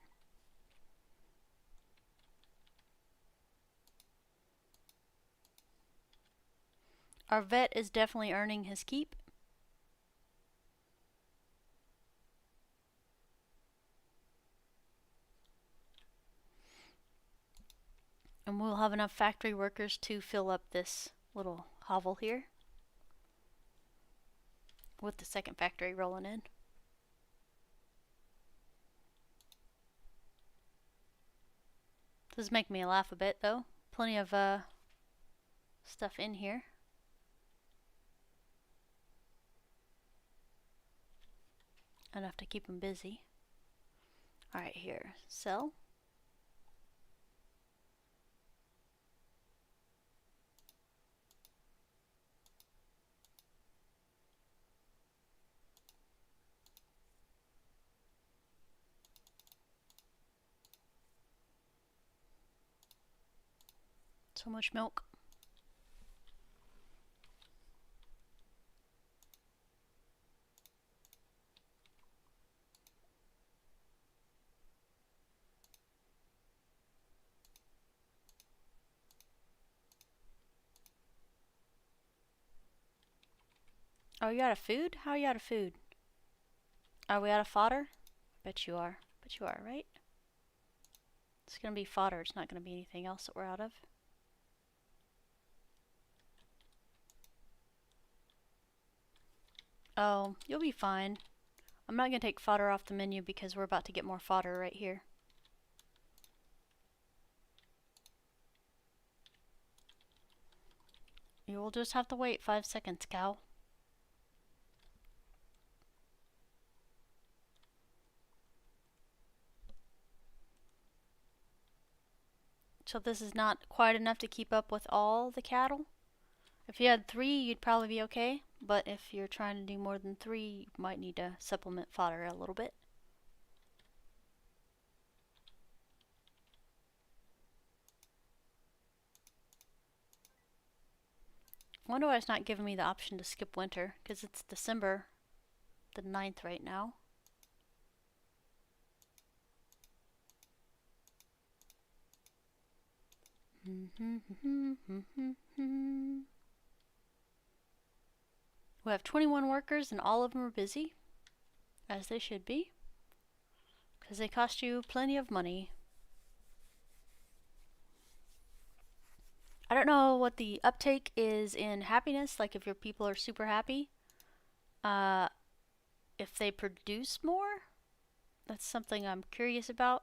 Our vet is definitely earning his keep. And we'll have enough factory workers to fill up this little hovel here. With the second factory rolling in. This is making me laugh a bit though. Plenty of stuff in here. Enough to keep them busy. Alright, here. Sell. So much milk. Oh, you out of food? How are you out of food? Are we out of fodder? Bet you are. Bet you are, right? It's gonna be fodder. It's not gonna be anything else that we're out of. Oh, you'll be fine. I'm not gonna take fodder off the menu because we're about to get more fodder right here. You will just have to wait 5 seconds, cow. So this is not quite enough to keep up with all the cattle. If you had 3, you'd probably be okay. but if you're trying to do more than 3, you might need to supplement fodder a little bit. I wonder why it's not giving me the option to skip winter, because it's December the 9th right now. We have 21 workers and all of them are busy, as they should be, because they cost you plenty of money. I don't know what the uptake is in happiness, like if your people are super happy. If they produce more, that's something I'm curious about.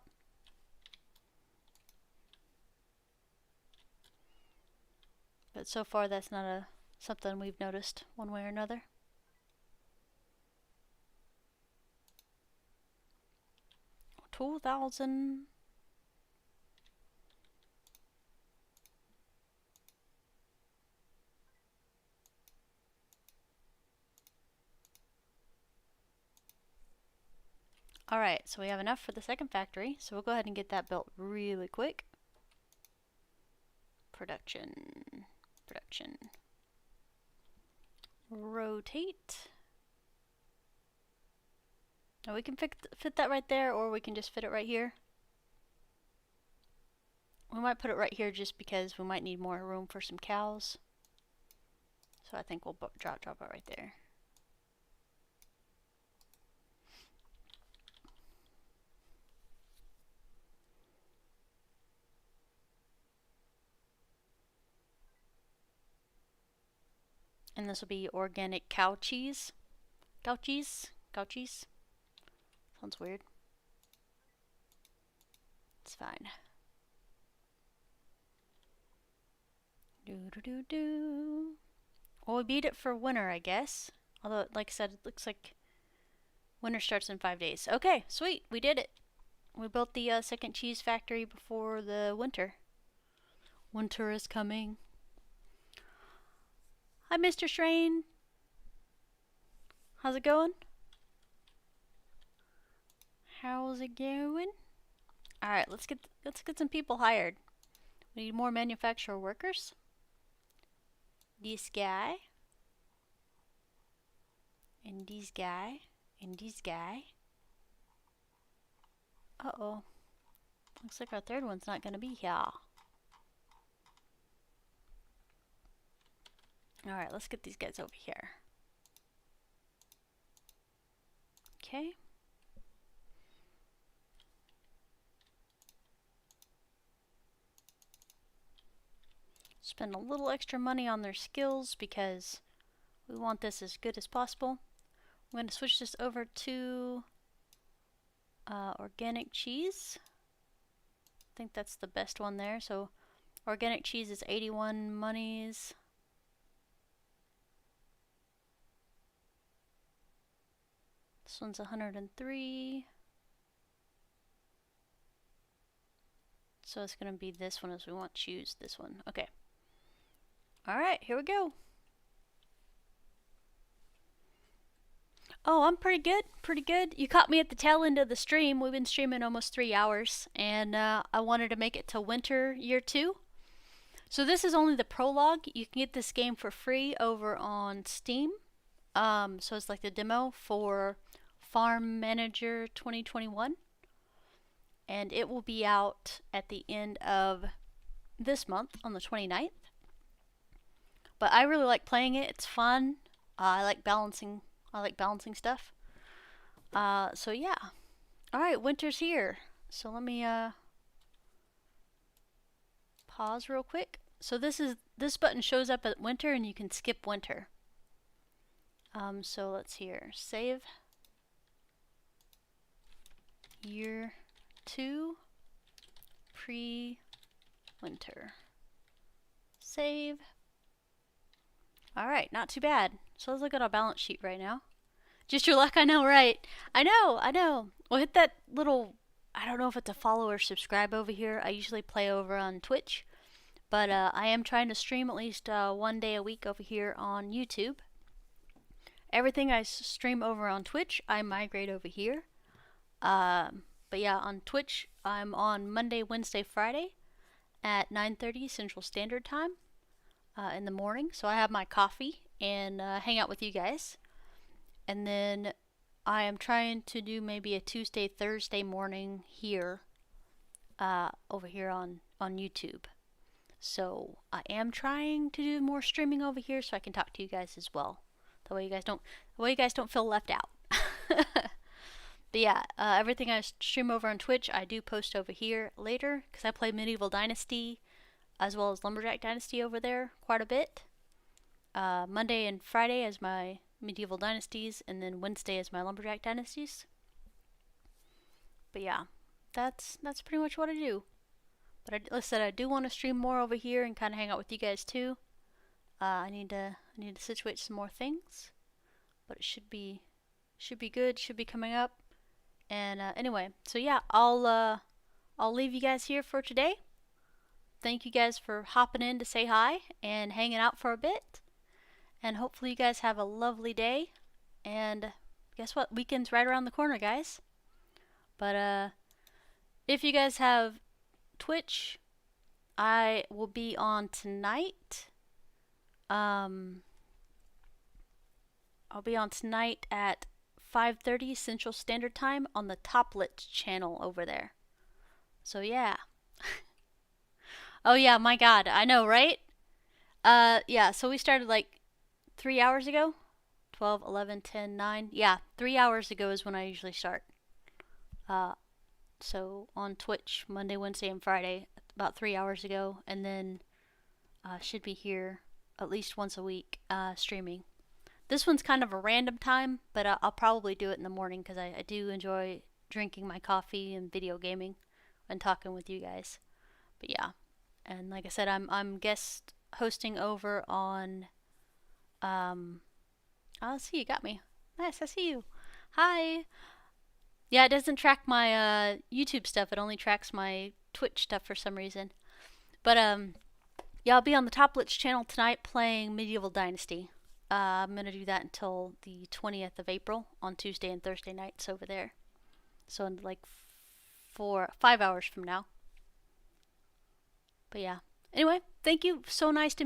But so far that's not something we've noticed one way or another. $2,000. Alright, so we have enough for the second factory, so we'll go ahead and get that built really quick. Production. Rotate. Now we can fit that right there, or we can just fit it right here. We might put it right here just because we might need more room for some cows. So I think we'll drop it right there. And this will be organic cow cheese. Cow cheese? Sounds weird. It's fine. Well, we beat it for winter, I guess. Although, like I said, it looks like winter starts in 5 days. Okay, sweet. We did it. We built the second cheese factory before the winter. Winter is coming. Hi, Mr. Shrain. How's it going? How's it going? Alright, let's get some people hired. We need more manufacturer workers. This guy. And this guy. And this guy. Uh-oh. Looks like our third one's not gonna be here. Alright, let's get these guys over here. Okay. Spend a little extra money on their skills because we want this as good as possible. I'm going to switch this over to organic cheese. I think that's the best one there. So organic cheese is 81 monies. This one's 103. So it's going to be this one as we want to choose this one. Okay. Alright, here we go. Oh, I'm pretty good. You caught me at the tail end of the stream. We've been streaming almost 3 hours, and I wanted to make it to winter year 2. So this is only the prologue. You can get this game for free over on Steam. So it's like the demo for Farm Manager 2021. And it will be out at the end of this month on the 29th. But I really like playing it. It's fun. I like balancing stuff. So yeah. Alright, winter's here. So let me pause real quick. So this button shows up at winter and you can skip winter. So let's here. Save. Year 2. Pre-winter. Save. Alright, not too bad. So let's look at our balance sheet right now. Just your luck, I know, right? I know. Well, hit that little, I don't know if it's a follow or subscribe over here. I usually play over on Twitch. But I am trying to stream at least 1 day a week over here on YouTube. Everything I stream over on Twitch, I migrate over here. But yeah, on Twitch, I'm on Monday, Wednesday, Friday at 9:30 Central Standard Time in the morning. So I have my coffee and hang out with you guys. And then I am trying to do maybe a Tuesday, Thursday morning here over here on YouTube. So I am trying to do more streaming over here so I can talk to you guys as well. That way you guys don't feel left out. But yeah, everything I stream over on Twitch, I do post over here later because I play Medieval Dynasty as well as Lumberjack Dynasty over there quite a bit. Monday and Friday as my Medieval Dynasties, and then Wednesday as my Lumberjack Dynasties. But yeah, that's pretty much what I do. But like I said, I do want to stream more over here and kind of hang out with you guys too. I need to situate some more things, but it should be good. Should be coming up. And anyway, so yeah, I'll leave you guys here for today. Thank you guys for hopping in to say hi and hanging out for a bit. And hopefully you guys have a lovely day. And guess what? Weekend's right around the corner, guys. But if you guys have Twitch, I will be on tonight. I'll be on tonight at 5:30 Central Standard Time on the Toplet channel over there. So yeah. Oh yeah, my god, I know, right? Yeah, so we started like 3 hours ago. 12, 11, 10, 9. Yeah, 3 hours ago is when I usually start. So on Twitch, Monday, Wednesday, and Friday, about 3 hours ago, and then should be here at least once a week streaming. This one's kind of a random time, but I'll probably do it in the morning because I do enjoy drinking my coffee and video gaming and talking with you guys. But yeah, and like I said, I'm guest hosting over on. Oh, see, you got me. Nice, I see you. Hi. Yeah, it doesn't track my YouTube stuff. It only tracks my Twitch stuff for some reason. But yeah, I'll be on the Toplitz channel tonight playing Medieval Dynasty. I'm gonna do that until the 20th of April on Tuesday and Thursday nights over there. So in like 5 hours from now. But yeah. Anyway, thank you. So nice to